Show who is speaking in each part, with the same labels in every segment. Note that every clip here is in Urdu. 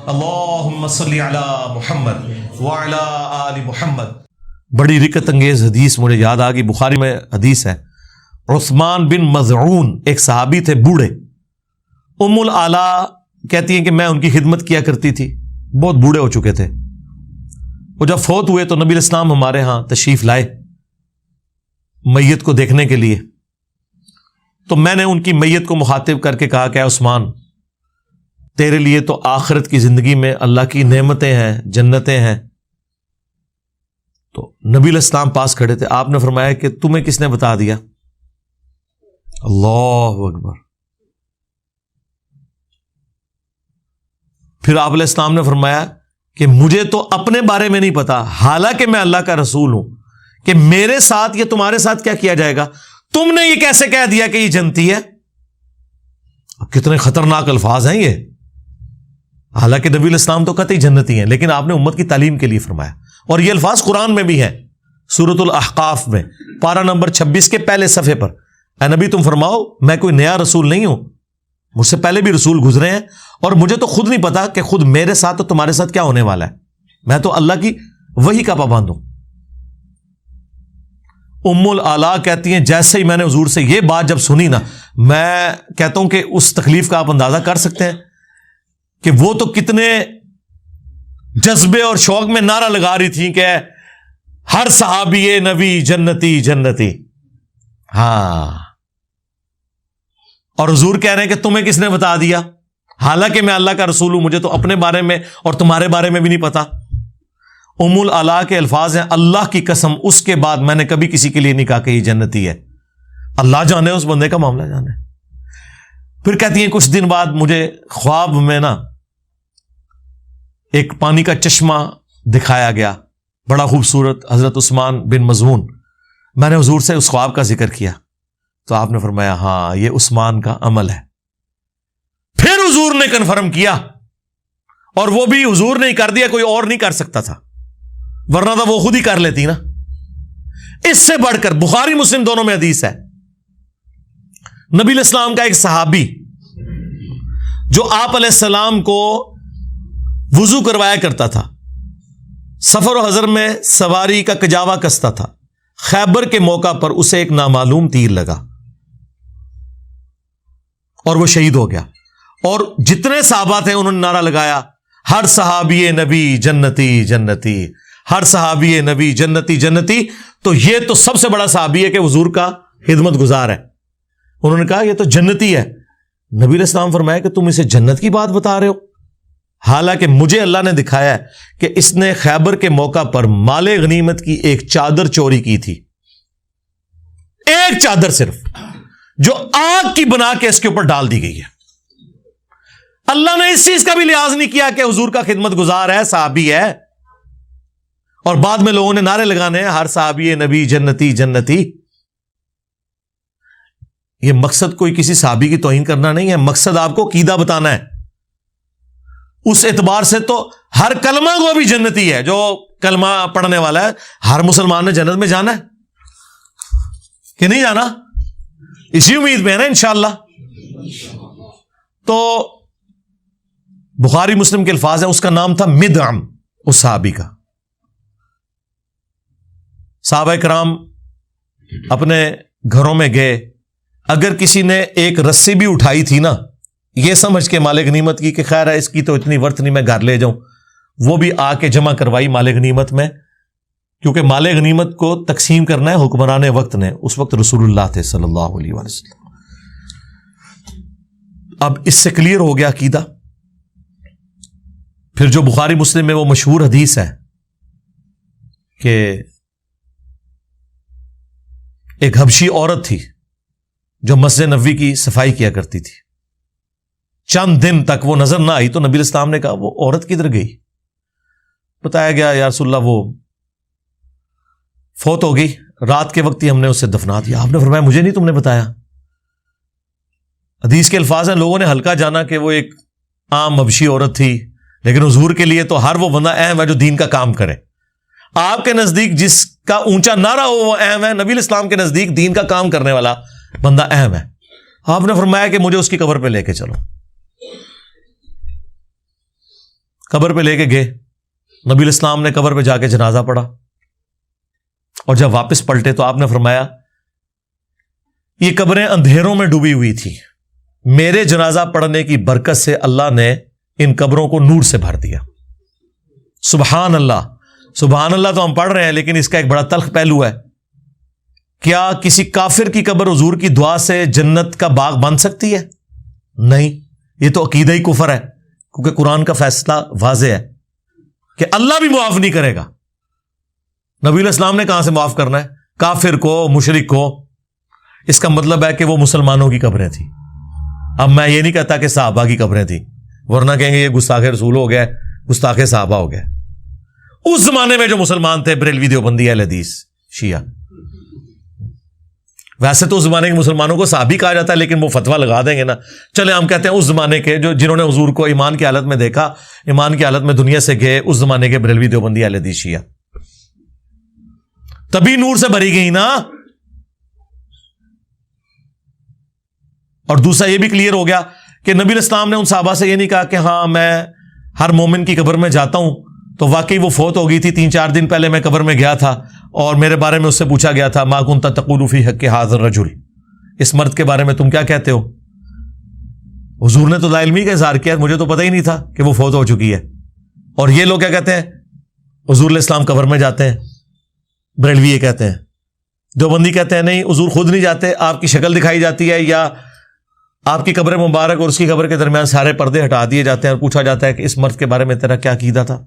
Speaker 1: اللہم صلی علی محمد وعلی آل محمد۔ بڑی رکت انگیز حدیث مجھے یاد آ گئی، بخاری میں حدیث ہے، عثمان بن مظعون ایک صحابی تھے بوڑھے، ام العلا کہتی ہیں کہ میں ان کی خدمت کیا کرتی تھی، بہت بوڑھے ہو چکے تھے، وہ جب فوت ہوئے تو نبی الاسلام ہمارے ہاں تشریف لائے میت کو دیکھنے کے لیے، تو میں نے ان کی میت کو مخاطب کر کے کہا کہ اے عثمان، تیرے لیے تو آخرت کی زندگی میں اللہ کی نعمتیں ہیں، جنتیں ہیں۔ تو نبی علیہ السلام پاس کھڑے تھے، آپ نے فرمایا کہ تمہیں کس نے بتا دیا؟ اللہ اکبر۔ پھر آپ علیہ السلام نے فرمایا کہ مجھے تو اپنے بارے میں نہیں پتا، حالانکہ میں اللہ کا رسول ہوں، کہ میرے ساتھ یا تمہارے ساتھ کیا کیا جائے گا؟ تم نے یہ کیسے کہہ دیا کہ یہ جنتی ہے؟ کتنے خطرناک الفاظ ہیں یہ۔ حالانکہ نبی علیہ السلام تو قطعی جنتی ہیں، لیکن آپ نے امت کی تعلیم کے لیے فرمایا، اور یہ الفاظ قرآن میں بھی ہیں، سورۃ الاحقاف میں پارہ نمبر 26 کے پہلے صفحے پر، اے نبی تم فرماؤ میں کوئی نیا رسول نہیں ہوں، مجھ سے پہلے بھی رسول گزرے ہیں، اور مجھے تو خود نہیں پتا کہ خود میرے ساتھ تو تمہارے ساتھ کیا ہونے والا ہے، میں تو اللہ کی وحی کا پابند ہوں۔ ام العلا کہتی ہیں جیسے ہی میں نے حضور سے یہ بات جب سنی نا، میں کہتا ہوں کہ اس تکلیف کا آپ اندازہ کر سکتے ہیں کہ وہ تو کتنے جذبے اور شوق میں نعرہ لگا رہی تھی کہ ہر صحابی نبی جنتی جنتی۔ ہاں، اور حضور کہہ رہے ہیں کہ تمہیں کس نے بتا دیا؟ حالانکہ میں اللہ کا رسول ہوں، مجھے تو اپنے بارے میں اور تمہارے بارے میں بھی نہیں پتا۔ ام العلا کے الفاظ ہیں، اللہ کی قسم اس کے بعد میں نے کبھی کسی کے لیے نہیں کہا کہ یہ جنتی ہے، اللہ جانے اس بندے کا معاملہ جانے۔ پھر کہتی ہیں کچھ دن بعد مجھے خواب میں نا ایک پانی کا چشمہ دکھایا گیا، بڑا خوبصورت، حضرت عثمان بن مظعون۔ میں نے حضور سے اس خواب کا ذکر کیا تو آپ نے فرمایا ہاں یہ عثمان کا عمل ہے۔ پھر حضور نے کنفرم کیا، اور وہ بھی حضور نے ہی کر دیا، کوئی اور نہیں کر سکتا تھا، ورنہ تو وہ خود ہی کر لیتی نا۔ اس سے بڑھ کر بخاری مسلم دونوں میں حدیث ہے، نبی علیہ السلام کا ایک صحابی جو آپ علیہ السلام کو وضو کروایا کرتا تھا، سفر و حضر میں سواری کا کجاوا کستا تھا، خیبر کے موقع پر اسے ایک نامعلوم تیر لگا اور وہ شہید ہو گیا، اور جتنے صحابہ تھے انہوں نے نعرہ لگایا ہر صحابی نبی جنتی جنتی، ہر صحابی نبی جنتی جنتی۔ تو یہ تو سب سے بڑا صحابی ہے کہ حضور کا خدمت گزار ہے، انہوں نے کہا یہ تو جنتی ہے۔ نبی علیہ السلام فرمایا کہ تم اسے جنت کی بات بتا رہے ہو، حالانکہ مجھے اللہ نے دکھایا ہے کہ اس نے خیبر کے موقع پر مال غنیمت کی ایک چادر چوری کی تھی، ایک چادر صرف، جو آگ کی بنا کے اس کے اوپر ڈال دی گئی ہے۔ اللہ نے اس چیز کا بھی لحاظ نہیں کیا کہ حضور کا خدمت گزار ہے، صحابی ہے، اور بعد میں لوگوں نے نعرے لگانے ہیں ہر صحابی نبی جنتی جنتی۔ یہ مقصد کوئی کسی صحابی کی توہین کرنا نہیں ہے، مقصد آپ کو عقیدہ بتانا ہے۔ اس اعتبار سے تو ہر کلمہ کو بھی جنتی ہے، جو کلمہ پڑھنے والا ہے، ہر مسلمان نے جنت میں جانا ہے کہ نہیں جانا، اسی امید میں ہے نا انشاءاللہ۔ تو بخاری مسلم کے الفاظ ہیں، اس کا نام تھا مدعم، اس صحابی کا۔ صحابہ کرام اپنے گھروں میں گئے، اگر کسی نے ایک رسی بھی اٹھائی تھی نا، یہ سمجھ کے مال غنیمت کی کہ خیر ہے اس کی تو اتنی ورت نہیں میں گھر لے جاؤں، وہ بھی آ کے جمع کروائی مال غنیمت میں، کیونکہ مال غنیمت کو تقسیم کرنا ہے حکمران وقت نے، اس وقت رسول اللہ تھے صلی اللہ علیہ وسلم۔ اب اس سے کلیئر ہو گیا عقیدہ۔ پھر جو بخاری مسلم میں وہ مشہور حدیث ہے کہ ایک حبشی عورت تھی جو مسجد نبوی کی صفائی کیا کرتی تھی، چند دن تک وہ نظر نہ آئی، تو نبی علیہ السلام نے کہا وہ عورت کدھر گئی؟ بتایا گیا یا رسول اللہ وہ فوت ہو گئی، رات کے وقت ہی ہم نے اسے دفنا دیا۔ آپ نے فرمایا مجھے نہیں تم نے بتایا؟ حدیث کے الفاظ ہیں، لوگوں نے ہلکا جانا کہ وہ ایک عام حبشی عورت تھی، لیکن حضور کے لیے تو ہر وہ بندہ اہم ہے جو دین کا کام کرے۔ آپ کے نزدیک جس کا اونچا نعرہ ہو وہ اہم ہے، نبی علیہ السلام کے نزدیک دین کا کام کرنے والا بندہ اہم ہے۔ آپ نے فرمایا کہ مجھے اس کی قبر پہ لے کے چلو۔ قبر پہ لے کے گئے، نبی علیہ السلام نے قبر پہ جا کے جنازہ پڑھا، اور جب واپس پلٹے تو آپ نے فرمایا یہ قبریں اندھیروں میں ڈوبی ہوئی تھی، میرے جنازہ پڑھنے کی برکت سے اللہ نے ان قبروں کو نور سے بھر دیا۔ سبحان اللہ، سبحان اللہ تو ہم پڑھ رہے ہیں، لیکن اس کا ایک بڑا تلخ پہلو ہے۔ کیا کسی کافر کی قبر حضور کی دعا سے جنت کا باغ بن سکتی ہے؟ نہیں، یہ تو عقیدہ ہی کفر ہے، کیونکہ قرآن کا فیصلہ واضح ہے کہ اللہ بھی معاف نہیں کرے گا۔ نبی علیہ السلام نے کہاں سے معاف کرنا ہے؟ کافر کو، مشرک کو۔ اس کا مطلب ہے کہ وہ مسلمانوں کی قبریں تھیں۔ اب میں یہ نہیں کہتا کہ صحابہ کی قبریں تھیں، ورنہ کہیں گے یہ گستاخ رسول ہو گیا، گستاخ صحابہ ہو گیا۔ اس زمانے میں جو مسلمان تھے، بریلوی، دیوبندی، اہل حدیث، شیعہ، ویسے تو اس زمانے کے مسلمانوں کو صحابی کہا جاتا ہے، لیکن وہ فتویٰ لگا دیں گے نا، چلے ہم کہتے ہیں اس زمانے کے جنہوں نے حضور کو ایمان کی حالت میں دیکھا، ایمان کی حالت میں دنیا سے گئے، اس زمانے کے بریلوی، دیوبندی، اہل حدیث، شیعہ، تبھی نور سے بھری گئی نا۔ اور دوسرا یہ بھی کلیئر ہو گیا کہ نبی علیہ السلام نے ان صحابہ سے یہ نہیں کہا کہ ہاں میں ہر مومن کی قبر میں جاتا ہوں، تو واقعی وہ فوت ہو گئی تھی، 3-4 دن پہلے میں قبر میں گیا تھا اور میرے بارے میں اس سے پوچھا گیا تھا، ما کنت تقول فی حق ھذا الرجل، اس مرد کے بارے میں تم کیا کہتے ہو؟ حضور نے تو لا علمی کا اظہار کیا، مجھے تو پتہ ہی نہیں تھا کہ وہ فوت ہو چکی ہے۔ اور یہ لوگ کیا کہتے ہیں؟ حضور علیہ السلام قبر میں جاتے ہیں، بریلوی یہ کہتے ہیں۔ دیوبندی کہتے ہیں نہیں، حضور خود نہیں جاتے، آپ کی شکل دکھائی جاتی ہے، یا آپ کی قبر مبارک اور اس کی قبر کے درمیان سارے پردے ہٹا دیے جاتے ہیں اور پوچھا جاتا ہے کہ اس مرد کے بارے میں تیرا کیا عقیدہ تھا۔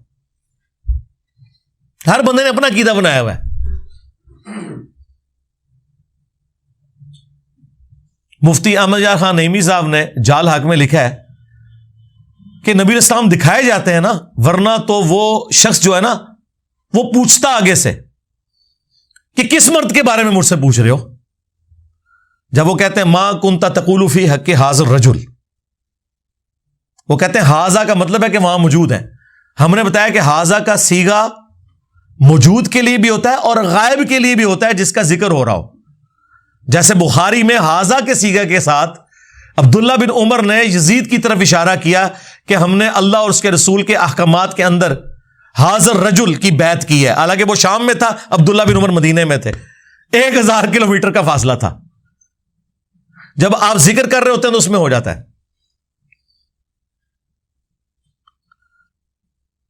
Speaker 1: ہر بندے نے اپنا عقیدہ بنایا ہوا ہے۔ مفتی احمد یار خان نعیمی صاحب نے جال حق میں لکھا ہے کہ نبی اسلام دکھائے جاتے ہیں نا، ورنہ تو وہ شخص جو ہے نا وہ پوچھتا آگے سے کہ کس مرد کے بارے میں مجھ سے پوچھ رہے ہو۔ جب وہ کہتے ہیں ما کنت تقول فی حق ھذا الرجل، وہ کہتے ہیں ھذا کا مطلب ہے کہ وہاں موجود ہیں۔ ہم نے بتایا کہ ھذا کا صیغہ موجود کے لیے بھی ہوتا ہے اور غائب کے لیے بھی ہوتا ہے جس کا ذکر ہو رہا ہو۔ جیسے بخاری میں ھذا کے صیغے کے ساتھ عبداللہ بن عمر نے یزید کی طرف اشارہ کیا کہ ہم نے اللہ اور اس کے رسول کے احکامات کے اندر ھذا الرجل کی بیعت کی ہے، حالانکہ وہ شام میں تھا، عبداللہ بن عمر مدینے میں تھے، 1000 کلومیٹر کا فاصلہ تھا۔ جب آپ ذکر کر رہے ہوتے ہیں تو اس میں ہو جاتا ہے۔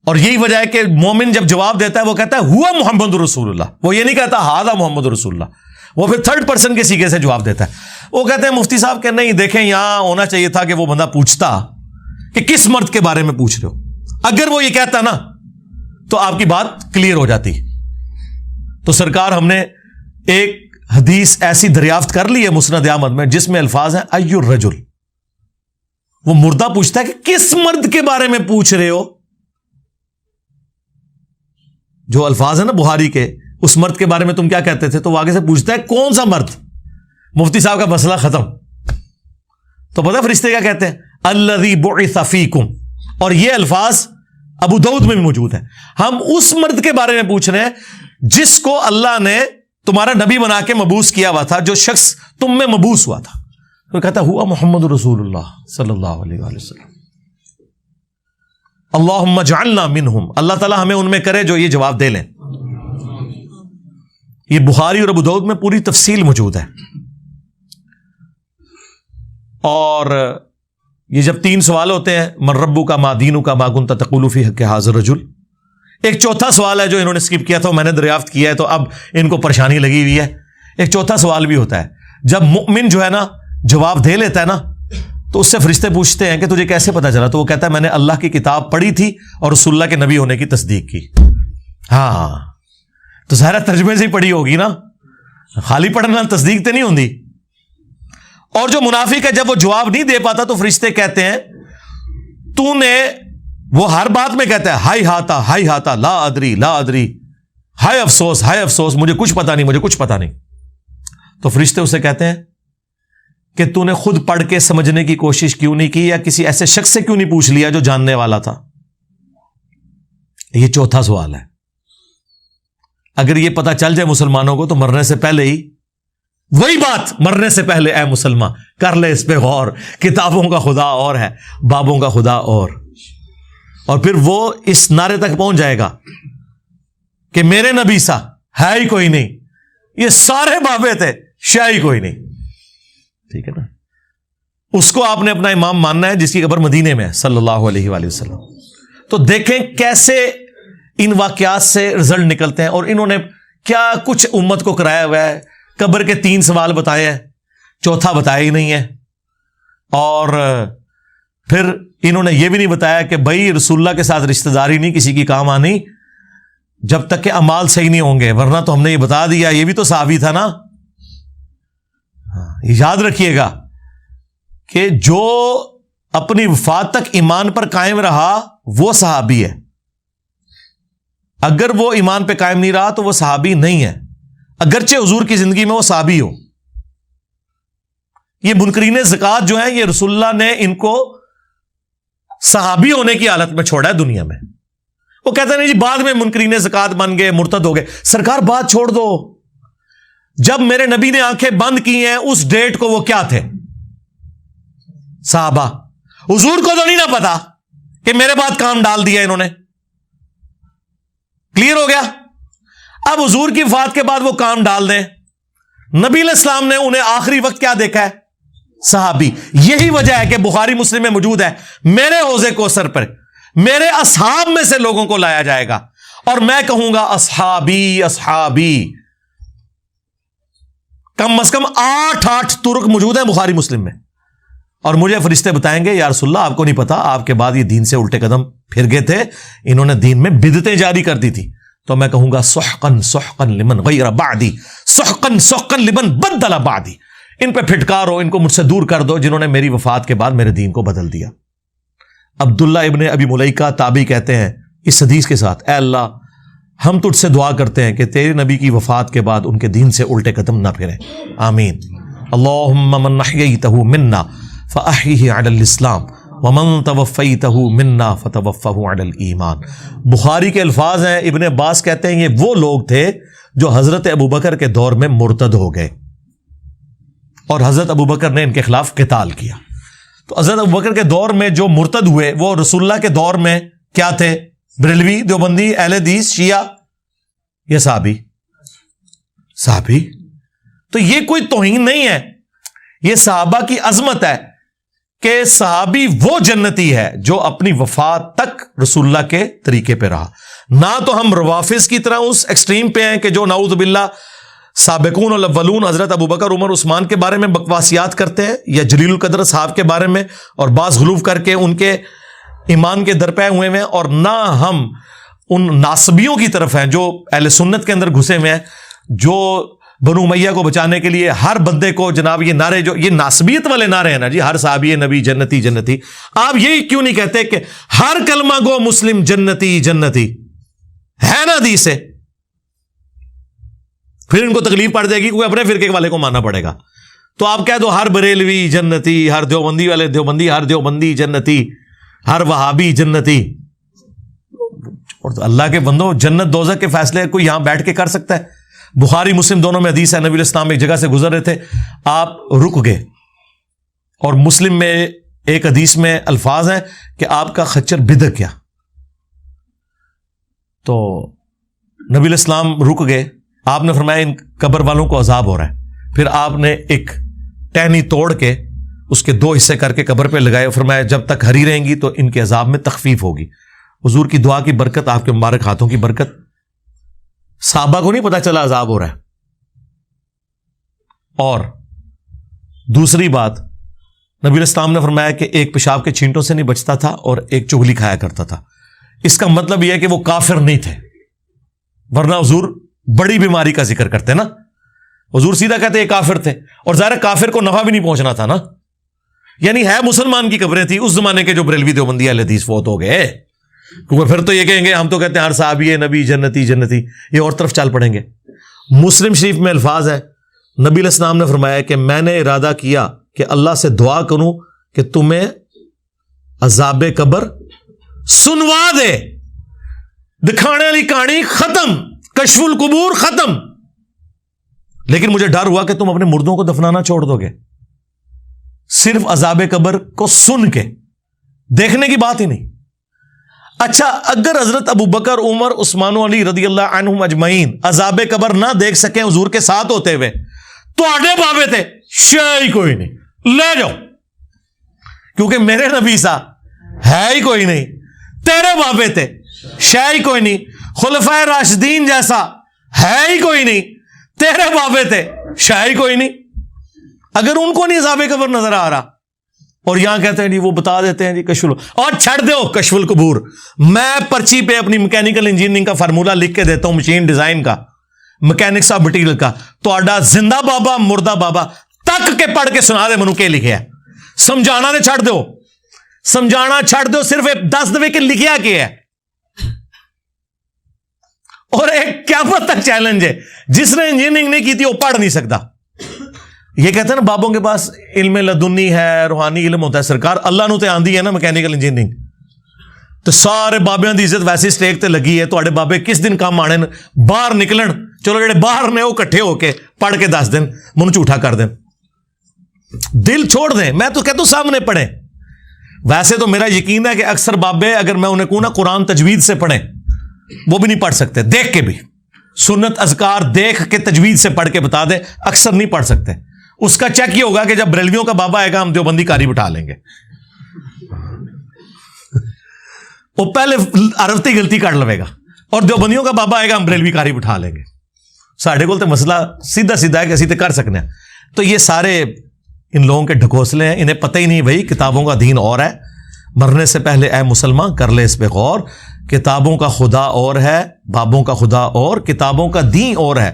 Speaker 1: اور یہی وجہ ہے کہ مومن جب جواب دیتا ہے وہ کہتا ہے ہوا محمد رسول اللہ، وہ یہ نہیں کہتا ھذا محمد رسول اللہ، وہ پھر تھرڈ پرسن کے صیغے سے جواب دیتا ہے۔ وہ کہتے ہیں مفتی صاحب کہ نہیں، دیکھیں یہاں ہونا چاہیے تھا کہ وہ بندہ پوچھتا کہ کس مرد کے بارے میں پوچھ رہے ہو۔ اگر وہ یہ کہتا نا تو آپ کی بات کلیئر ہو جاتی۔ تو سرکار ہم نے ایک حدیث ایسی دریافت کر لی ہے مسند احمد میں جس میں الفاظ ہیں ای الرجل، وہ مردہ پوچھتا ہے کہ کس مرد کے بارے میں پوچھ رہے ہو۔ جو الفاظ ہیں نا بخاری کے، اس مرد کے بارے میں تم کیا کہتے تھے، تو وہ آگے سے پوچھتا ہے کون سا مرد۔ مفتی صاحب کا مسئلہ ختم۔ تو پتہ فرشتے کیا کہتے ہیں؟ الذی بعث فیکم، اور یہ الفاظ ابو داؤد میں بھی موجود ہے۔ ہم اس مرد کے بارے میں پوچھ رہے ہیں جس کو اللہ نے تمہارا نبی بنا کے مبعوث کیا ہوا تھا، جو شخص تم میں مبعوث ہوا تھا۔ تو کہتا ہوا محمد رسول اللہ صلی اللہ علیہ وآلہ وسلم۔ اللہم اجعلنا منہم، اللہ تعالیٰ ہمیں ان میں کرے جو یہ جواب دے لیں۔ یہ بخاری اور ابو داؤد میں پوری تفصیل موجود ہے۔ اور یہ جب 3 سوال ہوتے ہیں، من ربک ما دینک ما کنت تقول فی حق ھذا الرجل، ایک چوتھا سوال ہے جو انہوں نے اسکپ کیا تھا، میں نے دریافت کیا ہے تو اب ان کو پریشانی لگی ہوئی ہے۔ ایک چوتھا سوال بھی ہوتا ہے، جب مؤمن جو ہے نا جواب دے لیتا ہے نا تو اس سے فرشتے پوچھتے ہیں کہ تجھے کیسے پتا چلا، تو وہ کہتا ہے میں نے اللہ کی کتاب پڑھی تھی اور رسول اللہ کے نبی ہونے کی تصدیق کی۔ ہاں تو ظاہر ترجمے سے ہی پڑھی ہوگی نا، خالی پڑھنا تصدیق تو نہیں ہوتی۔ اور جو منافق ہے جب وہ جواب نہیں دے پاتا تو فرشتے کہتے ہیں تو نے، وہ ہر بات میں کہتا ہے ہائی ہاتا لا ادری لا ادری، ہائے افسوس مجھے کچھ پتا نہیں۔ تو فرشتے اسے کہتے ہیں کہ تو نے خود پڑھ کے سمجھنے کی کوشش کیوں نہیں کی، یا کسی ایسے شخص سے کیوں نہیں پوچھ لیا جو جاننے والا تھا۔ یہ چوتھا سوال ہے۔ اگر یہ پتا چل جائے مسلمانوں کو تو مرنے سے پہلے ہی وہی بات، مرنے سے پہلے اے مسلمان کر لے اس پہ غور، کتابوں کا خدا اور ہے، بابوں کا خدا اور۔ اور پھر وہ اس نعرے تک پہنچ جائے گا کہ میرے نبی سا ہے ہی کوئی نہیں، یہ سارے بابے تھے، شاہ ہی کوئی نہیں. ٹھیک ہے نا؟ اس کو آپ نے اپنا امام ماننا ہے جس کی قبر مدینے میں ہے صلی اللہ علیہ وآلہ وسلم. تو دیکھیں کیسے ان واقعات سے رزلٹ نکلتے ہیں، اور انہوں نے کیا کچھ امت کو کرایا ہوا ہے. قبر کے 3 سوال بتائے ہیں، چوتھا بتایا ہی نہیں ہے. اور پھر انہوں نے یہ بھی نہیں بتایا کہ بھائی رسول اللہ کے ساتھ رشتہ داری نہیں کسی کی کام آنی جب تک کہ اعمال صحیح نہیں ہوں گے، ورنہ تو ہم نے یہ بتا دیا، یہ بھی تو صحابی تھا نا. یاد رکھیے گا کہ جو اپنی وفات تک ایمان پر قائم رہا وہ صحابی ہے، اگر وہ ایمان پہ قائم نہیں رہا تو وہ صحابی نہیں ہے، اگرچہ حضور کی زندگی میں وہ صحابی ہو. یہ منکرین زکات جو ہیں، یہ رسول اللہ نے ان کو صحابی ہونے کی حالت میں چھوڑا ہے دنیا میں. وہ کہتے ہیں جی بعد میں منکرین زکات بن گئے، مرتد ہو گئے. سرکار بات چھوڑ دو، جب میرے نبی نے آنکھیں بند کی ہیں اس ڈیٹ کو وہ کیا تھے؟ صحابہ. حضور کو تو نہیں نا پتا کہ میرے بعد کام ڈال دیا انہوں نے. کلیئر ہو گیا؟ اب حضور کی وفات کے بعد وہ کام ڈال دیں. نبی علیہ السلام نے انہیں آخری وقت کیا دیکھا ہے؟ صحابی. یہی وجہ ہے کہ بخاری مسلم میں موجود ہے، میرے حوض کوثر پر میرے اصحاب میں سے لوگوں کو لایا جائے گا اور میں کہوں گا اصحابی اصحابی. کم از کم 8 ترک موجود ہیں بخاری مسلم میں، اور مجھے فرشتے بتائیں گے یا رسول اللہ آپ کو نہیں پتا آپ کے بعد یہ دین سے الٹے قدم پھر گئے تھے، انہوں نے دین میں بدعتیں جاری کر دی تھی. تو میں کہوں گا سحقن سحقن لمن غیر بعدی، سحقن سحقن لمن بدل بعدی. ان پہ پھٹکارو، ان کو مجھ سے دور کر دو جنہوں نے میری وفات کے بعد میرے دین کو بدل دیا. عبداللہ ابن ابی ملیکہ تابعی کہتے ہیں اس حدیث کے ساتھ، اے اللہ ہم تجھ سے دعا کرتے ہیں کہ تیرے نبی کی وفات کے بعد ان کے دین سے الٹے قدم نہ پھریں، آمین. اللہم من احییتہ منا فاحیہ علی الاسلام ومن توفیتہ منا فتوفہ علی الایمان. بخاری کے الفاظ ہیں، ابن عباس کہتے ہیں یہ وہ لوگ تھے جو حضرت ابوبکر کے دور میں مرتد ہو گئے اور حضرت ابوبکر نے ان کے خلاف قتال کیا. تو حضرت ابوبکر کے دور میں جو مرتد ہوئے وہ رسول اللہ کے دور میں کیا تھے؟ بریلوی، دیوبندی، اہل حدیث، شیعہ یا صحابی؟ صحابی. تو یہ کوئی توہین نہیں ہے، یہ صحابہ کی عظمت ہے کہ صحابی وہ جنتی ہے جو اپنی وفات تک رسول اللہ کے طریقے پہ رہا. نہ تو ہم روافظ کی طرح اس ایکسٹریم پہ ہیں کہ جو نعوذ باللہ سابقون الاولون حضرت ابوبکر عمر عثمان کے بارے میں بکواسیات کرتے ہیں، یا جلیل القدر صاحب کے بارے میں اور بعض غلوف کر کے ان کے ایمان کے درپے ہوئے ہیں، اور نہ ہم ان ناصبیوں کی طرف ہیں جو اہل سنت کے اندر گھسے ہوئے ہیں، جو بنو امیہ کو بچانے کے لیے ہر بندے کو جناب یہ نعرے، جو یہ ناصبیت والے نعرے ہیں نا جی، ہر صحابی نبی جنتی جنتی. آپ یہی کیوں نہیں کہتے کہ ہر کلمہ گو مسلم جنتی جنتی؟ ہے نا حدیث سے؟ پھر ان کو تکلیف پڑ جائے گی، کوئی اپنے فرقے والے کو ماننا پڑے گا. تو آپ کہہ دو ہر بریلوی جنتی، ہر دیوبندی والے دیوبندی، ہر دیوبندی جنتی، ہر وہابی جنتی. اور اللہ کے بندو، جنت دوزخ کے فیصلے کوئی یہاں بیٹھ کے کر سکتا ہے؟ بخاری مسلم دونوں میں حدیث ہے، نبی علیہ السلام ایک جگہ سے گزر رہے تھے، آپ رک گئے، اور مسلم میں ایک حدیث میں الفاظ ہیں کہ آپ کا خچر بدک گیا. تو نبی علیہ السلام رک گئے، آپ نے فرمایا ان قبر والوں کو عذاب ہو رہا ہے. پھر آپ نے ایک ٹہنی توڑ کے اس کے 2 حصے کر کے قبر پہ لگائے، فرمایا جب تک ہری رہیں گی تو ان کے عذاب میں تخفیف ہوگی. حضور کی دعا کی برکت، آپ کے مبارک ہاتھوں کی برکت، صحابہ کو نہیں پتا چلا عذاب ہو رہا ہے. اور دوسری بات، نبی علیہ السلام نے فرمایا کہ ایک پیشاب کے چھینٹوں سے نہیں بچتا تھا اور ایک چغلی کھایا کرتا تھا. اس کا مطلب یہ ہے کہ وہ کافر نہیں تھے، ورنہ حضور بڑی بیماری کا ذکر کرتے نا. حضور سیدھا کہتے یہ کافر تھے، اور ظاہر کافر کو نفع بھی نہیں پہنچنا تھا نا. یعنی ہے مسلمان کی قبریں تھی اس زمانے کے جو بریلوی دیوبندی اہل حدیث فوت ہو گئے، کیونکہ پھر تو یہ کہیں گے ہم تو کہتے ہیں ہر صحابی نبی جنتی جنتی، یہ اور طرف چل پڑیں گے. مسلم شریف میں الفاظ ہے، نبی علیہ السلام نے فرمایا کہ میں نے ارادہ کیا کہ اللہ سے دعا کروں کہ تمہیں عذاب قبر سنوا دے. دکھانے والی کہانی ختم، کشف القبور ختم. لیکن مجھے ڈر ہوا کہ تم اپنے مردوں کو دفنانا چھوڑ دو گے، صرف عذاب قبر کو سن کے، دیکھنے کی بات ہی نہیں. اچھا اگر حضرت ابو بکر عمر عثمان و علی رضی اللہ عنہم اجمعین عذاب قبر نہ دیکھ سکیں حضور کے ساتھ ہوتے ہوئے تو آڈے بابے تھے شے کوئی نہیں لے جاؤ, کیونکہ میرے نبی سا ہے ہی کوئی نہیں, تیرے بابے تھے شے ہی کوئی نہیں, خلفائے راشدین جیسا ہے ہی کوئی نہیں, تیرے بابے تھے شے ہی کوئی نہیں. اگر ان کو نہیں عذاب قبر نظر آ رہا اور یہاں کہتے ہیں جی وہ بتا دیتے ہیں جی کشف اور چھڑ دو کشف القبور. میں پرچی پہ اپنی میکینیکل انجینئرنگ کا فارمولہ لکھ کے دیتا ہوں, مشین ڈیزائن کا, میکینکس آف مٹیریل کا, تو آڈا زندہ بابا مردہ بابا تک کے پڑھ کے سنا دے منو کے لکھے ہے. سمجھانا نے چھڑ دو, سمجھانا چھڑ دو, صرف 10 دفعے کے لکھیا کیا ہے. اور ایک قیامت تک چیلنج ہے, جس نے انجینئرنگ نہیں کی تھی وہ پڑھ نہیں سکتا. یہ کہتے ہیں نا بابوں کے پاس علم لدنی ہے, روحانی علم ہوتا ہے. سرکار اللہ نو تے آندھی ہے نا میکینیکل انجینئرنگ, تو سارے بابیاں دی عزت ویسی سٹیک تے لگی ہے. تواڈے بابے کس دن کام آنے باہر نکلن, چلو جڑے باہر نے وہ کٹھے ہو کے پڑھ کے دس دن منو جھوٹا کر دیں, دل چھوڑ دیں. میں تو کہتا ہوں سامنے پڑھیں. ویسے تو میرا یقین ہے کہ اکثر بابے اگر میں انہیں کہوں نا قرآن تجوید سے پڑھیں, وہ بھی نہیں پڑھ سکتے. دیکھ کے بھی سنت اذکار دیکھ کے تجوید سے پڑھ کے بتا دیں, اکثر نہیں پڑھ سکتے. اس کا چیک یہ ہوگا کہ جب بریلویوں کا بابا آئے گا ہم دیوبندی کاری بٹھا لیں گے, وہ پہلے عربتی غلطی کر لوے گا, اور دیوبندیوں کا بابا آئے گا ہم بریلوی کاری بٹھا لیں گے. ساڈے کول تے مسئلہ سیدھا سیدھا ہے کہ اسی تے کر سکنے ہیں. تو یہ سارے ان لوگوں کے ڈھکوسلے ہیں, انہیں پتہ ہی نہیں بھائی کتابوں کا دین اور ہے. مرنے سے پہلے اے مسلمان کر لے اس پہ غور, کتابوں کا خدا اور ہے, بابوں کا خدا اور, کتابوں کا دین اور ہے,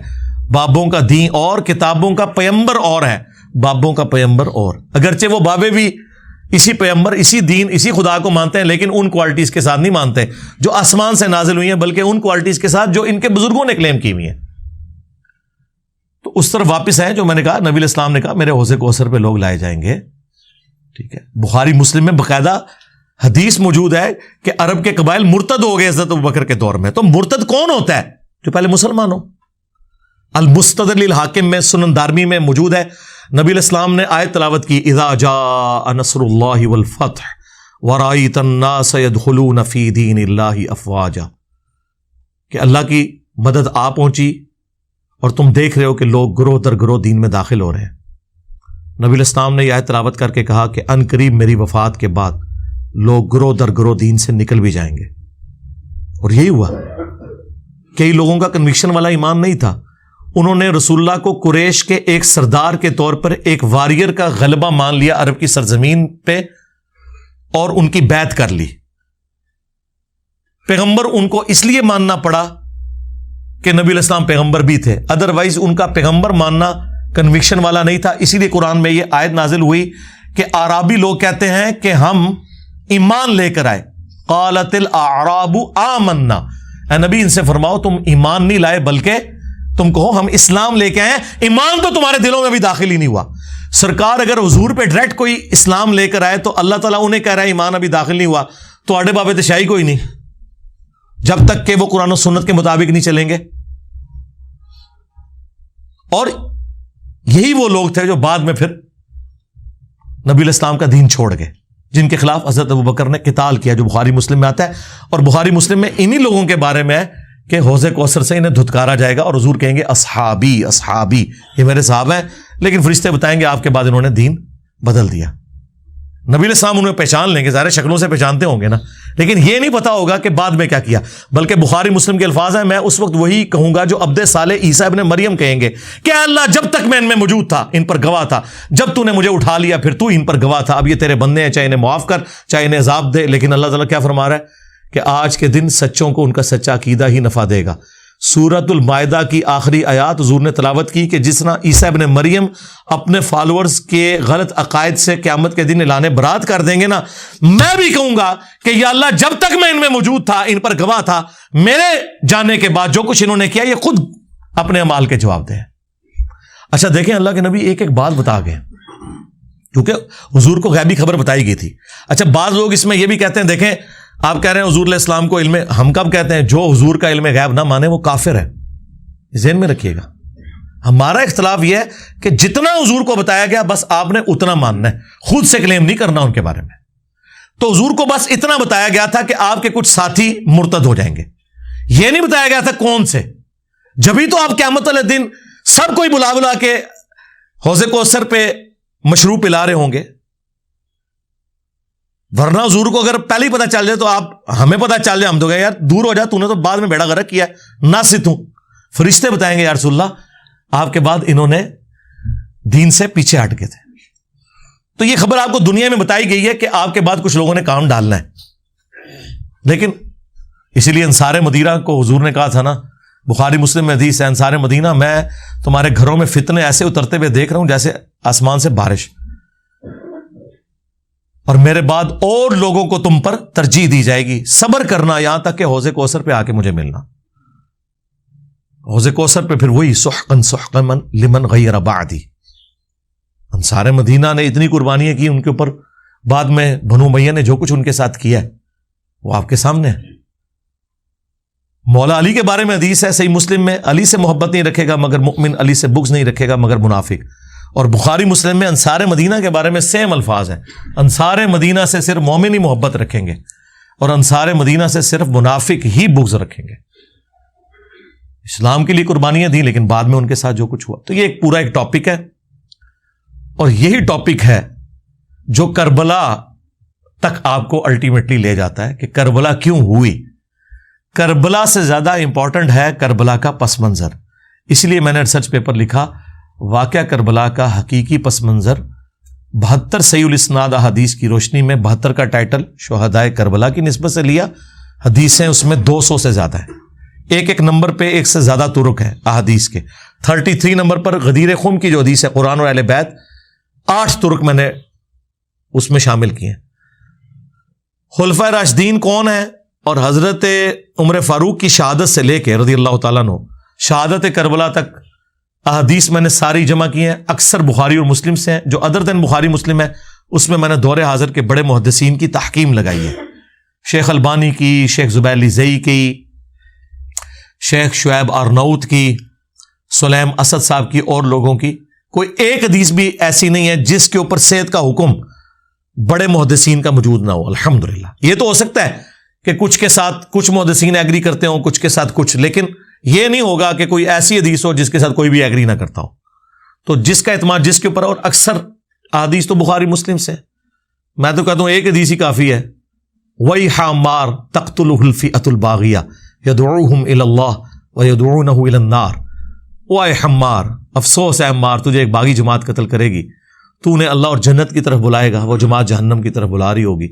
Speaker 1: بابوں کا دین اور, کتابوں کا پیمبر اور ہے, بابوں کا پیمبر اور. اگرچہ وہ بابے بھی اسی پیمبر, اسی دین, اسی خدا کو مانتے ہیں, لیکن ان کوالٹیز کے ساتھ نہیں مانتے جو آسمان سے نازل ہوئی ہیں, بلکہ ان کوالٹیز کے ساتھ جو ان کے بزرگوں نے کلیم کی ہوئی ہیں. تو اس طرف واپس ہیں جو میں نے کہا, نبی الاسلام نے کہا میرے حوض کوثر پہ لوگ لائے جائیں گے. ٹھیک ہے, بخاری مسلم میں باقاعدہ حدیث موجود ہے کہ عرب کے قبائل مرتد ہو گئے حضرت ابوبکر کے دور میں. تو مرتد کون ہوتا ہے؟ جو پہلے مسلمان ہو. المستدرک للحاکم میں سنن دارمی میں موجود ہے. نبی الاسلام نے آیت تلاوت کی, اذا جاء نصر اللہ والفتح ورأیت الناس يدخلون فی دین اللہ افواجا, کہ اللہ کی مدد آ پہنچی اور تم دیکھ رہے ہو کہ لوگ گروہ در گروہ دین میں داخل ہو رہے ہیں. نبی الاسلام نے یہ آیت تلاوت کر کے کہا کہ ان قریب میری وفات کے بعد لوگ گروہ در گروہ دین سے نکل بھی جائیں گے. اور یہی ہوا. کئی لوگوں کا کنوکشن والا ایمان نہیں تھا, انہوں نے رسول اللہ کو قریش کے ایک سردار کے طور پر ایک واریر کا غلبہ مان لیا عرب کی سرزمین پہ, اور ان کی بیعت کر لی. پیغمبر ان کو اس لیے ماننا پڑا کہ نبی الاسلام پیغمبر بھی تھے, ادروائز ان کا پیغمبر ماننا کنوکشن والا نہیں تھا. اسی لیے قرآن میں یہ آیت نازل ہوئی کہ اعرابی لوگ کہتے ہیں کہ ہم ایمان لے کر آئے. قالت الاعراب آمنا, اے نبی ان سے فرماؤ تم ایمان نہیں لائے بلکہ تم کہو ہم اسلام لے کے آئے, ایمان تو تمہارے دلوں میں بھی داخل ہی نہیں ہوا. سرکار اگر حضور پہ ڈائریکٹ کوئی اسلام لے کر آئے تو اللہ تعالیٰ انہیں کہہ رہا ہے ایمان ابھی داخل نہیں ہوا, تو آڈے بابے تشائی کوئی نہیں جب تک کہ وہ قرآن و سنت کے مطابق نہیں چلیں گے. اور یہی وہ لوگ تھے جو بعد میں پھر نبی الاسلام کا دین چھوڑ گئے, جن کے خلاف حضرت ابوبکر نے قتال کیا, جو بخاری مسلم میں آتا ہے. اور بخاری مسلم میں انہی لوگوں کے بارے میں ہے کہ حوض کوثر سے انہیں دھتکارا جائے گا اور حضور کہیں گے اصحابی اصحابی, یہ میرے صحابہ ہیں. لیکن فرشتے بتائیں گے آپ کے بعد انہوں نے دین بدل دیا. نبی علیہ السلام انہیں پہچان لیں گے, ظاہر شکلوں سے پہچانتے ہوں گے نا, لیکن یہ نہیں پتا ہوگا کہ بعد میں کیا کیا. بلکہ بخاری مسلم کے الفاظ ہیں, میں اس وقت وہی کہوں گا جو عبد صالح عیسیٰ ابن مریم کہیں گے کہ اللہ جب تک میں ان میں موجود تھا ان پر گواہ تھا, جب تو نے مجھے اٹھا لیا پھر تو ان پر گواہ تھا. اب یہ تیرے بندے ہیں, چاہے انہیں معاف کر چاہے انہیں عذاب دے. لیکن اللہ تعالیٰ کیا فرما رہا ہے کہ آج کے دن سچوں کو ان کا سچا عقیدہ ہی نفع دے گا. سورۃ المائدہ کی آخری آیات حضور نے تلاوت کی کہ جس طرح عیسیٰ ابن مریم اپنے فالوورز کے غلط عقائد سے قیامت کے دن اعلان برات کر دیں گے نا, میں بھی کہوں گا کہ یا اللہ جب تک میں ان میں موجود تھا ان پر گواہ تھا, میرے جانے کے بعد جو کچھ انہوں نے کیا یہ خود اپنے اعمال کے جواب دیں. اچھا دیکھیں, اللہ کے نبی ایک ایک بات بتا گئے کیونکہ حضور کو غیبی خبر بتائی گئی تھی. اچھا بعض لوگ اس میں یہ بھی کہتے ہیں, دیکھیں آپ کہہ رہے ہیں حضور علیہ السلام کو علم, ہم کب کہتے ہیں جو حضور کا علم غیب نہ مانے وہ کافر ہے, ذہن میں رکھیے گا. ہمارا اختلاف یہ ہے کہ جتنا حضور کو بتایا گیا بس آپ نے اتنا ماننا ہے, خود سے کلیم نہیں کرنا ان کے بارے میں. تو حضور کو بس اتنا بتایا گیا تھا کہ آپ کے کچھ ساتھی مرتد ہو جائیں گے، یہ نہیں بتایا گیا تھا کون سے. جبھی تو آپ قیامت والے دن سب کوئی بلا بلا کے حوض کوثر پہ مشروب پلا رہے ہوں گے. ورنہ حضور کو اگر پہلے ہی پتا چل جائے تو آپ ہمیں پتا چل جائے ہم تو گئے یار دور ہو جا، تو نے تو بعد میں بیڑا غرق کیا ہے، نہ ستوں. فرشتے بتائیں گے یا رسول اللہ آپ کے بعد انہوں نے دین سے پیچھے ہٹ گئے تھے. تو یہ خبر آپ کو دنیا میں بتائی گئی ہے کہ آپ کے بعد کچھ لوگوں نے کام ڈالنا ہے. لیکن اسی لیے انصار مدینہ کو حضور نے کہا تھا نا، بخاری مسلم میں حدیث ہے، انصار مدینہ میں تمہارے گھروں میں فتنے ایسے اترتے ہوئے دیکھ رہا ہوں جیسے آسمان سے بارش، اور میرے بعد اور لوگوں کو تم پر ترجیح دی جائے گی، صبر کرنا یہاں تک کہ حوض کوثر پہ آ کے مجھے ملنا. حوض کوثر پہ پھر وہی سحقا سحقا لمن غیر بعدی. انصار مدینہ نے اتنی قربانیاں کی ان کے اوپر، بعد میں بنو امیہ نے جو کچھ ان کے ساتھ کیا ہے وہ آپ کے سامنے ہے. مولا علی کے بارے میں حدیث ہے صحیح مسلم میں، علی سے محبت نہیں رکھے گا مگر مؤمن، علی سے بغض نہیں رکھے گا مگر منافق. اور بخاری مسلم میں انصار مدینہ کے بارے میں سیم الفاظ ہیں، انصار مدینہ سے صرف مومن ہی محبت رکھیں گے اور انصار مدینہ سے صرف منافق ہی بغض رکھیں گے. اسلام کے لیے قربانیاں دیں لیکن بعد میں ان کے ساتھ جو کچھ ہوا. تو یہ ایک پورا ایک ٹاپک ہے، اور یہی ٹاپک ہے جو کربلا تک آپ کو الٹیمیٹلی لے جاتا ہے کہ کربلا کیوں ہوئی. کربلا سے زیادہ امپورٹنٹ ہے کربلا کا پس منظر. اس لیے میں نے ریسرچ پیپر لکھا واقعہ کربلا کا حقیقی پس منظر 72 صحیح الاسناد احادیث کی روشنی میں. 72 کا ٹائٹل شہدائے کربلا کی نسبت سے لیا، حدیثیں اس میں 200 سے زیادہ ہیں، ایک ایک نمبر پہ ایک سے زیادہ طرق ہیں احادیث کے. 33 نمبر پر غدیر خم کی جو حدیث ہے قرآن اور اہل بیت، 8 طرق میں نے اس میں شامل کیے ہیں. خلفائے راشدین کون ہیں اور حضرت عمر فاروق کی شہادت سے لے کے رضی اللہ تعالیٰ عنہ شہادت کربلا تک احادیث میں نے ساری جمع کی ہیں. اکثر بخاری اور مسلم سے ہیں، جو ادر دین بخاری مسلم ہے اس میں نے دور حاضر کے بڑے محدثین کی تحکیم لگائی ہے. شیخ البانی کی، شیخ زبیر علی زئی کی، شیخ شعیب ارناؤت کی، سلیم اسد صاحب کی، اور لوگوں کی. کوئی ایک حدیث بھی ایسی نہیں ہے جس کے اوپر صحت کا حکم بڑے محدثین کا موجود نہ ہو. الحمدللہ. یہ تو ہو سکتا ہے کہ کچھ کے ساتھ کچھ محدثین ایگری کرتے ہوں، کچھ کے ساتھ کچھ، لیکن یہ نہیں ہوگا کہ کوئی ایسی حدیث ہو جس کے ساتھ کوئی بھی ایگری نہ کرتا ہو. تو جس کا اعتماد جس کے اوپر، اور اکثر حدیث تو بخاری مسلم سے، میں تو کہتا ہوں ایک حدیث ہی کافی ہے. وَيْحَ عَمَّارٍ تَقْتُلُهُ الْفِئَةُ الْبَاغِيَةُ يَدْعُوهُمْ إِلَى اللَّهِ وَيَدْعُونَهُ إِلَى النَّارِ. وَيْحَ عَمَّارٍ، افسوس ہے عمار، تجھے ایک باغی جماعت قتل کرے گی، تو نے اللہ اور جنت کی طرف بلائے گا، وہ جماعت جہنم کی طرف بلا رہی ہوگی.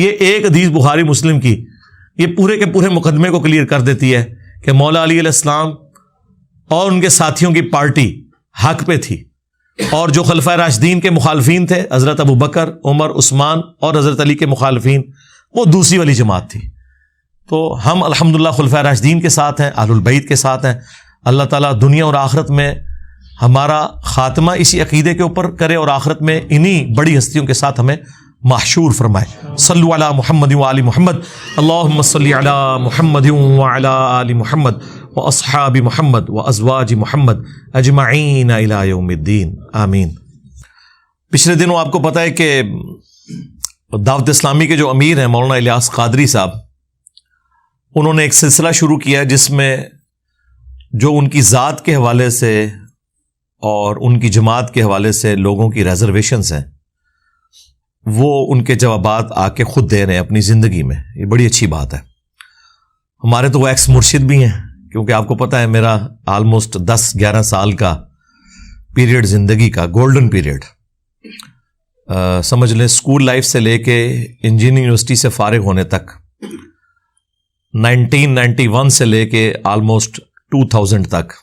Speaker 1: یہ ایک حدیث بخاری مسلم کی یہ پورے کے پورے مقدمے کو کلیئر کر دیتی ہے کہ مولا علی علیہ السلام اور ان کے ساتھیوں کی پارٹی حق پہ تھی، اور جو خلفائے راشدین کے مخالفین تھے حضرت ابو بکر، عمر، عثمان اور حضرت علی کے مخالفین، وہ دوسری والی جماعت تھی. تو ہم الحمدللہ خلفائے راشدین کے ساتھ ہیں، اہل البیت کے ساتھ ہیں. اللہ تعالیٰ دنیا اور آخرت میں ہمارا خاتمہ اسی عقیدے کے اوپر کرے اور آخرت میں انہی بڑی ہستیوں کے ساتھ ہمیں محشور فرمائے. صلو علی محمد و آل محمد، اللہم صلی علی محمد و علی آل محمد و اصحاب محمد و ازواج محمد اجمعین الی یوم الدین، آمین. پچھلے دنوں آپ کو پتہ ہے کہ دعوت اسلامی کے جو امیر ہیں مولانا الیاس قادری صاحب، انہوں نے ایک سلسلہ شروع کیا ہے جس میں جو ان کی ذات کے حوالے سے اور ان کی جماعت کے حوالے سے لوگوں کی ریزرویشنز ہیں، وہ ان کے جوابات آ کے خود دے رہے ہیں اپنی زندگی میں. یہ بڑی اچھی بات ہے. ہمارے تو وہ ایکس مرشد بھی ہیں، کیونکہ آپ کو پتہ ہے میرا آلموسٹ 10-11 سال کا پیریڈ زندگی کا گولڈن پیریڈ، سمجھ لیں اسکول لائف سے لے کے انجینئرنگ یونیورسٹی سے فارغ ہونے تک، 1991 سے لے کے آلموسٹ 2000 تک،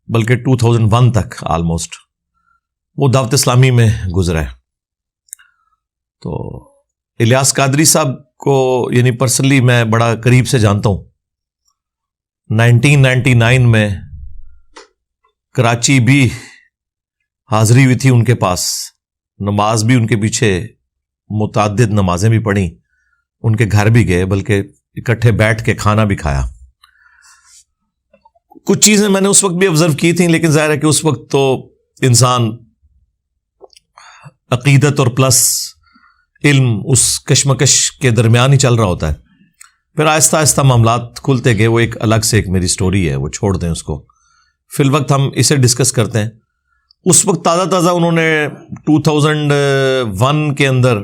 Speaker 1: بلکہ 2001 تک آلموسٹ وہ دعوت اسلامی میں گزرا ہے. تو الیاس قادری صاحب کو یعنی پرسنلی میں بڑا قریب سے جانتا ہوں. 1999 میں کراچی بھی حاضری ہوئی تھی ان کے پاس، نماز بھی ان کے پیچھے متعدد نمازیں بھی پڑھیں، ان کے گھر بھی گئے، بلکہ اکٹھے بیٹھ کے کھانا بھی کھایا. کچھ چیزیں میں نے اس وقت بھی آبزرو کی تھیں، لیکن ظاہر ہے کہ اس وقت تو انسان عقیدت اور پلس علم اس کشمکش کے درمیان ہی چل رہا ہوتا ہے. پھر آہستہ آہستہ معاملات کھلتے گئے. وہ ایک الگ سے ایک میری سٹوری ہے, وہ چھوڑ دیں اس کو. فی الوقت ہم اسے ڈسکس کرتے ہیں. اس وقت تازہ تازہ انہوں نے 2001 کے اندر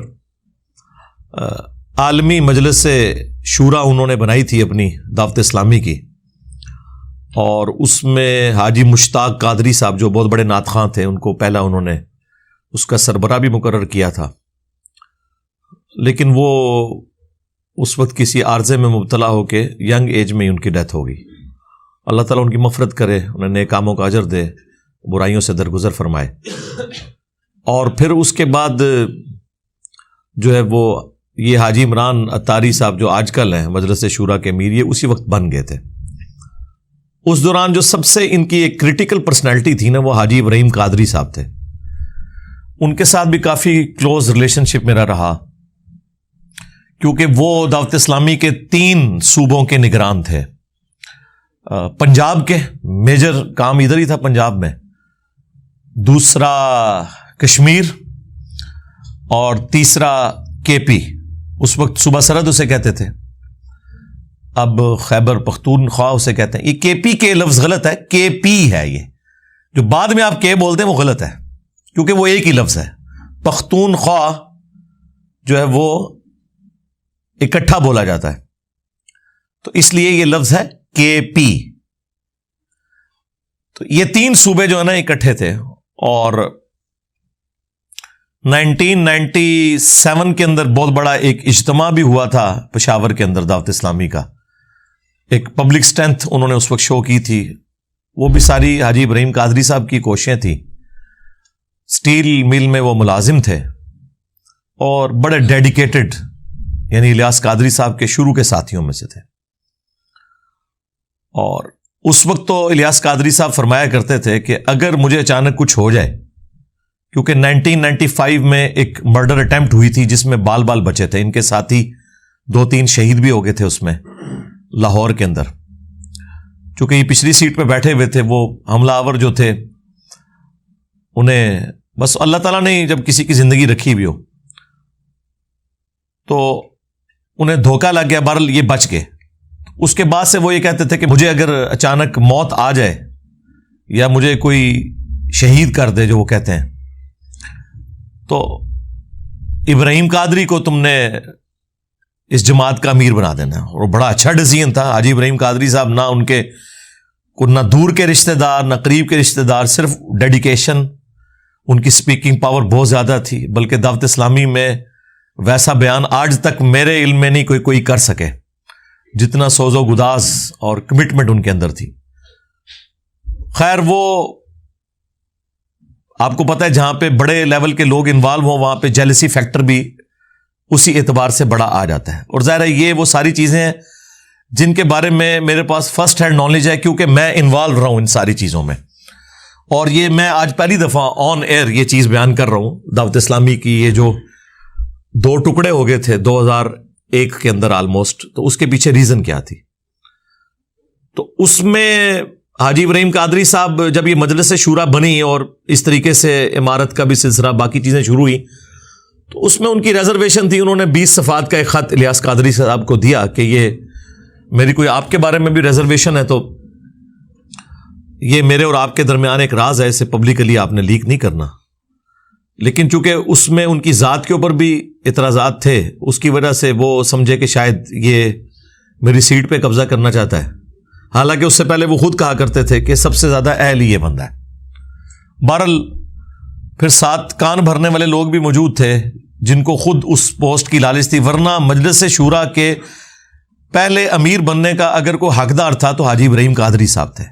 Speaker 1: عالمی مجلس شورا انہوں نے بنائی تھی اپنی دعوت اسلامی کی, اور اس میں حاجی مشتاق قادری صاحب جو بہت بڑے نعت خواں تھے ان کو پہلا انہوں نے اس کا سربراہ بھی مقرر کیا تھا. لیکن وہ اس وقت کسی عارضے میں مبتلا ہو کے ینگ ایج میں ہی ان کی ڈیتھ ہو گئی. اللہ تعالیٰ ان کی مغفرت کرے, انہیں نیک کاموں کا اجر دے, برائیوں سے درگزر فرمائے. اور پھر اس کے بعد جو ہے وہ یہ حاجی عمران اتاری صاحب جو آج کل ہیں مجلس شورا کے امیر, یہ اسی وقت بن گئے تھے. اس دوران جو سب سے ان کی ایک کریٹیکل پرسنالٹی تھی نا, وہ حاجی ابراہیم قادری صاحب تھے. ان کے ساتھ بھی کافی کلوز ریلیشن شپ میرا رہا, کیونکہ وہ دعوت اسلامی کے 3 صوبوں کے نگران تھے. پنجاب کے میجر کام ادھر ہی تھا پنجاب میں, دوسرا کشمیر, اور تیسرا کے پی. اس وقت صوبہ سرحد اسے کہتے تھے, اب خیبر پختونخوا اسے کہتے ہیں. یہ کے پی کے لفظ غلط ہے, کے پی ہے. یہ جو بعد میں آپ کے بولتے ہیں وہ غلط ہے, کیونکہ وہ ایک ہی لفظ ہے. پختونخوا جو ہے وہ اکٹھا بولا جاتا ہے, تو اس لیے یہ لفظ ہے کے پی. تو یہ 3 صوبے جو ہے نا اکٹھے تھے. اور 1997 کے اندر بہت بڑا ایک اجتماع بھی ہوا تھا پشاور کے اندر دعوت اسلامی کا. ایک پبلک اسٹرینتھ انہوں نے اس وقت شو کی تھی. وہ بھی ساری حاجی ابراہیم قادری صاحب کی کوششیں تھیں. سٹیل مل میں وہ ملازم تھے اور بڑے ڈیڈیکیٹڈ, یعنی الیاس قادری صاحب کے شروع کے ساتھیوں میں سے تھے. اور اس وقت تو الیاس قادری صاحب فرمایا کرتے تھے کہ اگر مجھے اچانک کچھ ہو جائے, کیونکہ 1995 میں ایک مرڈر اٹیمپٹ ہوئی تھی جس میں بال بال بچے تھے, ان کے ساتھی 2-3 شہید بھی ہو گئے تھے اس میں لاہور کے اندر. چونکہ یہ پچھلی سیٹ پہ بیٹھے ہوئے تھے, وہ حملہ آور جو تھے انہیں بس اللہ تعالیٰ نے جب کسی کی زندگی رکھی ہوئی ہو تو انہیں دھوکہ لگ گیا, بہرحال یہ بچ گئے. اس کے بعد سے وہ یہ کہتے تھے کہ مجھے اگر اچانک موت آ جائے یا مجھے کوئی شہید کر دے, جو وہ کہتے ہیں, تو ابراہیم قادری کو تم نے اس جماعت کا امیر بنا دینا. اور بڑا اچھا ڈیسیژن تھا. حاجی ابراہیم قادری صاحب نہ ان کے نہ دور کے رشتہ دار نہ قریب کے رشتہ دار, صرف ڈیڈیکیشن, ان کی سپیکنگ پاور بہت زیادہ تھی. بلکہ دعوت اسلامی میں ویسا بیان آج تک میرے علم میں نہیں کوئی کر سکے جتنا سوز و گداز اور کمٹمنٹ ان کے اندر تھی. خیر, وہ آپ کو پتہ ہے جہاں پہ بڑے لیول کے لوگ انوالو ہوں وہاں پہ جیلسی فیکٹر بھی اسی اعتبار سے بڑا آ جاتا ہے. اور ظاہر ہے یہ وہ ساری چیزیں ہیں جن کے بارے میں میرے پاس فرسٹ ہینڈ نالج ہے, کیونکہ میں انوالو رہا ہوں ان ساری چیزوں میں. اور یہ میں آج پہلی دفعہ آن ایئر یہ چیز بیان کر رہا ہوں. دعوت اسلامی کی یہ جو 2 ٹکڑے ہو گئے تھے 2001 کے اندر آلموسٹ, تو اس کے پیچھے ریزن کیا تھی. تو اس میں حاجی ابراہیم قادری صاحب جب یہ مجلس شورا بنی اور اس طریقے سے عمارت کا بھی سلسلہ باقی چیزیں شروع ہوئی, تو اس میں ان کی ریزرویشن تھی. انہوں نے 20 صفحات کا ایک خط الیاس قادری صاحب کو دیا کہ یہ میری کوئی آپ کے بارے میں بھی ریزرویشن ہے, تو یہ میرے اور آپ کے درمیان ایک راز ہے, اسے پبلکلی آپ نے لیک نہیں کرنا. لیکن چونکہ اس میں ان کی ذات کے اوپر بھی اعتراضات تھے, اس کی وجہ سے وہ سمجھے کہ شاید یہ میری سیٹ پہ قبضہ کرنا چاہتا ہے. حالانکہ اس سے پہلے وہ خود کہا کرتے تھے کہ سب سے زیادہ اہل یہ بندہ ہے. بہرحال پھر ساتھ کان بھرنے والے لوگ بھی موجود تھے جن کو خود اس پوسٹ کی لالچ تھی, ورنہ مجلس شورا کے پہلے امیر بننے کا اگر کوئی حقدار تھا تو حاجی ابراہیم قادری صاحب تھے.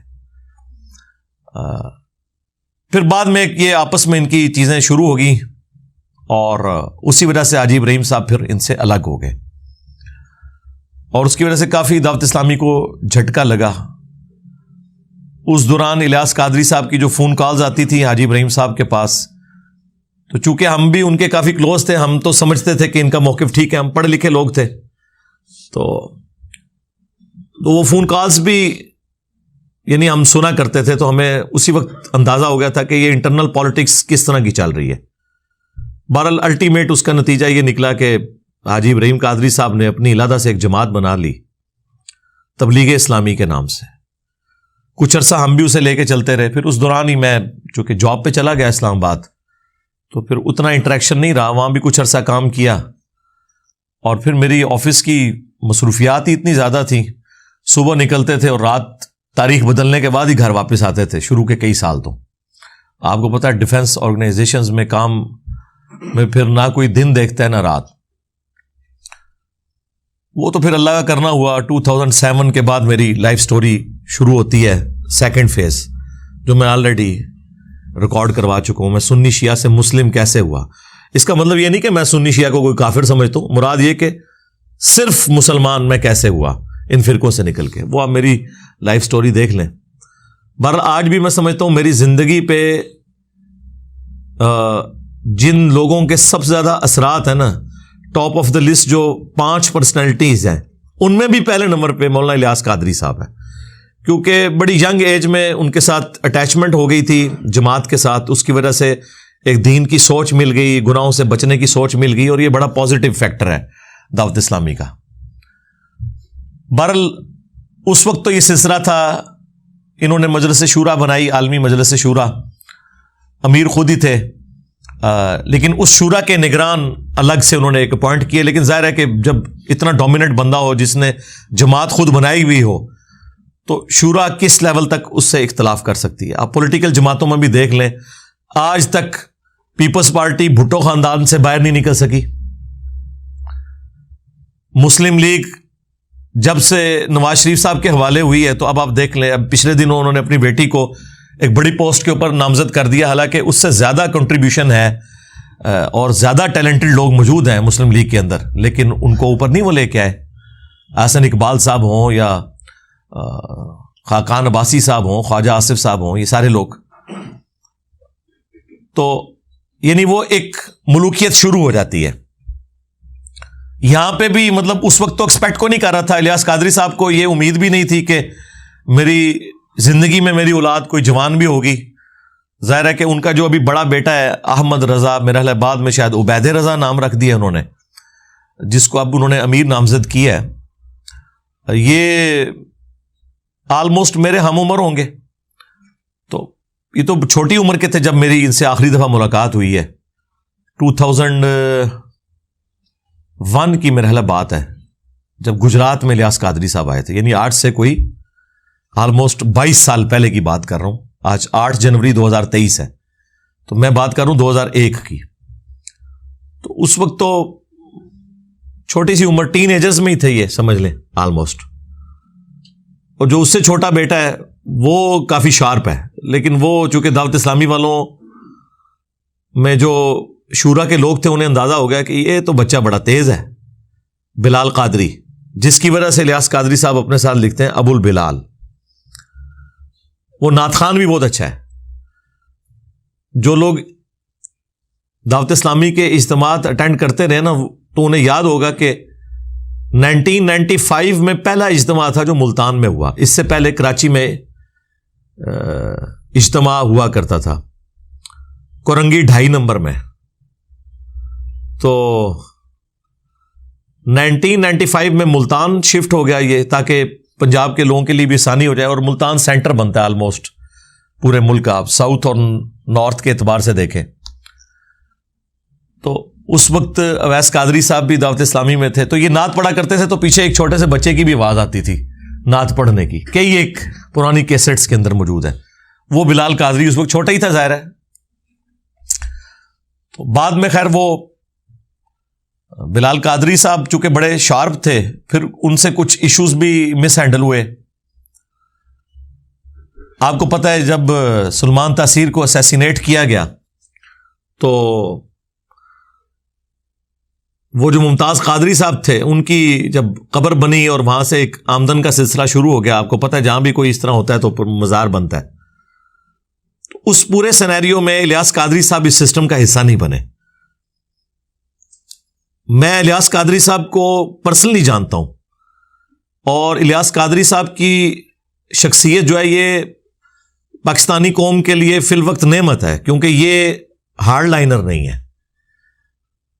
Speaker 1: پھر بعد میں یہ آپس میں ان کی چیزیں شروع ہو گئیں اور اسی وجہ سے حاجی ابراہیم صاحب پھر ان سے الگ ہو گئے, اور اس کی وجہ سے کافی دعوت اسلامی کو جھٹکا لگا. اس دوران الیاس قادری صاحب کی جو فون کالز آتی تھی حاجی ابراہیم صاحب کے پاس, تو چونکہ ہم بھی ان کے کافی کلوز تھے, ہم تو سمجھتے تھے کہ ان کا موقف ٹھیک ہے, ہم پڑھے لکھے لوگ تھے, تو وہ فون کالز بھی یعنی ہم سنا کرتے تھے, تو ہمیں اسی وقت اندازہ ہو گیا تھا کہ یہ انٹرنل پالیٹکس کس طرح کی چل رہی ہے. بہرحال الٹیمیٹ اس کا نتیجہ یہ نکلا کہ حاجی ابراہیم قادری صاحب نے اپنی علیحدہ سے ایک جماعت بنا لی تبلیغ اسلامی کے نام سے. کچھ عرصہ ہم بھی اسے لے کے چلتے رہے. پھر اس دوران ہی میں چونکہ جاب پہ چلا گیا اسلام آباد, تو پھر اتنا انٹریکشن نہیں رہا. وہاں بھی کچھ عرصہ کام کیا, اور پھر میری آفس کی مصروفیات ہی اتنی زیادہ تھیں, صبح نکلتے تھے اور رات تاریخ بدلنے کے بعد ہی گھر واپس آتے تھے شروع کے کئی سال. تو آپ کو پتہ ہے ڈیفنس آرگنائزیشنز میں کام میں پھر نہ کوئی دن دیکھتا ہے نہ رات. وہ تو پھر اللہ کا کرنا ہوا. 2007 کے بعد میری لائف سٹوری شروع ہوتی ہے, سیکنڈ فیز, جو میں آلریڈی ریکارڈ کروا چکا ہوں. میں سنی شیعہ سے مسلم کیسے ہوا. اس کا مطلب یہ نہیں کہ میں سنی شیعہ کو کوئی کافر سمجھتا ہوں, مراد یہ کہ صرف مسلمان میں کیسے ہوا ان فرقوں سے نکل کے. وہ آپ میری لائف سٹوری دیکھ لیں. بہرحال آج بھی میں سمجھتا ہوں میری زندگی پہ جن لوگوں کے سب سے زیادہ اثرات ہیں نا, ٹاپ آف دا لسٹ جو 5 پرسنالٹیز ہیں, ان میں بھی پہلے نمبر پہ مولانا الیاس قادری صاحب ہیں. کیونکہ بڑی ینگ ایج میں ان کے ساتھ اٹیچمنٹ ہو گئی تھی جماعت کے ساتھ, اس کی وجہ سے ایک دین کی سوچ مل گئی, گناہوں سے بچنے کی سوچ مل گئی, اور یہ بڑا پازیٹیو فیکٹر ہے دعوت اسلامی کا. بہرحال اس وقت تو یہ سلسلہ تھا, انہوں نے مجلس شورا بنائی, عالمی مجلس شورا, امیر خود ہی تھے, لیکن اس شورا کے نگران الگ سے انہوں نے ایک اپوائنٹ کیے. لیکن ظاہر ہے کہ جب اتنا ڈومیننٹ بندہ ہو جس نے جماعت خود بنائی ہوئی ہو, تو شورا کس لیول تک اس سے اختلاف کر سکتی ہے. آپ پولیٹیکل جماعتوں میں بھی دیکھ لیں, آج تک پیپلز پارٹی بھٹو خاندان سے باہر نہیں نکل سکی. مسلم لیگ جب سے نواز شریف صاحب کے حوالے ہوئی ہے, تو اب آپ دیکھ لیں, اب پچھلے دنوں انہوں نے اپنی بیٹی کو ایک بڑی پوسٹ کے اوپر نامزد کر دیا, حالانکہ اس سے زیادہ کنٹریبیوشن ہے اور زیادہ ٹیلنٹڈ لوگ موجود ہیں مسلم لیگ کے اندر, لیکن ان کو اوپر نہیں وہ لے کے آئے. احسن اقبال صاحب ہوں یا خاقان عباسی صاحب ہوں, خواجہ آصف صاحب ہوں, یہ سارے لوگ. تو یعنی وہ ایک ملوکیت شروع ہو جاتی ہے. یہاں پہ بھی مطلب اس وقت تو ایکسپیکٹ کو نہیں کر رہا تھا. الیاس قادری صاحب کو یہ امید بھی نہیں تھی کہ میری زندگی میں میری اولاد کوئی جوان بھی ہوگی. ظاہر ہے کہ ان کا جو ابھی بڑا بیٹا ہے احمد رضا, میرا خیال بعد میں شاید عبید رضا نام رکھ دیا انہوں نے, جس کو اب انہوں نے امیر نامزد کیا ہے. یہ آلموسٹ میرے ہم عمر ہوں گے. تو یہ تو چھوٹی عمر کے تھے جب میری ان سے آخری دفعہ ملاقات ہوئی ہے. 2001 کی میرے خیال بات ہے, جب گجرات میں الیاس قادری صاحب آئے تھے. یعنی آج سے کوئی آلموسٹ 22 سال پہلے کی بات کر رہا ہوں. آج 8 جنوری 2023 ہے, تو میں بات کر رہا ہوں 2001 کی. تو اس وقت تو چھوٹی سی عمر, ٹین ایجرز میں ہی تھے یہ, سمجھ لیں آلموسٹ. اور جو اس سے چھوٹا بیٹا ہے وہ کافی شارپ ہے, لیکن وہ چونکہ دعوت اسلامی والوں میں جو شورا کے لوگ تھے انہیں اندازہ ہو گیا کہ یہ تو بچہ بڑا تیز ہے, بلال قادری, جس کی وجہ سے الیاس قادری صاحب اپنے ساتھ لکھتے ہیں ابو البلال. وہ نعت خوان بھی بہت اچھا ہے. جو لوگ دعوت اسلامی کے اجتماعات اٹینڈ کرتے رہے نا, تو انہیں یاد ہوگا کہ 1995 میں پہلا اجتماع تھا جو ملتان میں ہوا. اس سے پہلے کراچی میں اجتماع ہوا کرتا تھا, کورنگی 2.5 نمبر میں. تو 1995 میں ملتان شفٹ ہو گیا یہ, تاکہ پنجاب کے لوگوں کے لیے بھی آسانی ہو جائے, اور ملتان سینٹر بنتا ہے آلموسٹ پورے ملک کا. آپ ساؤتھ اور نارتھ کے اعتبار سے دیکھیں تو اس وقت اویس قادری صاحب بھی دعوت اسلامی میں تھے. تو یہ نعت پڑھا کرتے تھے, تو پیچھے ایک چھوٹے سے بچے کی بھی آواز آتی تھی نعت پڑھنے کی. کئی ایک پرانی کیسٹس کے اندر موجود ہے. وہ بلال قادری اس وقت چھوٹا ہی تھا ظاہر ہے. تو بعد میں خیر وہ بلال قادری صاحب چونکہ بڑے شارپ تھے, پھر ان سے کچھ ایشوز بھی مس ہینڈل ہوئے. آپ کو پتہ ہے جب سلمان تاثیر کو اسیسینیٹ کیا گیا, تو وہ جو ممتاز قادری صاحب تھے, ان کی جب قبر بنی اور وہاں سے ایک آمدن کا سلسلہ شروع ہو گیا. آپ کو پتہ ہے جہاں بھی کوئی اس طرح ہوتا ہے تو مزار بنتا ہے. تو اس پورے سینیریو میں الیاس قادری صاحب اس سسٹم کا حصہ نہیں بنے. میں الیاس قادری صاحب کو پرسنلی جانتا ہوں, اور الیاس قادری صاحب کی شخصیت جو ہے یہ پاکستانی قوم کے لیے فی الوقت نعمت ہے, کیونکہ یہ ہارڈ لائنر نہیں ہے.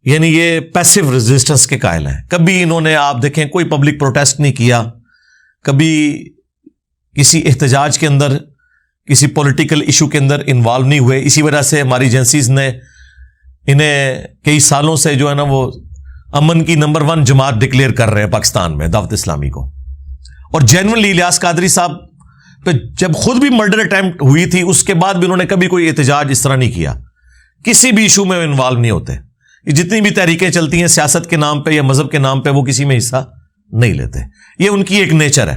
Speaker 1: یعنی یہ پیسو ریزسٹنس کے قائل ہیں. کبھی انہوں نے آپ دیکھیں کوئی پبلک پروٹیسٹ نہیں کیا, کبھی کسی احتجاج کے اندر, کسی پولیٹیکل ایشو کے اندر انوالو نہیں ہوئے. اسی وجہ سے ہماری ایجنسیز نے انہیں کئی سالوں سے جو ہے نا وہ امن کی نمبر 1 جماعت ڈکلیئر کر رہے ہیں پاکستان میں, دعوت اسلامی کو. اور جینوئنلی الیاس قادری صاحب پہ جب خود بھی مرڈر اٹیمپٹ ہوئی تھی اس کے بعد بھی انہوں نے کبھی کوئی احتجاج اس طرح نہیں کیا, کسی بھی ایشو میں انوالو نہیں ہوتے. جتنی بھی تحریکیں چلتی ہیں سیاست کے نام پہ یا مذہب کے نام پہ وہ کسی میں حصہ نہیں لیتے, یہ ان کی ایک نیچر ہے.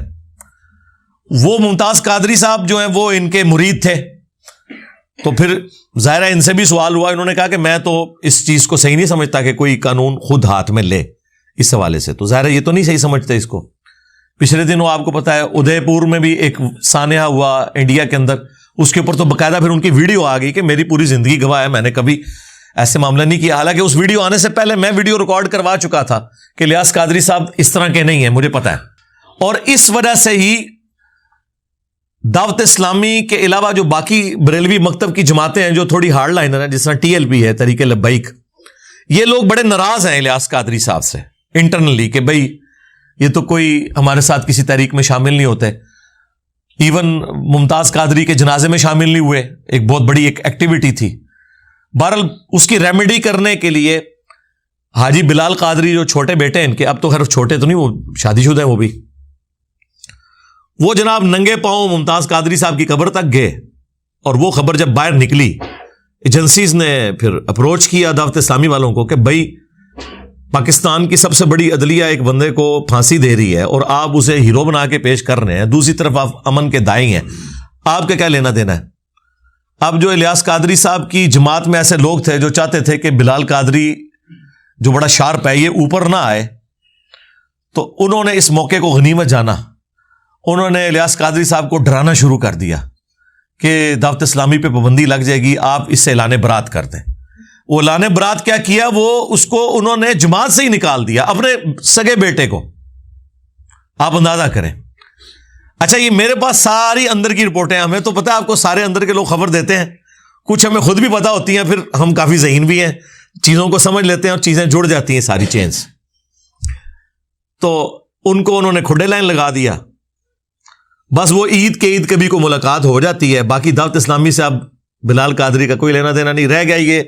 Speaker 1: وہ ممتاز قادری صاحب جو ہیں وہ ان کے مرید تھے, تو پھر ظاہر ہے ان سے بھی سوال ہوا, انہوں نے کہا کہ میں تو اس چیز کو صحیح نہیں سمجھتا کہ کوئی قانون خود ہاتھ میں لے اس حوالے سے. تو ظاہر ہے یہ تو نہیں صحیح سمجھتے اس کو. پچھلے دنوں آپ کو پتا ہے ادے پور میں بھی ایک سانحہ ہوا انڈیا کے اندر, اس کے اوپر تو باقاعدہ پھر ان کی ویڈیو آ گئی کہ میری پوری زندگی گواہ ہے, میں نے کبھی ایسے معاملہ نہیں کیا. حالانکہ اس ویڈیو آنے سے پہلے میں ویڈیو ریکارڈ کروا چکا تھا کہ الیاس قادری صاحب اس طرح کے نہیں ہیں, مجھے پتا ہے. اور اس وجہ سے ہی دعوت اسلامی کے علاوہ جو باقی بریلوی مکتب کی جماعتیں ہیں جو تھوڑی ہارڈ لائنر ہیں, جس طرح TLP ہے, تحریک لبیک, یہ لوگ بڑے ناراض ہیں الیاس قادری صاحب سے انٹرنلی کہ بھائی یہ تو کوئی ہمارے ساتھ کسی تحریک میں شامل نہیں ہوتے. ایون ممتاز قادری کے جنازے میں شامل نہیں ہوئے, ایک بہت بڑی ایک ایکٹیویٹی تھی. بہرحال اس کی ریمیڈی کرنے کے لیے حاجی بلال قادری جو چھوٹے بیٹے ہیں ان کے, اب تو خیر چھوٹے تو نہیں, وہ شادی شدہ ہیں وہ بھی, وہ جناب ننگے پاؤں ممتاز قادری صاحب کی قبر تک گئے. اور وہ خبر جب باہر نکلی, ایجنسیز نے پھر اپروچ کیا دعوت اسلامی والوں کو کہ بھائی پاکستان کی سب سے بڑی عدلیہ ایک بندے کو پھانسی دے رہی ہے اور آپ اسے ہیرو بنا کے پیش کر رہے ہیں, دوسری طرف آپ امن کے دائیں ہیں, آپ کا کیا لینا دینا ہے. اب جو الیاس قادری صاحب کی جماعت میں ایسے لوگ تھے جو چاہتے تھے کہ بلال قادری جو بڑا شارپ ہے یہ اوپر نہ آئے, تو انہوں نے اس موقع کو غنیمت جانا, انہوں نے الیاس قادری صاحب کو ڈرانا شروع کر دیا کہ دعوت اسلامی پہ پابندی لگ جائے گی, آپ اس سے اعلان برات کر دیں. وہ اعلان برات کیا کیا, وہ اس کو انہوں نے جماعت سے ہی نکال دیا, اپنے سگے بیٹے کو. آپ اندازہ کریں. اچھا یہ میرے پاس ساری اندر کی رپورٹیں, ہمیں تو پتہ ہے آپ کو سارے اندر کے لوگ خبر دیتے ہیں, کچھ ہمیں خود بھی پتہ ہوتی ہیں, پھر ہم کافی ذہین بھی ہیں, چیزوں کو سمجھ لیتے ہیں اور چیزیں جڑ جاتی ہیں ساری چینز. تو ان کو انہوں نے کھڈے لائن لگا دیا. بس وہ عید کے عید کبھی کو ملاقات ہو جاتی ہے, باقی دعوت اسلامی سے اب بلال قادری کا کوئی لینا دینا نہیں رہ گیا. یہ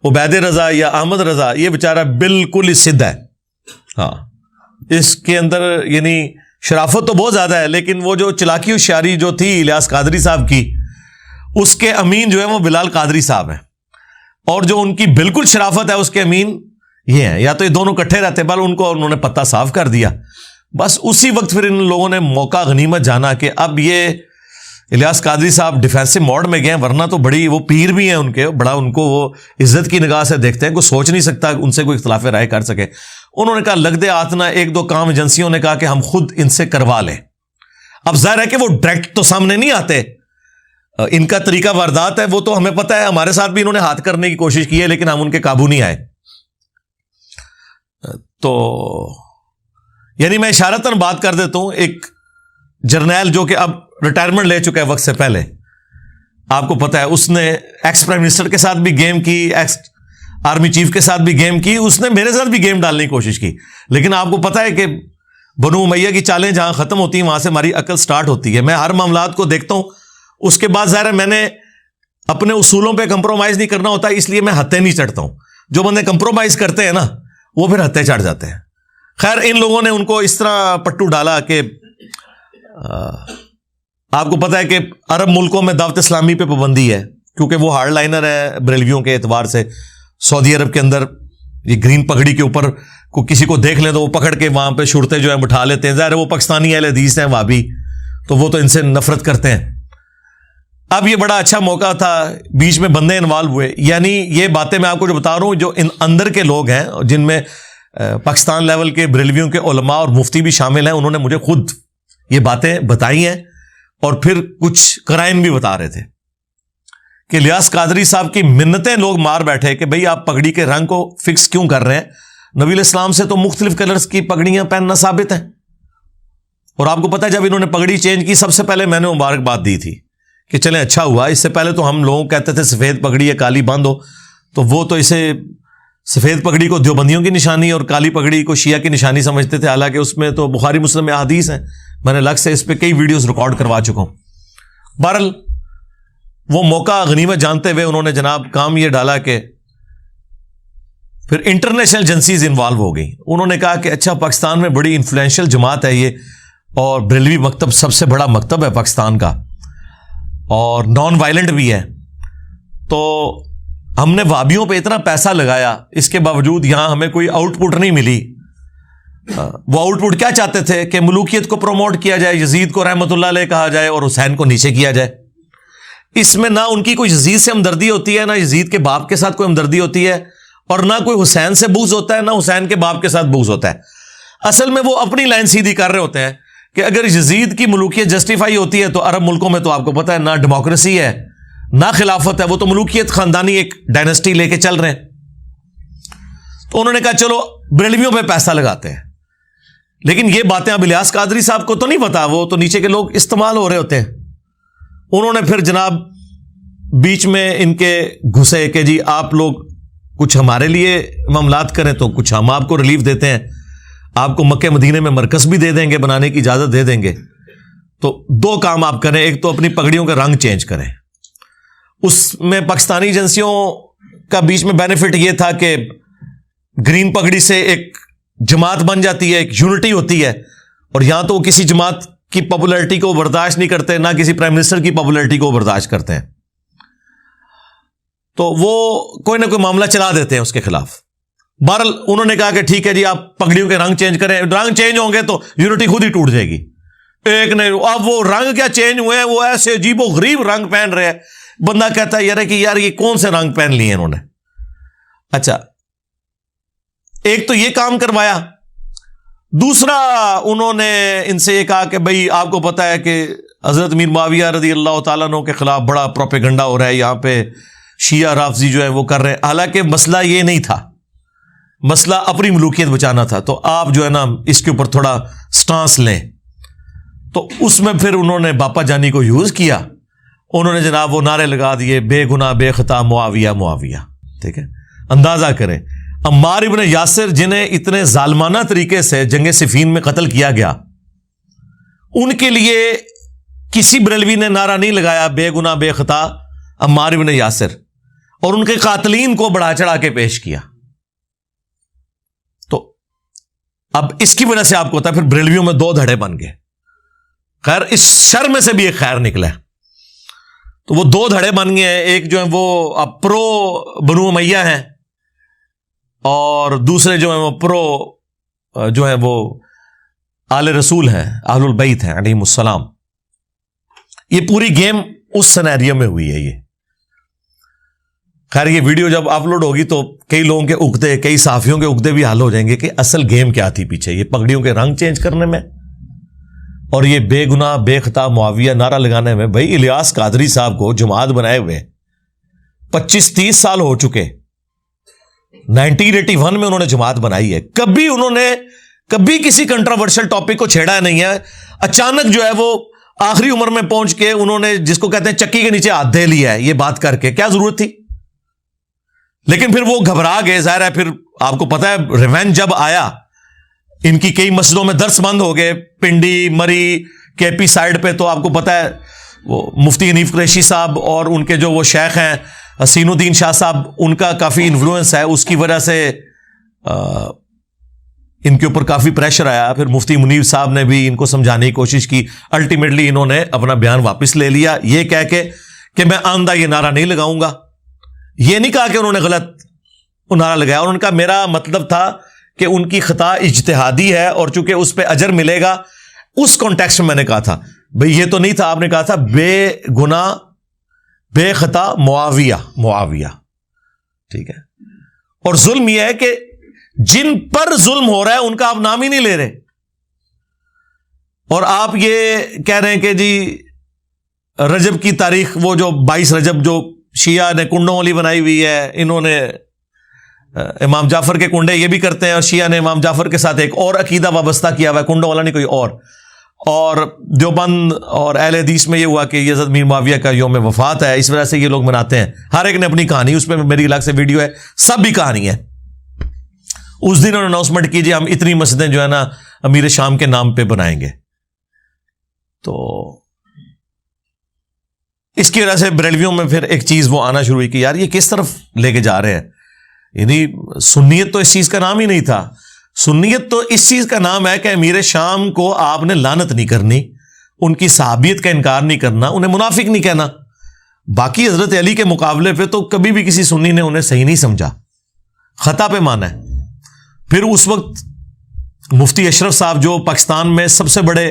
Speaker 1: عبید رضا یا احمد رضا یہ بیچارہ بالکل ہی سدھ ہے. ہاں اس کے اندر یعنی شرافت تو بہت زیادہ ہے, لیکن وہ جو چلاکی و شیاری جو تھی الیاس قادری صاحب کی, اس کے امین جو ہے وہ بلال قادری صاحب ہیں, اور جو ان کی بالکل شرافت ہے اس کے امین یہ ہیں. یا تو یہ دونوں کٹھے رہتے, بل ان کو انہوں نے پتہ صاف کر دیا. بس اسی وقت پھر ان لوگوں نے موقع غنیمت جانا کہ اب یہ الیاس قادری صاحب ڈیفینسو موڈ میں گئے, ورنہ تو بڑی وہ پیر بھی ہیں ان کے, بڑا ان کو وہ عزت کی نگاہ سے دیکھتے ہیں, کوئی سوچ نہیں سکتا ان سے کوئی اختلاف رائے کر سکے. انہوں نے کہا لگ دے آتنا, ایک دو کام ایجنسیوں نے کہا کہ ہم خود ان سے کروا لیں. اب ظاہر ہے کہ وہ ڈائریکٹ تو سامنے نہیں آتے, ان کا طریقہ واردات ہے, وہ تو ہمیں پتہ ہے, ہمارے ساتھ بھی انہوں نے ہاتھ کرنے کی کوشش کی ہے لیکن ہم ان کے قابو نہیں آئے. تو یعنی میں اشارتاً بات کر دیتا ہوں, ایک جرنیل جو کہ اب ریٹائرمنٹ لے چکا ہے وقت سے پہلے, آپ کو پتا ہے اس نے ایکس پرائم منسٹر کے ساتھ بھی گیم کی, ایکس آرمی چیف کے ساتھ بھی گیم کی, اس نے میرے ساتھ بھی گیم ڈالنے کی کوشش کی. لیکن آپ کو پتا ہے کہ بنو امیہ کی چالیں جہاں ختم ہوتی ہیں وہاں سے ہماری عقل سٹارٹ ہوتی ہے. میں ہر معاملات کو دیکھتا ہوں, اس کے بعد ظاہر ہے میں نے اپنے اصولوں پہ کمپرومائز نہیں کرنا ہوتا, اس لیے میں ہتھے نہیں چڑھتا ہوں. جو بندے کمپرومائز کرتے ہیں نا وہ پھر ہتھے چڑھ جاتے ہیں. خیر ان لوگوں نے ان کو اس طرح پٹو ڈالا کہ آپ کو پتا ہے کہ عرب ملکوں میں دعوت اسلامی پہ پابندی ہے کیونکہ وہ ہارڈ لائنر ہے بریلویوں کے اعتبار سے. سعودی عرب کے اندر یہ گرین پگڑی کے اوپر کو کسی کو دیکھ لیں تو وہ پکڑ کے وہاں پہ شرطیں جو ہیں بٹھا لیتے ہیں. ظاہر ہے وہ پاکستانی اہل حدیث ہیں وہابی, تو وہ تو ان سے نفرت کرتے ہیں. اب یہ بڑا اچھا موقع تھا, بیچ میں بندے انوالو ہوئے. یعنی یہ باتیں میں آپ کو جو بتا رہا ہوں, جو ان اندر کے لوگ ہیں جن میں پاکستان لیول کے بریلویوں کے علماء اور مفتی بھی شامل ہیں, انہوں نے مجھے خود یہ باتیں بتائی ہیں اور پھر کچھ قرائن بھی بتا رہے تھے کہ الیاس قادری صاحب کی منتیں لوگ مار بیٹھے کہ بھئی آپ پگڑی کے رنگ کو فکس کیوں کر رہے ہیں, نبی علیہ السلام سے تو مختلف کلرز کی پگڑیاں پہننا ثابت ہیں. اور آپ کو پتہ ہے جب انہوں نے پگڑی چینج کی سب سے پہلے میں نے مبارکباد دی تھی کہ چلیں اچھا ہوا. اس سے پہلے تو ہم لوگ کہتے تھے سفید پگڑی ہے کالی باندھو, تو وہ تو اسے سفید پگڑی کو دیوبندیوں کی نشانی اور کالی پگڑی کو شیعہ کی نشانی سمجھتے تھے، حالانکہ اس میں تو بخاری مسلم میں احادیث ہیں، میں نے الگ سے اس پہ کئی ویڈیوز ریکارڈ کروا چکا ہوں۔ بہرحال وہ موقع غنیمت جانتے ہوئے انہوں نے جناب کام یہ ڈالا کہ پھر انٹرنیشنل ایجنسیز انوالو ہو گئی۔ انہوں نے کہا کہ اچھا پاکستان میں بڑی انفلوئنشل جماعت ہے یہ، اور بریلوی مکتب سب سے بڑا مکتب ہے پاکستان کا، اور نان وائلنٹ بھی ہے، تو ہم نے وہابیوں پہ اتنا پیسہ لگایا، اس کے باوجود یہاں ہمیں کوئی آؤٹ پٹ نہیں ملی۔ وہ آؤٹ پٹ کیا چاہتے تھے کہ ملوکیت کو پروموٹ کیا جائے، یزید کو رحمۃ اللہ علیہ کہا جائے اور حسین کو نیچے کیا جائے۔ اس میں نہ ان کی کوئی یزید سے ہمدردی ہوتی ہے، نہ یزید کے باپ کے ساتھ کوئی ہمدردی ہوتی ہے، اور نہ کوئی حسین سے بغض ہوتا ہے، نہ حسین کے باپ کے ساتھ بغض ہوتا ہے۔ اصل میں وہ اپنی لائن سیدھی کر رہے ہوتے ہیں کہ اگر یزید کی ملوکیت جسٹیفائی ہوتی ہے تو عرب ملکوں میں تو آپ کو پتہ ہے نہ ڈیموکریسی ہے نہ خلافت ہے، وہ تو ملوکیت خاندانی ایک ڈائنسٹی لے کے چل رہے ہیں۔ تو انہوں نے کہا چلو بریلویوں پہ پیسہ لگاتے ہیں، لیکن یہ باتیں اب الیاس قادری صاحب کو تو نہیں پتا، وہ تو نیچے کے لوگ استعمال ہو رہے ہوتے ہیں۔ انہوں نے پھر جناب بیچ میں ان کے گھسے کہ جی آپ لوگ کچھ ہمارے لیے معاملات کریں تو کچھ ہم آپ کو ریلیف دیتے ہیں، آپ کو مکہ مدینے میں مرکز بھی دے دیں گے، بنانے کی اجازت دے دیں گے، تو دو کام آپ کریں، ایک تو اپنی پگڑیوں کا رنگ چینج کریں۔ اس میں پاکستانی ایجنسیوں کا بیچ میں بینیفٹ یہ تھا کہ گرین پگڑی سے ایک جماعت بن جاتی ہے، ایک یونٹی ہوتی ہے، اور یہاں تو وہ کسی جماعت کی پاپولرٹی کو برداشت نہیں کرتے، نہ کسی پرائم منسٹر کی پاپولرٹی کو برداشت کرتے ہیں، تو وہ کوئی نہ کوئی معاملہ چلا دیتے ہیں اس کے خلاف۔ بہرحال انہوں نے کہا کہ ٹھیک ہے جی آپ پگڑیوں کے رنگ چینج کریں، رنگ چینج ہوں گے تو یونٹی خود ہی ٹوٹ جائے گی۔ ایک نہیں، اب وہ رنگ کیا چینج ہوئے ہیں، وہ ایسے عجیب و غریب رنگ پہن رہے ہیں، بندہ کہتا ہے یار یہ کون سے رنگ پہن لیے انہوں نے۔ اچھا ایک تو یہ کام کروایا، دوسرا انہوں نے ان سے یہ کہا کہ بھئی آپ کو پتا ہے کہ حضرت امیر معاویہ رضی اللہ تعالیٰ عنہ کے خلاف بڑا پروپیگنڈا ہو رہا ہے یہاں پہ، شیعہ رافضی جو ہے وہ کر رہے ہیں، حالانکہ مسئلہ یہ نہیں تھا، مسئلہ اپنی ملوکیت بچانا تھا، تو آپ جو ہے نا اس کے اوپر تھوڑا سٹانس لیں۔ تو اس میں پھر انہوں نے باپا جانی کو یوز کیا، انہوں نے جناب وہ نعرے لگا دیے بے گناہ بے خطا معاویہ معاویہ، ٹھیک ہے۔ اندازہ کریں عمار ابن یاسر جنہیں اتنے ظالمانہ طریقے سے جنگ صفین میں قتل کیا گیا، ان کے لیے کسی بریلوی نے نعرہ نہیں لگایا بے گناہ بے خطا عمار ابن یاسر، اور ان کے قاتلین کو بڑھا چڑھا کے پیش کیا۔ تو اب اس کی وجہ سے آپ کو ہوتا ہے پھر بریلویوں میں دو دھڑے بن گئے۔ خیر اس شر میں سے بھی ایک خیر نکلا ہے، تو وہ دو دھڑے بن گئے ہیں، ایک جو ہے وہ اب پرو بنو امیہ ہیں، اور دوسرے جو ہیں وہ پرو جو ہے وہ آل رسول ہیں، اہل البیت ہیں علیہم السلام۔ یہ پوری گیم اس سینیریو میں ہوئی ہے۔ یہ خیر یہ ویڈیو جب اپلوڈ ہوگی تو کئی لوگوں کے عقدے، کئی صحافیوں کے عقدے بھی حل ہو جائیں گے کہ اصل گیم کیا تھی پیچھے، یہ پگڑیوں کے رنگ چینج کرنے میں اور یہ بے گناہ بے خطا معاویہ نعرہ لگانے میں۔ بھائی الیاس قادری صاحب کو جماعت بنائے ہوئے 25-30 سال ہو چکے، 1981 میں انہوں نے جماعت بنائی ہے، کبھی انہوں نے کسی کنٹراورشل ٹاپک کو چھیڑا نہیں ہے۔ اچانک جو ہے وہ آخری عمر میں پہنچ کے انہوں نے جس کو کہتے ہیں چکی کے نیچے ہاتھ دے لیا ہے، یہ بات کر کے کیا ضرورت تھی؟ لیکن پھر وہ گھبرا گئے، ظاہر ہے پھر آپ کو پتا ہے ریونج جب آیا، ان کی کئی مسجدوں میں درس بند ہو گئے، پنڈی مری کے پی سائڈ پہ، تو آپ کو پتا ہے وہ مفتی حنیف قریشی صاحب اور ان کے جو وہ شیخ ہیں حسین الدین شاہ صاحب، ان کا کافی انفلوئنس ہے، اس کی وجہ سے ان کے اوپر کافی پریشر آیا۔ پھر مفتی منیر صاحب نے بھی ان کو سمجھانے کی کوشش کی، الٹیمیٹلی انہوں نے اپنا بیان واپس لے لیا، یہ کہہ کے کہ میں آئندہ یہ نعرہ نہیں لگاؤں گا۔ یہ نہیں کہا کہ انہوں نے غلط نعرہ لگایا، اور ان کا میرا مطلب تھا کہ ان کی خطا اجتہادی ہے، اور چونکہ اس پہ اجر ملے گا، اس کانٹیکسٹ میں نے کہا تھا بھئی یہ تو نہیں تھا، آپ نے کہا تھا بے گناہ بے خطا معاویہ، ٹھیک ہے۔ اور ظلم یہ ہے کہ جن پر ظلم ہو رہا ہے ان کا آپ نام ہی نہیں لے رہے، اور آپ یہ کہہ رہے ہیں کہ جی رجب کی تاریخ، وہ جو 22 رجب جو شیعہ نے کنڈوں والی بنائی ہوئی ہے، انہوں نے امام جعفر کے کنڈے یہ بھی کرتے ہیں، اور شیعہ نے امام جعفر کے ساتھ ایک اور عقیدہ وابستہ کیا ہوا ہے، کنڈوں والا نہیں کوئی اور دیوبند اور اہل حدیث میں یہ ہوا کہ یزید میر معاویہ کا یوم وفات ہے، اس وجہ سے یہ لوگ مناتے ہیں۔ ہر ایک نے اپنی کہانی، اس میں میری الگ سے ویڈیو ہے، سب بھی کہانی ہے، اس دن انہوں نے اناؤنسمنٹ کیجیے ہم اتنی مسجدیں جو ہے نا امیر شام کے نام پہ بنائیں گے. تو اس کی وجہ سے بریلویوں میں پھر ایک چیز وہ آنا شروع ہوئی کہ یار یہ کس طرف لے کے جا رہے ہیں. یعنی سنیت تو اس چیز کا نام ہی نہیں تھا. سنیت تو اس چیز کا نام ہے کہ امیر شام کو آپ نے لعنت نہیں کرنی, ان کی صحابیت کا انکار نہیں کرنا, انہیں منافق نہیں کہنا. باقی حضرت علی کے مقابلے پہ تو کبھی بھی کسی سنی نے انہیں صحیح نہیں سمجھا, خطا پہ مانا ہے. پھر اس وقت مفتی اشرف صاحب جو پاکستان میں سب سے بڑے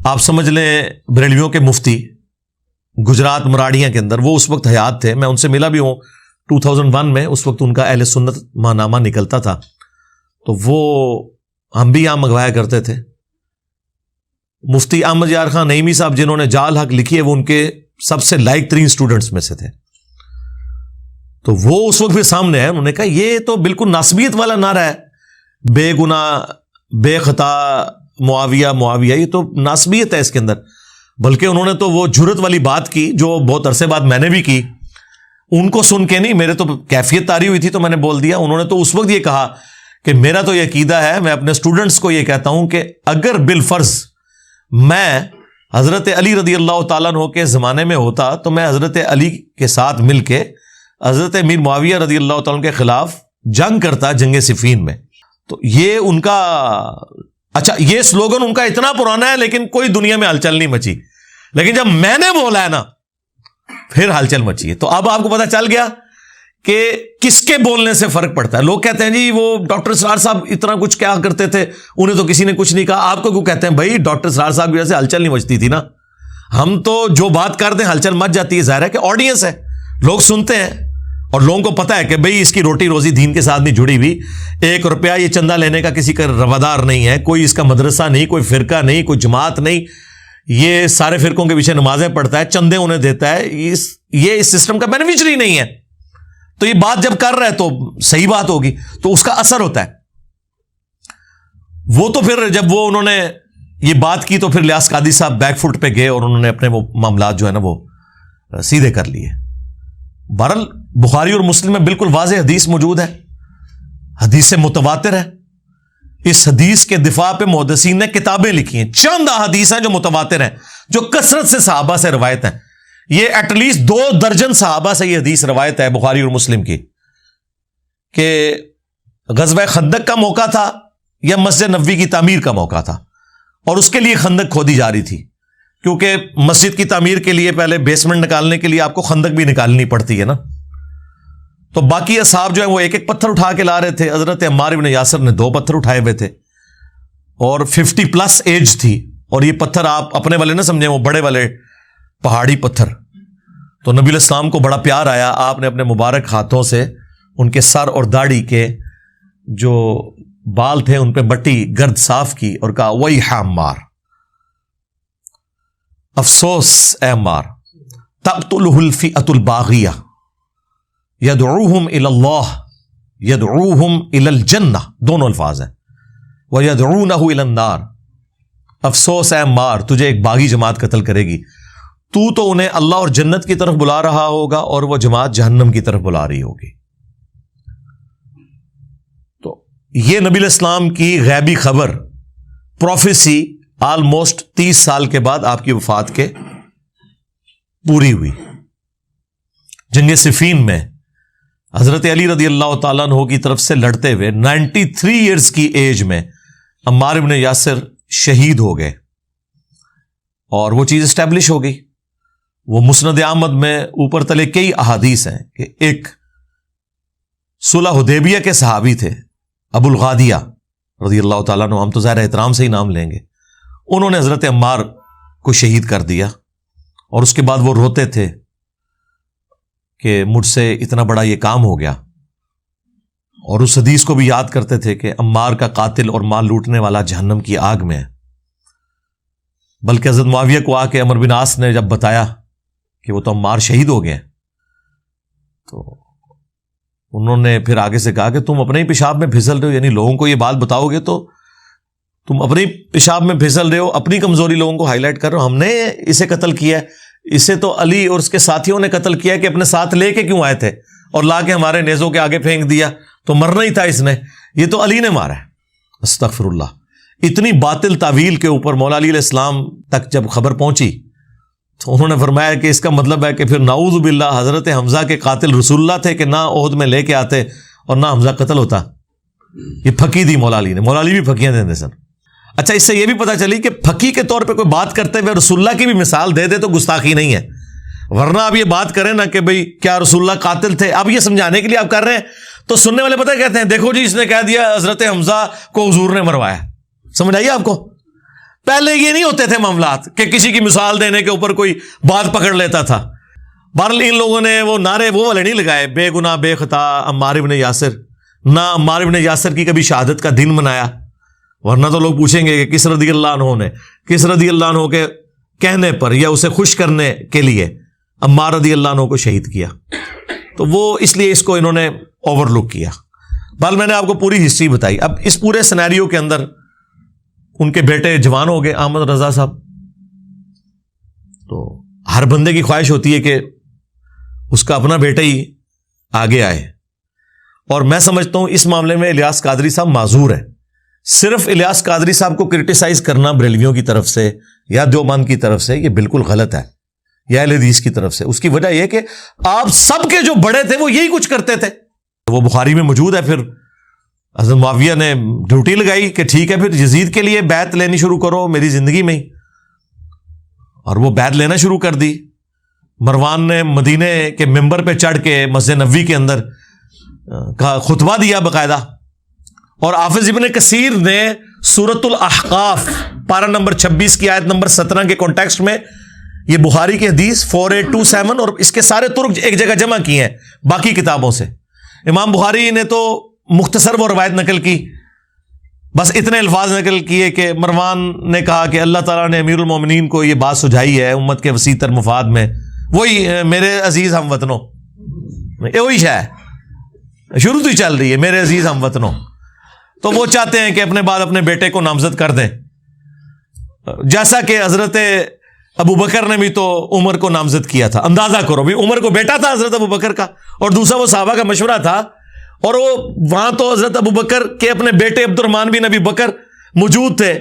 Speaker 1: آپ سمجھ لیں بریلویوں کے مفتی گجرات مراڑیاں کے اندر, وہ اس وقت حیات تھے, میں ان سے ملا بھی ہوں 2001 میں. اس وقت ان کا اہل سنت ماہنامہ نکلتا تھا, تو وہ ہم بھی یہاں منگوایا کرتے تھے. مفتی احمد یار خان نعیمی صاحب جنہوں نے جال حق لکھی ہے وہ ان کے سب سے لائق ترین سٹوڈنٹس میں سے تھے. تو وہ اس وقت پھر سامنے ہے, انہوں نے کہا یہ تو بالکل ناسبیت والا نعرہ ہے, بے گناہ بے خطا معاویہ معاویہ, یہ تو ناسبیت ہے اس کے اندر. بلکہ انہوں نے تو وہ جرت والی بات کی جو بہت عرصے بعد میں نے بھی کی, ان کو سن کے نہیں, میرے تو کیفیت تاری ہوئی تھی تو میں نے بول دیا. انہوں نے تو اس وقت یہ کہا کہ میرا تو یہ عقیدہ ہے, میں اپنے اسٹوڈنٹس کو یہ کہتا ہوں کہ اگر بالفرض میں حضرت علی رضی اللہ تعالیٰ عنہ کے زمانے میں ہوتا تو میں حضرت علی کے ساتھ مل کے حضرت امیر معاویہ رضی اللہ تعالیٰ عنہ کے خلاف جنگ کرتا جنگ صفین میں. تو یہ ان کا اچھا یہ سلوگن ان کا اتنا پرانا ہے لیکن کوئی دنیا میں ہلچل نہیں مچی, لیکن جب میں نے بولا ہے نا پھر ہلچل مچی ہے. تو اب آپ کو پتہ چل گیا کہ کس کے بولنے سے فرق پڑتا ہے. لوگ کہتے ہیں جی وہ ڈاکٹر اسرار صاحب اتنا کچھ کیا کرتے تھے, انہیں تو کسی نے کچھ نہیں کہا. آپ کو کیوں کہتے ہیں بھائی ڈاکٹر اسرار صاحب کی وجہ سے ہلچل نہیں مچتی تھی نا, ہم تو جو بات کرتے ہیں ہلچل مچ جاتی ہے. ظاہر ہے کہ آڈینس ہے, لوگ سنتے ہیں اور لوگوں کو پتا ہے کہ بھئی اس کی روٹی روزی دین کے ساتھ نہیں جڑی ہوئی, 1 روپیہ یہ چندہ لینے کا کسی کا روادار نہیں ہے, کوئی اس کا مدرسہ نہیں, کوئی فرقہ نہیں, کوئی جماعت نہیں, یہ سارے فرقوں کے پیچھے نمازیں پڑھتا ہے, چندے انہیں دیتا ہے, یہ اس سسٹم کا بینیفیشری نہیں ہے. تو یہ بات جب کر رہا ہے تو صحیح بات ہوگی, تو اس کا اثر ہوتا ہے. وہ تو پھر جب وہ انہوں نے یہ بات کی تو پھر لیاس قادری صاحب بیک فٹ پہ گئے اور انہوں نے اپنے وہ معاملات جو ہے نا وہ سیدھے کر لیے. بہرحال بخاری اور مسلم میں بالکل واضح حدیث موجود ہے, حدیث متواتر ہے. اس حدیث کے دفاع پہ محدثین نے کتابیں لکھی ہیں, چند احادیث ہیں جو متواتر ہیں, جو کثرت سے صحابہ سے روایت ہیں. یہ ایٹ لیسٹ 2 درجن صحابہ سے یہ حدیث روایت ہے بخاری اور مسلم کی کہ غزوہ خندق کا موقع تھا یا مسجد نبوی کی تعمیر کا موقع تھا, اور اس کے لیے خندق کھودی جا رہی تھی, کیونکہ مسجد کی تعمیر کے لیے پہلے بیسمنٹ نکالنے کے لیے آپ کو خندق بھی نکالنی پڑتی ہے نا. تو باقی اصحاب جو ہیں وہ 1 پتھر اٹھا کے لا رہے تھے. حضرت عمار بن یاسر نے 2 پتھر اٹھائے ہوئے تھے اور 50+ ایج تھی, اور یہ پتھر آپ اپنے والے نہ سمجھیں, وہ بڑے والے پہاڑی پتھر. تو نبی علیہ السلام کو بڑا پیار آیا, آپ نے اپنے مبارک ہاتھوں سے ان کے سر اور داڑھی کے جو بال تھے ان پہ بٹی گرد صاف کی اور کہا وَيْحَ عَمَّارَ, افسوس اے عمار, تقتلہ الفئۃ الباغیہ یدعوہم الی اللہ یدعوہم الی الجنہ, دونوں الفاظ ہیں, ویدعونہ الی النار. افسوس اے عمار, تجھے ایک باغی جماعت قتل کرے گی, تو انہیں اللہ اور جنت کی طرف بلا رہا ہوگا اور وہ جماعت جہنم کی طرف بلا رہی ہوگی. تو یہ نبی علیہ السلام کی غیبی خبر پروفیسی آلموسٹ 30 سال کے بعد آپ کی وفات کے پوری ہوئی. جنگ صفین میں حضرت علی رضی اللہ تعالیٰ عنہ کی طرف سے لڑتے ہوئے 93 ایئرز کی ایج میں عمار بن یاسر شہید ہو گئے, اور وہ چیز اسٹیبلش ہو گئی. وہ مسند احمد میں اوپر تلے کئی احادیث ہیں کہ ایک صلح حدیبیہ کے صحابی تھے ابو الغادیہ رضی اللہ تعالیٰ عنہ, ہم تو ظاہر احترام سے ہی نام لیں گے, انہوں نے حضرت عمار کو شہید کر دیا, اور اس کے بعد وہ روتے تھے کہ مجھ سے اتنا بڑا یہ کام ہو گیا, اور اس حدیث کو بھی یاد کرتے تھے کہ عمار کا قاتل اور مال لوٹنے والا جہنم کی آگ میں ہے. بلکہ حضرت معاویہ کو آ کے عمرو بن عاص نے جب بتایا کہ وہ تو عمار شہید ہو گئے, تو انہوں نے پھر آگے سے کہا کہ تم اپنے ہی پیشاب میں پھسل رہے ہو, یعنی لوگوں کو یہ بات بتاؤ گے تو تم اپنی پیشاب میں پھسل رہے ہو, اپنی کمزوری لوگوں کو ہائی لائٹ کر رہے ہو. ہم نے اسے قتل کیا ہے, اسے تو علی اور اس کے ساتھیوں نے قتل کیا کہ اپنے ساتھ لے کے کیوں آئے تھے اور لا کے ہمارے نیزوں کے آگے پھینک دیا, تو مرنا ہی تھا اس نے, یہ تو علی نے مارا ہے. استغفر اللہ. اتنی باطل تعویل کے اوپر مولا علی علیہ السلام تک جب خبر پہنچی تو انہوں نے فرمایا کہ اس کا مطلب ہے کہ پھر نعوذ باللہ حضرت حمزہ کے قاتل رسول اللہ تھے کہ نہ عہد میں لے کے آتے اور نہ حمزہ قتل ہوتا. یہ پھکی دی مولا علی نے. مولا علی بھی پھکیاں دیتے سن. اچھا, اس سے یہ بھی پتہ چلی کہ پھکی کے طور پہ کوئی بات کرتے ہوئے رسول اللہ کی بھی مثال دے دے تو گستاخی نہیں ہے. ورنہ آپ یہ بات کریں نا کہ بھئی کیا رسول اللہ قاتل تھے, اب یہ سمجھانے کے لیے آپ کر رہے ہیں تو سننے والے پتہ کہتے ہیں دیکھو جی اس نے کہہ دیا حضرت حمزہ کو حضور نے مروایا. سمجھ آئیے آپ کو؟ پہلے یہ نہیں ہوتے تھے معاملات کہ کسی کی مثال دینے کے اوپر کوئی بات پکڑ لیتا تھا. بہرحال ان لوگوں نے وہ نعرے وہ والے نہیں لگائے بے گناہ بے خطا عمار ابن یاسر, نہ عمار ابن یاسر کی کبھی شہادت کا دن منایا. ورنہ تو لوگ پوچھیں گے کہ کس رضی اللہ عنہ نے, کس رضی اللہ عنہ کے کہنے پر یا اسے خوش کرنے کے لیے عمار رضی اللہ عنہ کو شہید کیا. تو وہ اس لیے اس کو انہوں نے اوور لک کیا. بہرحال میں نے آپ کو پوری ہسٹری بتائی. اب اس پورے سینیریو کے اندر ان کے بیٹے جوان ہو گئے, احمد رضا صاحب. تو ہر بندے کی خواہش ہوتی ہے کہ اس کا اپنا بیٹا ہی آگے آئے, اور میں سمجھتا ہوں اس معاملے میں الیاس قادری صاحب معذور ہیں. صرف الیاس قادری صاحب کو کرٹیسائز کرنا بریلویوں کی طرف سے یا دیوبند کی طرف سے یہ بالکل غلط ہے, یا اہل حدیث کی طرف سے. اس کی وجہ یہ کہ آپ سب کے جو بڑے تھے وہ یہی کچھ کرتے تھے. وہ بخاری میں موجود ہے. پھر حضرت معاویہ نے ڈیوٹی لگائی کہ ٹھیک ہے پھر یزید کے لیے بیعت لینی شروع کرو میری زندگی میں ہی, اور وہ بیعت لینا شروع کر دی. مروان نے مدینے کے ممبر پہ چڑھ کے مسجد نبوی کے اندر کا خطبہ دیا باقاعدہ, اور حافظ ابن کثیر نے سورۃ الاحقاف پارہ نمبر 26 کی آیت نمبر 17 کے کانٹیکسٹ میں یہ بخاری کی حدیث 4827 اور اس کے سارے ترک ایک جگہ جمع کیے ہیں باقی کتابوں سے. امام بخاری نے تو مختصر وہ روایت نقل کی, بس اتنے الفاظ نقل کیے کہ مروان نے کہا کہ اللہ تعالیٰ نے امیر المومنین کو یہ بات سجھائی ہے امت کے وسیع تر مفاد میں, وہی میرے عزیز ہم وطنوں, وہی ہے شروع سے چل رہی ہے میرے عزیز ہم وطنوں. تو وہ چاہتے ہیں کہ اپنے بعد اپنے بیٹے کو نامزد کر دیں, جیسا کہ حضرت ابو بکر نے بھی تو عمر کو نامزد کیا تھا. اندازہ کرو بھی عمر کو بیٹا تھا حضرت ابو بکر کا, اور دوسرا وہ صحابہ کا مشورہ تھا, اور وہ وہاں تو حضرت ابو بکر کے اپنے بیٹے عبد الرحمن بن ابی بکر موجود تھے,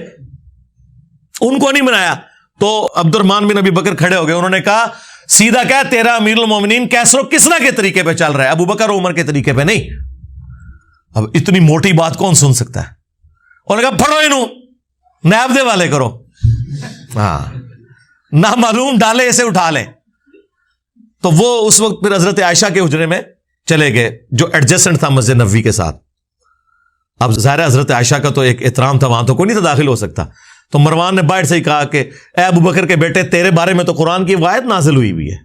Speaker 1: ان کو نہیں منایا. تو عبد الرحمن بن ابی بکر کھڑے ہو گئے, انہوں نے کہا سیدھا کیا تیرا امیر المومنین کیسر و کسرا کے طریقے پہ چل رہا ہے, ابو بکر و عمر کے طریقے پہ نہیں. اب اتنی موٹی بات کون سن سکتا ہے؟ انہوں نے کہا پڑھو انہوں نیب دے والے کرو, ہاں نہ معلوم ڈالے اسے اٹھا لے. تو وہ اس وقت پھر حضرت عائشہ کے حجرے میں چلے گئے جو ایڈجسٹنٹ تھا مسجد نبوی کے ساتھ. اب ظاہر حضرت عائشہ کا تو ایک احترام تھا, وہاں تو کوئی نہیں تھا داخل ہو سکتا. تو مروان نے باہر سے ہی کہا کہ اے ابو بکر کے بیٹے تیرے بارے میں تو قرآن کی آیت نازل ہوئی ہے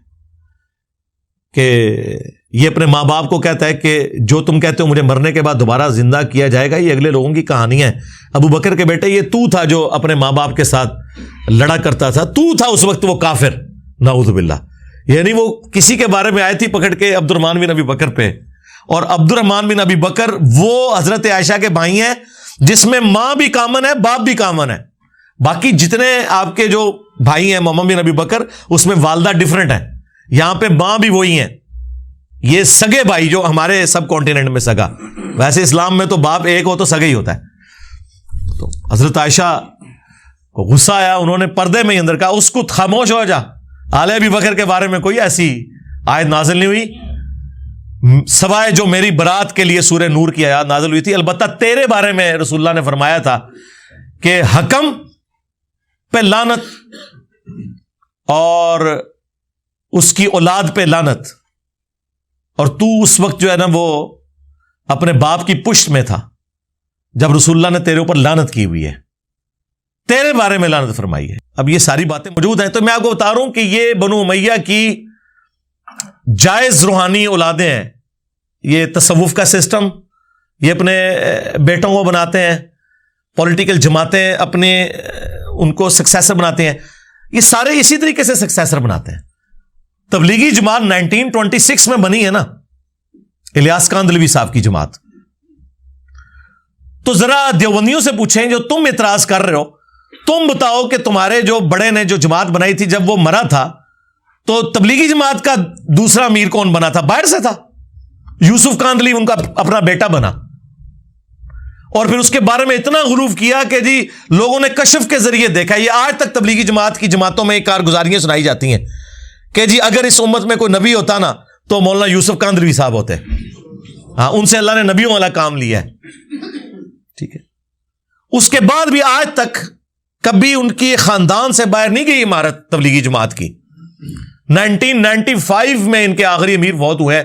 Speaker 1: کہ یہ اپنے ماں باپ کو کہتا ہے کہ جو تم کہتے ہو مجھے مرنے کے بعد دوبارہ زندہ کیا جائے گا, یہ اگلے لوگوں کی کہانی ہے. ابو بکر کے بیٹے یہ تو تھا جو اپنے ماں باپ کے ساتھ لڑا کرتا تھا, تو تھا اس وقت وہ کافر نعوذ باللہ. یعنی وہ کسی کے بارے میں آئے تھی پکڑ کے عبد الرحمن بن ابی بکر پہ, اور عبد الرحمن بن ابی بکر وہ حضرت عائشہ کے بھائی ہیں جس میں ماں بھی کامن ہے باپ بھی کامن ہے. باقی جتنے آپ کے جو بھائی ہیں محمد بن ابی بکر اس میں والدہ ڈیفرنٹ ہے, یہاں پہ ماں بھی وہی ہیں. یہ سگے بھائی جو ہمارے سب کانٹیننٹ میں سگا, ویسے اسلام میں تو باپ ایک ہو تو سگا ہی ہوتا ہے. تو حضرت عائشہ کو غصہ آیا, انہوں نے پردے میں ہی اندر کہا اس کو خاموش ہو جا, آل ابی بکر کے بارے میں کوئی ایسی آیت نازل نہیں ہوئی سوائے جو میری برات کے لیے سورہ نور کی آیات نازل ہوئی تھی. البتہ تیرے بارے میں رسول اللہ نے فرمایا تھا کہ حکم پہ لعنت اور اس کی اولاد پہ لعنت, اور تو اس وقت جو ہے نا وہ اپنے باپ کی پشت میں تھا جب رسول اللہ نے تیرے اوپر لعنت کی ہوئی ہے, تیرے بارے میں لعنت فرمائی ہے. اب یہ ساری باتیں موجود ہیں. تو میں آپ کو بتا رہا ہوں کہ یہ بنو امیہ کی جائز روحانی اولادیں ہیں. یہ تصوف کا سسٹم یہ اپنے بیٹوں کو بناتے ہیں, پولیٹیکل جماعتیں اپنے ان کو سکسیسر بناتے ہیں, یہ سارے اسی طریقے سے سکسیسر بناتے ہیں. تبلیغی جماعت 1926 میں بنی ہے نا, الیاس کاندلوی صاحب کی جماعت. تو ذرا دیوبندیوں سے پوچھیں جو تم اعتراض کر رہے ہو, تم بتاؤ کہ تمہارے جو بڑے نے جو جماعت بنائی تھی جب وہ مرا تھا تو تبلیغی جماعت کا دوسرا امیر کون بنا تھا؟ باہر سے تھا. یوسف کاندھلی ان کا اپنا بیٹا بنا، اور پھر اس کے بارے میں اتنا غلوف کیا کہ جی لوگوں نے کشف کے ذریعے دیکھا. یہ آج تک تبلیغی جماعت کی جماعتوں میں کارگزاریاں سنائی جاتی ہیں کہ جی اگر اس امت میں کوئی نبی ہوتا نا تو مولانا یوسف کاندھلوی صاحب ہوتے. ہاں، ان سے اللہ نے نبیوں والا کام لیا ہے. ٹھیک ہے. اس کے بعد بھی آج تک کبھی ان کی خاندان سے باہر نہیں گئی عمارت تبلیغی جماعت کی. 1995 میں ان کے آخری امیر فوت ہوئے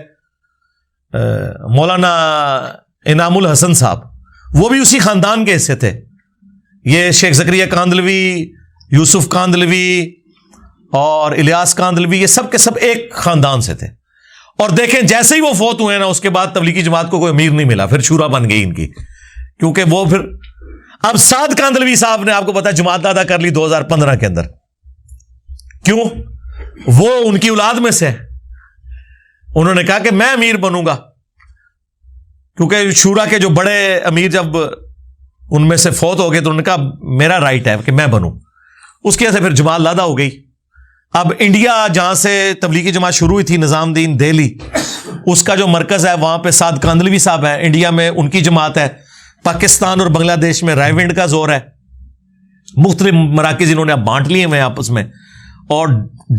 Speaker 1: مولانا انعام الحسن صاحب، وہ بھی اسی خاندان کے حصے تھے. یہ شیخ زکریا کاندھلوی، یوسف کاندھلوی اور الیاس کاندھلوی، یہ سب کے سب ایک خاندان سے تھے. اور دیکھیں جیسے ہی وہ فوت ہوئے نا اس کے بعد تبلیغی جماعت کو کوئی امیر نہیں ملا، پھر شورا بن گئی ان کی. کیونکہ وہ پھر اب سعد کاندھلوی صاحب نے آپ کو پتا جماعت دادا کر لی 2015 کے اندر. کیوں؟ وہ ان کی اولاد میں سے، انہوں نے کہا کہ میں امیر بنوں گا، کیونکہ شورا کے جو بڑے امیر جب ان میں سے فوت ہو گئے تو انہوں نے کہا میرا رائٹ ہے کہ میں بنوں. اس کی وجہ سے پھر جماعت لادا ہو گئی. اب انڈیا جہاں سے تبلیغی جماعت شروع ہوئی تھی، نظام دین دہلی، اس کا جو مرکز ہے وہاں پہ سعد کاندھلوی صاحب ہے. انڈیا میں ان کی جماعت ہے. پاکستان اور بنگلہ دیش میں رائے ونڈ کا زور ہے. مختلف مراکز انہوں نے اب بانٹ لیے ہوئے آپس میں، اور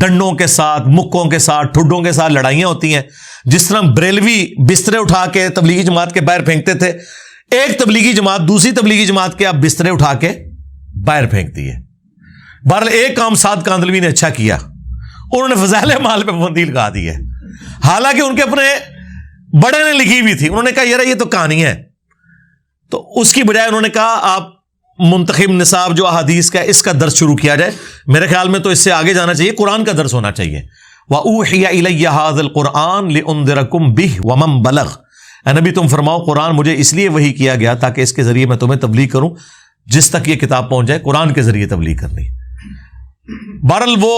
Speaker 1: ڈنڈوں کے ساتھ، مکوں کے ساتھ، ٹھڈوں کے ساتھ لڑائیاں ہوتی ہیں. جس طرح بریلوی بسترے اٹھا کے تبلیغی جماعت کے باہر پھینکتے تھے، ایک تبلیغی جماعت دوسری تبلیغی جماعت کے اب بسترے اٹھا کے باہر پھینکتی ہے. بہرحال ایک کام سعد کاندھلوی نے اچھا کیا، انہوں نے فضائل اعمال پہ پابندی لگا دی ہے. حالانکہ ان کے اپنے بڑے نے لکھی ہوئی تھی. انہوں نے کہا یار یہ تو کہانی ہے، تو اس کی بجائے انہوں نے کہا آپ منتخب نصاب جو احادیث کا اس کا درس شروع کیا جائے. میرے خیال میں تو اس سے آگے جانا چاہیے، قرآن کا درس ہونا چاہیے. وَأُوحِيَ إِلَيَّ هَذَا الْقُرْآنُ لِأُنذِرَكُمْ بِهِ وَمَنْ بَلَغَ. اے نبی تم فرماؤ قرآن مجھے اس لیے وحی کیا گیا تاکہ اس کے ذریعے میں تمہیں تبلیغ کروں، جس تک یہ کتاب پہنچ جائے قرآن کے ذریعے تبلیغ کرنی. بہرحال وہ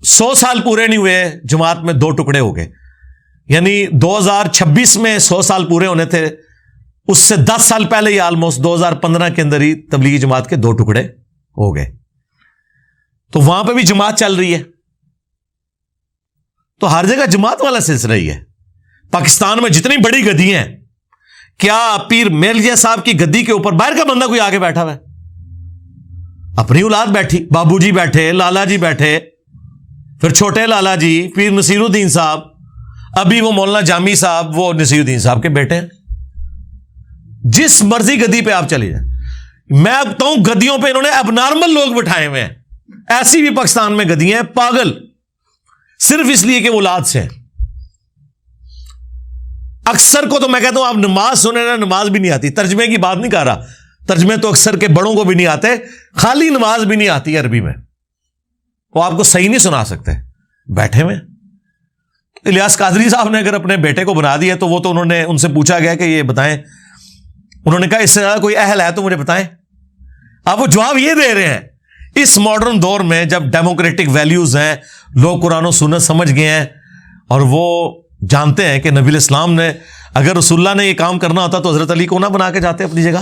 Speaker 1: 100 سال پورے نہیں ہوئے، جماعت میں 2 ٹکڑے ہو گئے. یعنی 2026 میں 100 سال پورے ہونے تھے، اس سے 10 سال پہلے ہی آلموسٹ 2015 کے اندر ہی تبلیغی جماعت کے 2 ٹکڑے ہو گئے. تو وہاں پہ بھی جماعت چل رہی ہے. تو ہر جگہ جماعت والا سلسلہ ہی ہے. پاکستان میں جتنی بڑی گدی ہیں، کیا پیر میرزا صاحب کی گدی کے اوپر باہر کا بندہ کوئی آگے بیٹھا ہوا ہے؟ اپنی اولاد بیٹھی، بابو جی بیٹھے، لالا جی بیٹھے، پھر چھوٹے لالا جی، پیر نصیر الدین صاحب، ابھی وہ مولانا جامی صاحب وہ نصیر الدین صاحب کے بیٹے ہیں. جس مرضی گدی پہ آپ چلے جائیں. میں اب بتاؤں گدیوں پہ انہوں نے اب نارمل لوگ بٹھائے ہوئے ہیں. ایسی بھی پاکستان میں گدیاں ہیں پاگل، صرف اس لیے کہ وہ اولاد سے ہیں. اکثر کو تو میں کہتا ہوں آپ نماز سنیں نا، نماز بھی نہیں آتی. ترجمے کی بات نہیں کر رہا، ترجمے تو اکثر کے بڑوں کو بھی نہیں آتے، خالی نماز بھی نہیں آتی عربی میں، وہ آپ کو صحیح نہیں سنا سکتے بیٹھے ہوئے. الیاس قادری صاحب نے اگر اپنے بیٹے کو بنا دیا تو وہ تو انہوں نے ان سے پوچھا گیا کہ یہ بتائیں، انہوں نے کہا اس سے زیادہ کوئی اہل ہے تو مجھے بتائیں. اب وہ جواب یہ دے رہے ہیں اس ماڈرن دور میں جب ڈیموکریٹک ویلیوز ہیں، لوگ قرآن و سنت سمجھ گئے ہیں، اور وہ جانتے ہیں کہ نبی الاسلام نے اگر رسول اللہ نے یہ کام کرنا ہوتا تو حضرت علی کو نہ بنا کے جاتے اپنی جگہ.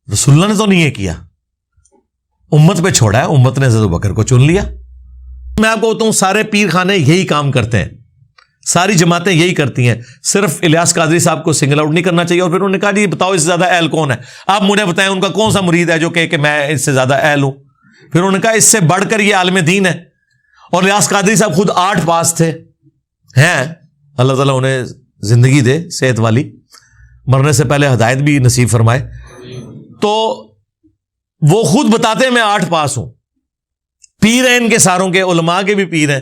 Speaker 1: رسول اللہ نے تو نہیں یہ کیا، امت پہ چھوڑا ہے، امت نے حضرت بکر کو چن لیا. میں آپ کو بتاؤں سارے پیر خانے یہی کام کرتے ہیں، ساری جماعتیں یہی کرتی ہیں. صرف الیاس قادری صاحب کو سنگل آؤٹ نہیں کرنا چاہیے. اور پھر انہوں نے کہا جی بتاؤ اس سے زیادہ اہل کون ہے؟ آپ مجھے بتائیں ان کا کون سا مرید ہے جو کہ میں اس سے زیادہ اہل ہوں. پھر انہوں نے کہا اس سے بڑھ کر یہ عالم دین ہے. اور الیاس قادری صاحب خود 8 پاس تھے ہیں، اللہ تعالیٰ انہیں زندگی دے صحت والی، مرنے سے پہلے ہدایت بھی نصیب فرمائے. تو وہ خود بتاتے ہیں میں 8 پاس ہوں، پیر ہیں ان کے ساروں کے، علماء کے بھی پیر ہیں،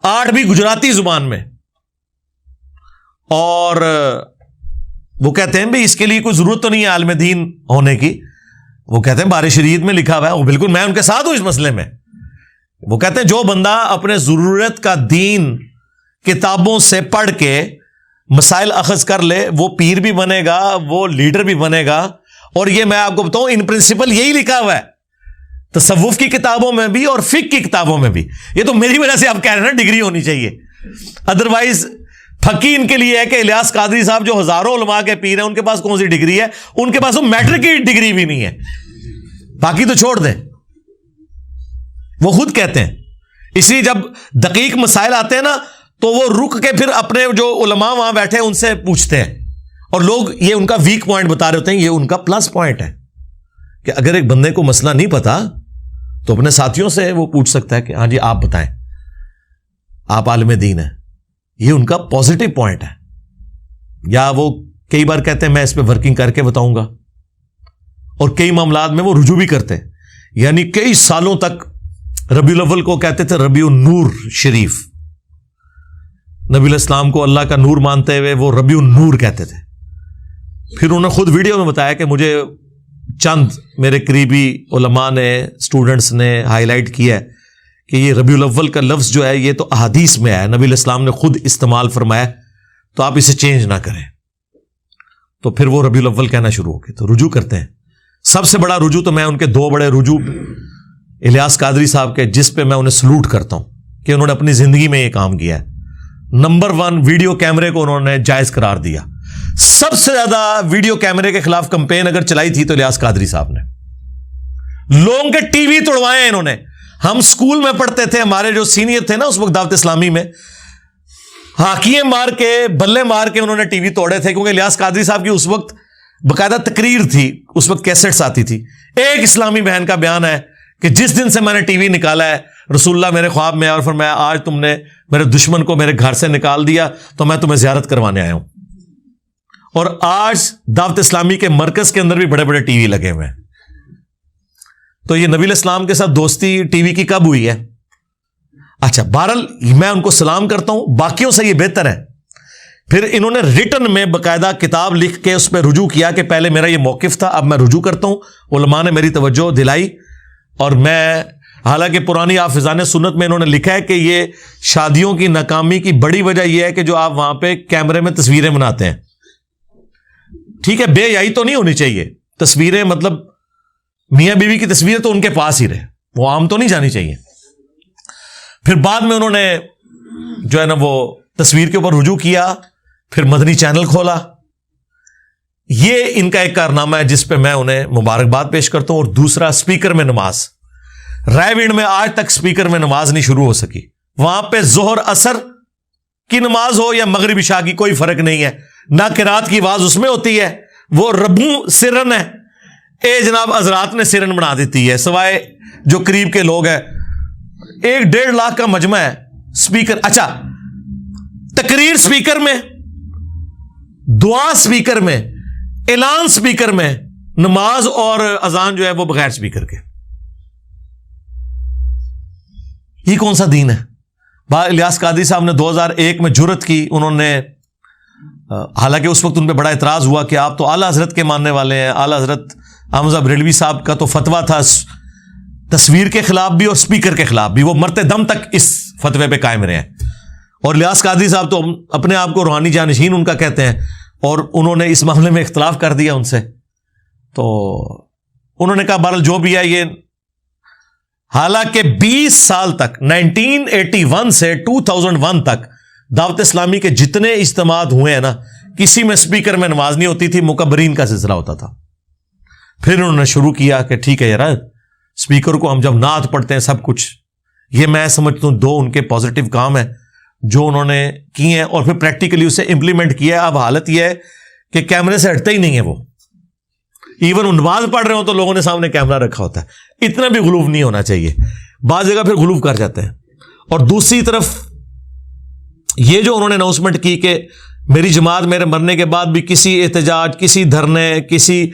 Speaker 1: 8 بھی گجراتی زبان میں. اور وہ کہتے ہیں بھائی اس کے لیے کوئی ضرورت تو نہیں ہے عالم دین ہونے کی. وہ کہتے ہیں بارش شریعت میں لکھا ہوا ہے، وہ بالکل میں ان کے ساتھ ہوں اس مسئلے میں. وہ کہتے ہیں جو بندہ اپنے ضرورت کا دین کتابوں سے پڑھ کے مسائل اخذ کر لے وہ پیر بھی بنے گا، وہ لیڈر بھی بنے گا. اور یہ میں آپ کو بتاؤں ان پرنسپل یہی لکھا ہوا ہے تصوف کی کتابوں میں بھی اور فقہ کی کتابوں میں بھی. یہ تو میری وجہ سے آپ کہہ رہے ہیں نا ڈگری ہونی چاہیے، ادروائز فقی ان کے لیے ہے کہ الیاس قادری صاحب جو ہزاروں علماء کے پیر ہیں ان کے پاس کون سی ڈگری ہے؟ ان کے پاس وہ میٹرک کی ڈگری بھی نہیں ہے، باقی تو چھوڑ دیں. وہ خود کہتے ہیں. اس لیے جب دقیق مسائل آتے ہیں نا تو وہ رک کے پھر اپنے جو علماء وہاں بیٹھے ان سے پوچھتے ہیں, اور لوگ یہ ان کا ویک پوائنٹ بتا رہے ہوتے ہیں, یہ ان کا پلس پوائنٹ ہے کہ اگر ایک بندے کو مسئلہ نہیں پتا تو اپنے ساتھیوں سے وہ پوچھ سکتا ہے کہ ہاں جی آپ بتائیں, آپ عالم دین ہیں. یہ ان کا پازیٹو پوائنٹ ہے. یا وہ کئی بار کہتے ہیں میں اس پہ ورکنگ کر کے بتاؤں گا, اور کئی معاملات میں وہ رجوع بھی کرتے ہیں. یعنی کئی سالوں تک ربیع الاول کو کہتے تھے ربیع النور شریف, نبی علیہ السلام کو اللہ کا نور مانتے ہوئے وہ ربیع النور کہتے تھے. پھر انہوں نے خود ویڈیو میں بتایا کہ مجھے چند میرے قریبی علماء نے, اسٹوڈنٹس نے ہائی لائٹ کیا ہے کہ یہ ربیع الاول کا لفظ جو ہے یہ تو احادیث میں ہے, نبی علیہ السلام نے خود استعمال فرمایا, تو آپ اسے چینج نہ کریں. تو پھر وہ ربیع الاول کہنا شروع ہو گئے, تو رجوع کرتے ہیں. سب سے بڑا رجوع تو میں ان کے دو بڑے رجوع الیاس قادری صاحب کے, جس پہ میں انہیں سلوٹ کرتا ہوں کہ انہوں نے اپنی زندگی میں یہ کام کیا ہے. نمبر 1, ویڈیو کیمرے کو انہوں نے جائز قرار دیا. سب سے زیادہ ویڈیو کیمرے کے خلاف کمپین اگر چلائی تھی تو الیاس قادری صاحب نے. لوگوں کے ٹی وی توڑوائے ہیں انہوں نے. ہم سکول میں پڑھتے تھے, ہمارے جو سینئر تھے نا اس وقت دعوت اسلامی میں, ہاکیاں مار کے بلے مار کے انہوں نے ٹی وی توڑے تھے, کیونکہ الیاس قادری صاحب کی اس وقت باقاعدہ تقریر تھی, اس وقت کیسٹس آتی تھی. ایک اسلامی بہن کا بیان ہے کہ جس دن سے میں نے ٹی وی نکالا ہے رسول اللہ میرے خواب میں اور فرمایا آج تم نے میرے دشمن کو میرے گھر سے نکال دیا تو میں تمہیں زیارت کروانے آیا ہوں. اور آج دعوت اسلامی کے مرکز کے اندر بھی بڑے بڑے ٹی وی لگے ہوئے ہیں. تو یہ نبی علیہ السلام کے ساتھ دوستی ٹی وی کی کب ہوئی ہے؟ اچھا, بہرحال میں ان کو سلام کرتا ہوں, باقیوں سے یہ بہتر ہے. پھر انہوں نے ریٹن میں باقاعدہ کتاب لکھ کے اس پہ رجوع کیا کہ پہلے میرا یہ موقف تھا, اب میں رجوع کرتا ہوں. علماء نے میری توجہ دلائی, اور میں حالانکہ پرانی حافظان سنت میں انہوں نے لکھا ہے کہ یہ شادیوں کی ناکامی کی بڑی وجہ یہ ہے کہ جو آپ وہاں پہ کیمرے میں تصویریں بناتے ہیں. ٹھیک ہے, بے حیائی تو نہیں ہونی چاہیے, تصویریں مطلب میاں بیوی کی تصویریں تو ان کے پاس ہی رہے, وہ عام تو نہیں جانی چاہیے. پھر بعد میں انہوں نے جو ہے نا وہ تصویر کے اوپر رجوع کیا, پھر مدنی چینل کھولا. یہ ان کا ایک کارنامہ ہے جس پہ میں انہیں مبارکباد پیش کرتا ہوں. اور دوسرا, اسپیکر میں نماز. رائے وینڈ میں آج تک اسپیکر میں نماز نہیں شروع ہو سکی. وہاں پہ ظہر اثر کی نماز ہو یا مغرب عشاء کی کوئی فرق نہیں ہے, نہ قرات کی آواز اس میں ہوتی ہے, وہ ربوں سرن ہے. اے جناب حضرات نے سرن بنا دیتی ہے, سوائے جو قریب کے لوگ ہیں. 1-1.5 لاکھ کا مجمع ہے اسپیکر. اچھا, تقریر اسپیکر میں, دعا اسپیکر میں, اعلان اسپیکر میں, نماز اور اذان جو ہے وہ بغیر اسپیکر کے. یہ کون سا دین ہے؟ الیاس قادری صاحب نے 2001 میں جرت کی. انہوں نے حالانکہ اس وقت ان پہ بڑا اعتراض ہوا کہ آپ تو اعلیٰ حضرت کے ماننے والے ہیں. اعلیٰ حضرت حمزہ بریلوی صاحب کا تو فتویٰ تھا تصویر کے خلاف بھی اور اسپیکر کے خلاف بھی, وہ مرتے دم تک اس فتوے پہ قائم رہے ہیں. اور الیاس قادری صاحب تو اپنے آپ کو روحانی جانشین ان کا کہتے ہیں, اور انہوں نے اس معاملے میں اختلاف کر دیا ان سے. تو انہوں نے کہا بہرحال جو بھی ہے یہ, حالانکہ 20 سال تک 1981 سے 2001 تک دعوت اسلامی کے جتنے اجتماعات ہوئے ہیں نا, کسی میں اسپیکر میں نماز نہیں ہوتی تھی, مکبرین کا سلسلہ ہوتا تھا. پھر انہوں نے شروع کیا کہ ٹھیک ہے یار, اسپیکر کو ہم جب نعت پڑھتے ہیں سب کچھ. یہ میں سمجھتا ہوں 2 ان کے پازیٹیو کام ہیں جو انہوں نے کیے ہیں, اور پھر پریکٹیکلی اسے امپلیمنٹ کیا ہے. اب حالت یہ ہے کہ کیمرے سے ہٹتے ہی نہیں ہے وہ. ایون نماز پڑھ رہے ہوں تو لوگوں نے سامنے کیمرہ رکھا ہوتا ہے. اتنا بھی غلوف نہیں ہونا چاہیے, بعض جگہ پھر غلوف کر جاتے ہیں. اور دوسری طرف یہ جو انہوں نے اناؤنسمنٹ کی کہ میری جماعت میرے مرنے کے بعد بھی کسی احتجاج, کسی دھرنے, کسی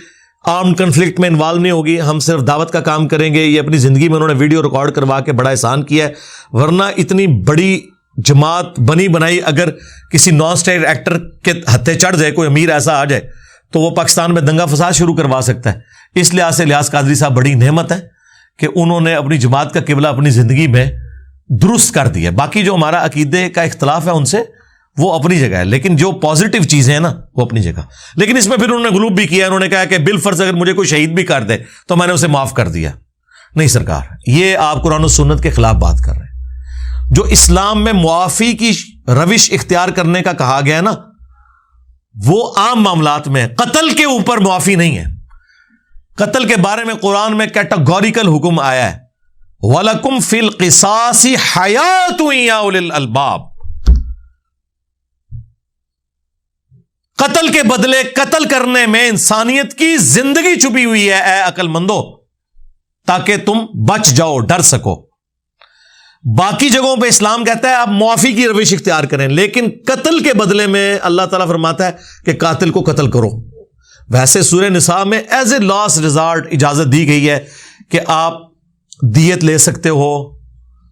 Speaker 1: آرمڈ کنفلکٹ میں انوالو نہیں ہوگی, ہم صرف دعوت کا کام کریں گے. یہ اپنی زندگی میں انہوں نے ویڈیو ریکارڈ کروا کے بڑا احسان کیا ہے. ورنہ اتنی بڑی جماعت بنی بنائی اگر کسی نان اسٹیٹ ایکٹر کے ہتھے چڑھ جائے, کوئی امیر ایسا آ جائے تو وہ پاکستان میں دنگا فساد شروع کروا سکتا ہے. اس لحاظ سے الیاس قادری صاحب بڑی نعمت ہے کہ انہوں نے اپنی جماعت کا قبلہ اپنی زندگی میں درست کر دیا. باقی جو ہمارا عقیدے کا اختلاف ہے ان سے, وہ اپنی جگہ ہے, لیکن جو پازیٹیو چیزیں ہیں نا وہ اپنی جگہ. لیکن اس میں پھر انہوں نے غلوب بھی کیا. انہوں نے کہا کہ بالفرض اگر مجھے کوئی شہید بھی کر دے تو میں نے اسے معاف کر دیا. نہیں سرکار, یہ آپ قرآن و سنت کے خلاف بات کر رہے ہیں. جو اسلام میں معافی کی روش اختیار کرنے کا کہا گیا ہے نا, وہ عام معاملات میں, قتل کے اوپر معافی نہیں ہے. قتل کے بارے میں قرآن میں کیٹاگوریکل حکم آیا ہے, وَلَكُمْ فِي الْقِصَاصِ حَيَاةٌ يَا أُولِي الْأَلْبَابِ. قتل کے بدلے قتل کرنے میں انسانیت کی زندگی چھپی ہوئی ہے اے عقل مندو، تاکہ تم بچ جاؤ، ڈر سکو۔ باقی جگہوں پہ اسلام کہتا ہے آپ معافی کی روش اختیار کریں، لیکن قتل کے بدلے میں اللہ تعالیٰ فرماتا ہے کہ قاتل کو قتل کرو۔ ویسے سورہ نساء میں ایز اے لاسٹ ریزارٹ اجازت دی گئی ہے کہ آپ دیت لے سکتے ہو،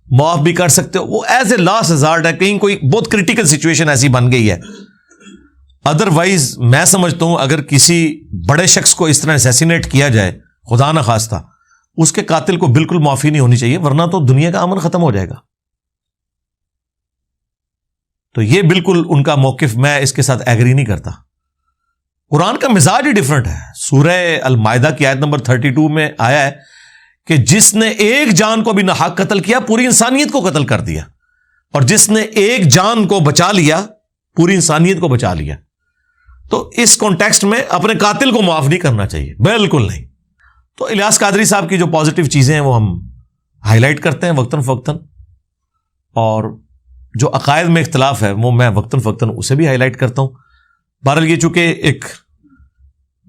Speaker 1: معاف بھی کر سکتے ہو، وہ ایز اے لاسٹ ریزارٹ ہے، کہیں کوئی بہت کرٹیکل سچویشن ایسی بن گئی ہے۔ ادروائز میں سمجھتا ہوں اگر کسی بڑے شخص کو اس طرح اسیسینیٹ کیا جائے خدا نہ خواستہ، اس کے قاتل کو بالکل معافی نہیں ہونی چاہیے، ورنہ تو دنیا کا امن ختم ہو جائے گا۔ تو یہ بالکل ان کا موقف میں اس کے ساتھ ایگری نہیں کرتا۔ قرآن کا مزاج ہی ڈیفرنٹ ہے۔ سورہ المائدہ کی آیت نمبر 32 میں آیا ہے کہ جس نے ایک جان کو بھی ناحق قتل کیا پوری انسانیت کو قتل کر دیا، اور جس نے ایک جان کو بچا لیا پوری انسانیت کو بچا لیا۔ تو اس کانٹیکسٹ میں اپنے قاتل کو معاف نہیں کرنا چاہیے، بالکل نہیں۔ تو الیاس قادری صاحب کی جو پازیٹیو چیزیں ہیں وہ ہم ہائی لائٹ کرتے ہیں وقتاً فوقتاً، اور جو عقائد میں اختلاف ہے وہ میں وقتاً فوقتاً اسے بھی ہائی لائٹ کرتا ہوں۔ بہرحال یہ چونکہ ایک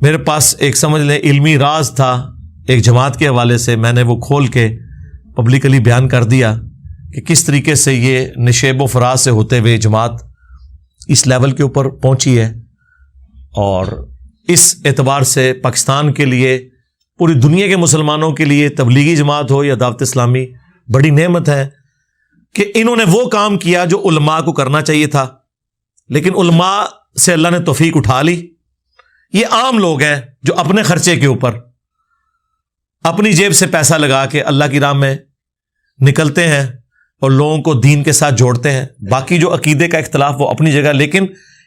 Speaker 1: میرے پاس ایک سمجھ لیں علمی راز تھا ایک جماعت کے حوالے سے، میں نے وہ کھول کے پبلکلی بیان کر دیا کہ کس طریقے سے یہ نشیب و فراز سے ہوتے ہوئے جماعت اس لیول کے اوپر پہنچی ہے، اور اس اعتبار سے پاکستان کے لیے، پوری دنیا کے مسلمانوں کے لیے تبلیغی جماعت ہو یا دعوت اسلامی بڑی نعمت ہے کہ انہوں نے وہ کام کیا جو علماء کو کرنا چاہیے تھا، لیکن علماء سے اللہ نے توفیق اٹھا لی۔ یہ عام لوگ ہیں جو اپنے خرچے کے اوپر اپنی جیب سے پیسہ لگا کے اللہ کی راہ میں نکلتے ہیں اور لوگوں کو دین کے ساتھ جوڑتے ہیں۔ باقی جو عقیدے کا اختلاف وہ اپنی جگہ، لیکن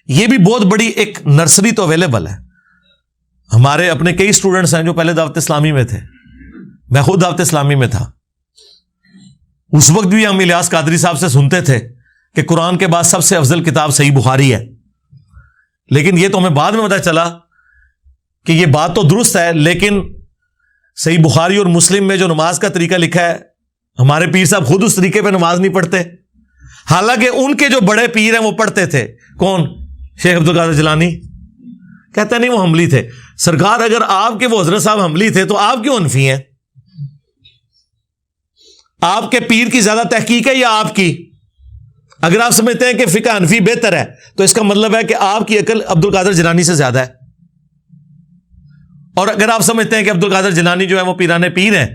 Speaker 1: یہ بھی بہت بڑی ایک نرسری تو اویلیبل ہے۔ ہمارے اپنے کئی اسٹوڈنٹس ہیں جو پہلے دعوت اسلامی میں تھے، میں خود دعوت اسلامی میں تھا، اس وقت بھی ہم الیاس قادری صاحب سے سنتے تھے کہ قرآن کے بعد سب سے افضل کتاب صحیح بخاری ہے، لیکن یہ تو ہمیں بعد میں پتہ چلا کہ یہ بات تو درست ہے، لیکن صحیح بخاری اور مسلم میں جو نماز کا طریقہ لکھا ہے ہمارے پیر صاحب خود اس طریقے پہ نماز نہیں پڑھتے، حالانکہ ان کے جو بڑے پیر ہیں وہ پڑھتے تھے۔ کون؟ شیخ عبد القادر جیلانی۔ کہتے نہیں وہ حنبلی تھے۔ سرکار اگر آپ کے وہ حضرت صاحب حنبلی تھے تو آپ کیوں حنفی ہیں؟ آپ کے پیر کی زیادہ تحقیق ہے یا آپ کی؟ اگر آپ سمجھتے ہیں کہ فقہ حنفی بہتر ہے تو اس کا مطلب ہے کہ آپ کی عقل عبد القادر جیلانی سے زیادہ ہے، اور اگر آپ سمجھتے ہیں کہ عبد القادر جیلانی جو ہے وہ پیرانے پیر ہیں،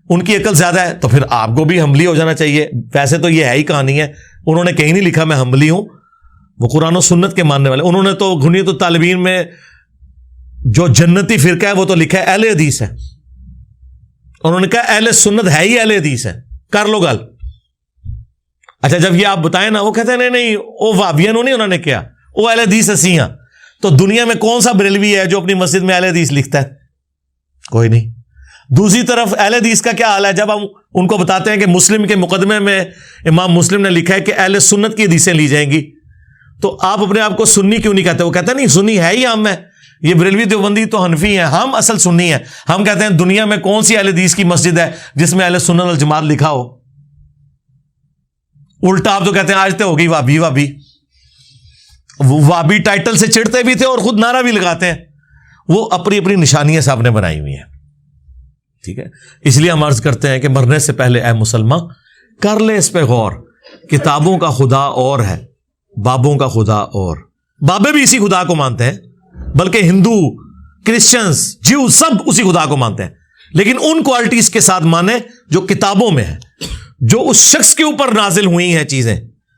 Speaker 1: ان کی عقل زیادہ ہے، تو پھر آپ کو بھی حنبلی ہو جانا چاہیے۔ ویسے تو یہ ہے ہی کہانی ہے، انہوں نے کہیں نہیں لکھا میں حنبلی ہوں، وہ قرآن و سنت کے ماننے والے۔ انہوں نے تو غنیۃ الطالبین میں جو جنتی فرقہ ہے وہ تو لکھا ہے اہل حدیث ہے، انہوں نے کہا اہل سنت ہے ہی اہل حدیث ہے، کر لو گل۔ اچھا جب یہ آپ بتائیں نا، وہ کہتے ہیں نہیں وہ وہابیوں نہیں، انہوں نے کیا وہ اہل حدیث اسی ہیں۔ تو دنیا میں کون سا بریلوی ہے جو اپنی مسجد میں اہل حدیث لکھتا ہے؟ کوئی نہیں۔ دوسری طرف اہل حدیث کا کیا حال ہے جب ہم ان کو بتاتے ہیں کہ مسلم کے مقدمے میں امام مسلم نے لکھا ہے کہ اہل سنت کی حدیثیں لی جائیں گی، تو آپ اپنے آپ کو سنی کیوں نہیں کہتے؟ وہ کہتے ہیں نہیں سنی ہے ہی ہم ہے، یہ بریلوی دیوبندی تو حنفی ہیں، ہم اصل سنی ہیں۔ ہم کہتے ہیں دنیا میں کون سی اہل حدیث کی مسجد ہے جس میں اہل سنت والجماعت لکھا ہو؟ الٹا آپ تو کہتے ہیں آج تو ہوگی وابی وابی، وابی ٹائٹل سے چڑھتے بھی تھے اور خود نعرہ بھی لگاتے ہیں۔ وہ اپنی اپنی نشانیاں صاحب نے بنائی ہوئی ہیں، ٹھیک ہے؟ اس لیے ہم عرض کرتے ہیں کہ مرنے سے پہلے اے مسلمان کر لے اس پہ غور، کتابوں کا خدا اور ہے، بابوں کا خدا اور۔ بابے بھی اسی خدا کو مانتے ہیں، بلکہ ہندو، کرسچنز، جیو سب اسی خدا کو مانتے ہیں، لیکن ان کوالٹیز کے ساتھ مانے جو کتابوں میں ہے، جو اس شخص کے اوپر نازل ہوئی ہیں چیزیں،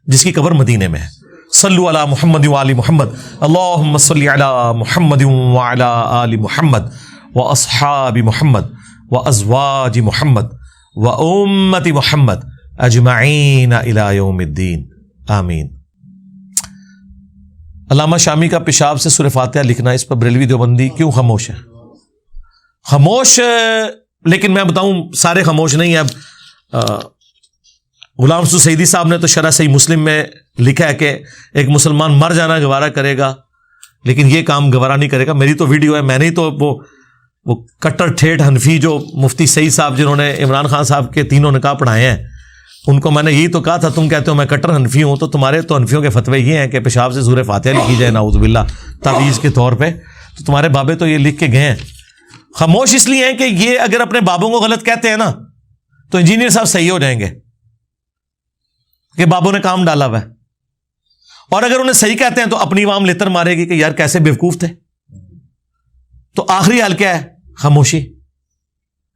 Speaker 1: جس کی قبر مدینے میں ہے۔ صلو علی محمد وآل محمد، اللہم صلی علی محمد وعلی آل محمد واصحاب محمد وازواج محمد وامت محمد اجمعین الی یوم الدین، آمین۔ علامہ شامی کا پیشاب سے سورہ فاتحہ لکھنا، اس پر بریلوی دیوبندی کیوں خاموش ہے؟ خاموش، لیکن میں بتاؤں سارے خاموش نہیں ہیں۔ اب غلام رسول سعیدی صاحب نے تو شرح صحیح مسلم میں لکھا ہے کہ ایک مسلمان مر جانا گوارا کرے گا لیکن یہ کام گوارا نہیں کرے گا۔ میری تو ویڈیو ہے، میں نے تو وہ کٹر ٹھیٹ حنفی جو مفتی سعید صاحب جنہوں نے عمران خان صاحب کے 3 نکاح پڑھائے ہیں، ان کو میں نے یہی تو کہا تھا، تم کہتے ہو میں کٹر حنفی ہوں، تو تمہارے تو حنفیوں کے فتوے یہ ہیں کہ پیشاب سے سورہ فاتحہ لکھی جائے نعوذ باللہ تعویذ کے طور پہ، تو تمہارے بابے تو یہ لکھ کے گئے ہیں. خاموش اس لیے ہیں کہ یہ اگر اپنے بابوں کو غلط کہتے ہیں نا تو انجینئر صاحب صحیح ہو جائیں گے کہ بابوں نے کام ڈالا ہوا ہے، اور اگر انہیں صحیح کہتے ہیں تو اپنی عوام لتر مارے گی کہ یار کیسے بیوقوف تھے. تو آخری حل کیا ہے؟ خاموشی.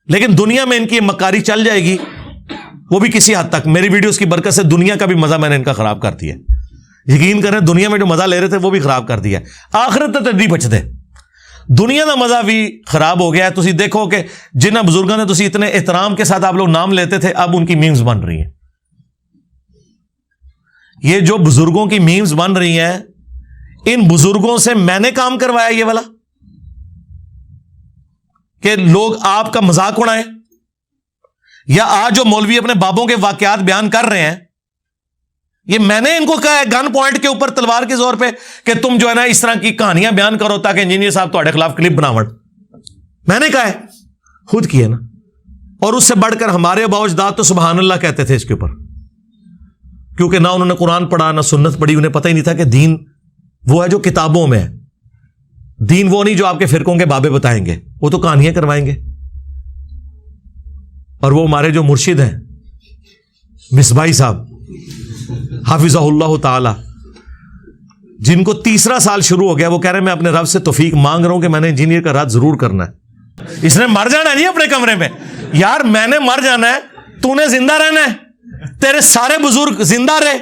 Speaker 1: لیکن دنیا میں ان کی مکاری چل جائے گی، وہ بھی کسی حد تک. میری ویڈیوز کی برکت سے دنیا کا بھی مزہ میں نے ان کا خراب کر دیا. یقین کریں دنیا میں جو مزہ لے رہے تھے وہ بھی خراب کر دیا. آخرت تو نہیں بچتے، دنیا کا مزہ بھی خراب ہو گیا ہے. تسی دیکھو کہ جنہ بزرگوں نے تسی اتنے احترام کے ساتھ آپ لوگ نام لیتے تھے، اب ان کی میمز بن رہی ہیں. یہ جو بزرگوں کی میمز بن رہی ہیں، ان بزرگوں سے میں نے کام کروایا یہ والا کہ لوگ آپ کا مذاق اڑائیں. یا آج جو مولوی اپنے بابوں کے واقعات بیان کر رہے ہیں، یہ میں نے ان کو کہا ہے گن پوائنٹ کے اوپر تلوار کے زور پہ کہ تم جو ہے نا اس طرح کی کہانیاں بیان کرو تاکہ انجینئر صاحب تمہارے خلاف کلپ بناون. میں نے کہا ہے، خود کیا نا. اور اس سے بڑھ کر ہمارے ابا اجداد تو سبحان اللہ کہتے تھے اس کے اوپر، کیونکہ نہ انہوں نے قرآن پڑھا نہ سنت پڑھی. انہیں پتہ ہی نہیں تھا کہ دین وہ ہے جو کتابوں میں ہے، دین وہ نہیں جو آپ کے فرقوں کے بابے بتائیں گے، وہ تو کہانیاں کروائیں گے. اور وہ ہمارے جو مرشد ہیں مصباحی صاحب حافظہ اللہ تعالی، جن کو 3 سال شروع ہو گیا، وہ کہہ رہے ہیں میں اپنے رب سے توفیق مانگ رہا ہوں کہ میں نے انجینئر کا رد ضرور کرنا ہے. اس نے مر جانا نہیں اپنے کمرے میں. یار میں نے مر جانا ہے، تو نے زندہ رہنا ہے. تیرے سارے بزرگ زندہ رہے،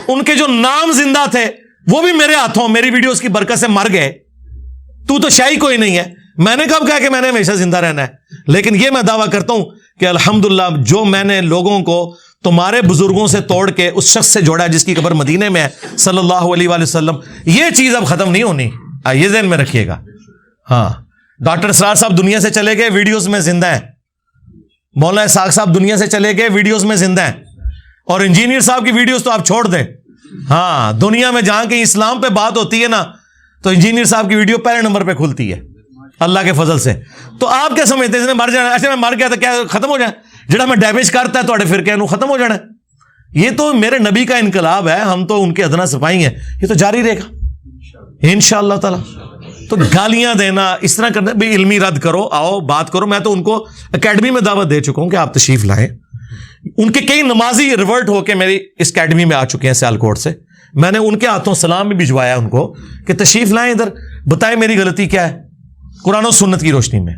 Speaker 1: ان کے جو نام زندہ تھے وہ بھی میرے ہاتھوں میری ویڈیوز کی برکت سے مر گئے. تو شاہی کوئی نہیں ہے. میں نے کب کہا کہ میں نے ہمیشہ زندہ رہنا ہے؟ لیکن یہ میں دعویٰ کرتا ہوں کہ الحمدللہ جو میں نے لوگوں کو تمہارے بزرگوں سے توڑ کے اس شخص سے جوڑا ہے جس کی قبر مدینے میں ہے صلی اللہ علیہ وآلہ وسلم، یہ چیز اب ختم نہیں ہونی. یہ ذہن میں رکھیے گا. ہاں، ڈاکٹر اسرار صاحب دنیا سے چلے گئے، ویڈیوز میں زندہ ہیں. مولانا اسحاق صاحب دنیا سے چلے گئے، ویڈیوز میں زندہ ہیں. اور انجینئر صاحب کی ویڈیوز تو آپ چھوڑ دیں. ہاں، دنیا میں جہاں کی اسلام پہ بات ہوتی ہے نا تو انجینئر صاحب کی ویڈیو پہلے نمبر پہ کھلتی ہے اللہ کے فضل سے. تو آپ کیا سمجھتے ہیں اس نے مر جانا؟ اچھا میں مر گیا تو کیا ختم ہو جائے؟ جڑا میں ڈیمیج کرتا ہے تھوڑے فرقے نو ختم ہو جانا ہے؟ یہ تو میرے نبی کا انقلاب ہے، ہم تو ان کے ادنا سپاہی ہیں. یہ تو جاری رہے گا انشاءاللہ تعالی. تو گالیاں دینا اس طرح کرنا بھی، علمی رد کرو، آؤ بات کرو. میں تو ان کو اکیڈمی میں دعوت دے چکا ہوں کہ آپ تشریف لائیں. ان کے کئی نمازی ریورٹ ہو کے میری اس اکیڈمی میں آ چکے ہیں سیالکوٹ سے. میں نے ان کے ہاتھوں سلام بھی بھجوایا ان کو کہ تشریف لائیں ادھر، بتائیں میری غلطی کیا ہے قرآن و سنت کی روشنی میں.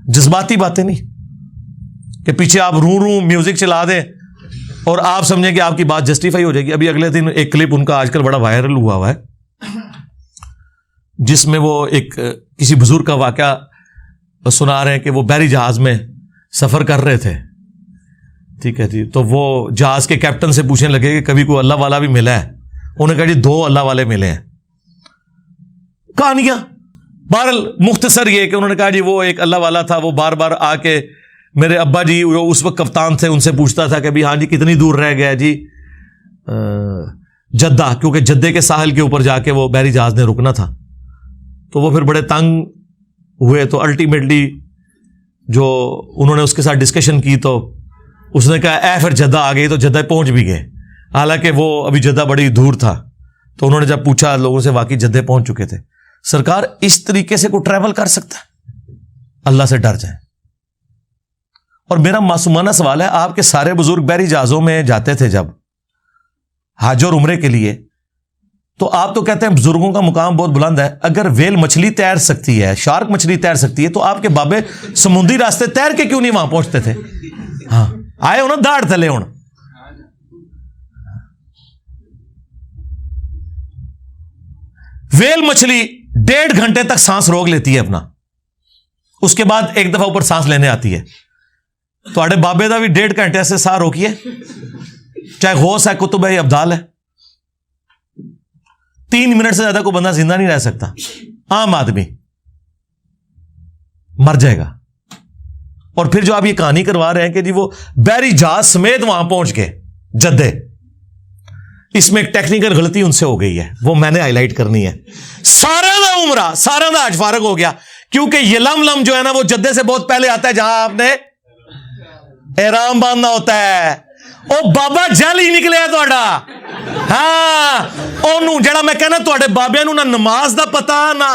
Speaker 1: جذباتی باتیں نہیں کہ پیچھے آپ رو میوزک چلا دیں اور آپ سمجھیں کہ آپ کی بات جسٹیفائی ہو جائے گی. ابھی اگلے دن ایک کلپ ان کا آج کل بڑا وائرل ہوا ہے جس میں وہ ایک کسی بزرگ کا واقعہ سنا رہے ہیں کہ وہ بحری جہاز میں سفر کر رہے تھے. ٹھیک ہے جی. تو وہ جہاز کے کیپٹن سے پوچھنے لگے کہ کبھی کوئی اللہ والا بھی ملا ہے؟ انہوں نے کہا جی 2 اللہ والے ملے ہیں. کہانیاں بہرحال مختصر یہ کہ انہوں نے کہا جی وہ ایک اللہ والا تھا، وہ بار بار آ کے میرے ابا جی جو اس وقت کپتان تھے ان سے پوچھتا تھا کہ ہاں جی کتنی دور رہ گیا جی جدہ، کیونکہ جدے کے ساحل کے اوپر جا کے وہ بحری جہاز نے رکنا تھا. تو وہ پھر بڑے تنگ ہوئے. تو الٹیمیٹلی جو انہوں نے اس کے ساتھ ڈسکشن کی تو اس نے کہا اے پھر جدہ آ گئی. تو جدہ پہنچ بھی گئے، حالانکہ وہ ابھی جدہ بڑی دور تھا. تو انہوں نے جب پوچھا لوگوں سے، واقعی جدے پہنچ چکے تھے. سرکار اس طریقے سے کوئی ٹریول کر سکتا ہے؟ اللہ سے ڈر جائیں. اور میرا معصومانہ سوال ہے، آپ کے سارے بزرگ بحری جہازوں میں جاتے تھے جب حج اور عمرے کے لیے، تو آپ تو کہتے ہیں بزرگوں کا مقام بہت بلند ہے. اگر ویل مچھلی تیر سکتی ہے، شارک مچھلی تیر سکتی ہے، تو آپ کے بابے سمندری راستے تیر کے کیوں نہیں وہاں پہنچتے تھے؟ ہاں آئے ہو نا داڑ تلے ہوں. ویل مچھلی 1.5 گھنٹے تک سانس روک لیتی ہے اپنا، اس کے بعد ایک دفعہ اوپر سانس لینے آتی ہے. تو آڑے بابے دا بھی 1.5 گھنٹے سے سانس روکیے، چاہے غوث ہے، کتب ہے، ابدال ہے. 3 منٹ سے زیادہ کوئی بندہ زندہ نہیں رہ سکتا. عام آدمی مر جائے گا. اور پھر جو آپ یہ کہانی کروا رہے ہیں کہ جی وہ بحری جہاز سمیت وہاں پہنچ گئے جدے، اس میں ایک ٹیکنیکل غلطی ان سے ہو گئی ہے، وہ میں نے ہائی لائٹ کرنی ہے. سارا دا عمرہ، سارا دا حج فارغ ہو گیا، کیونکہ یہ لم جو ہے نا وہ جدے سے بہت پہلے آتا ہے جہاں آپ نے احرام باندھنا ہوتا ہے. ਉਹ ਬਾਬਾ ਜਾਲੀ ਨਿਕਲਿਆ ਤੁਹਾਡਾ। ਹਾਂ, ਉਹਨੂੰ ਜਿਹੜਾ ਮੈਂ ਕਹਿੰਦਾ ਤੁਹਾਡੇ ਬਾਬਿਆਂ ਨੂੰ ਨਾ ਨਮਾਜ਼ ਦਾ ਪਤਾ ਨਾ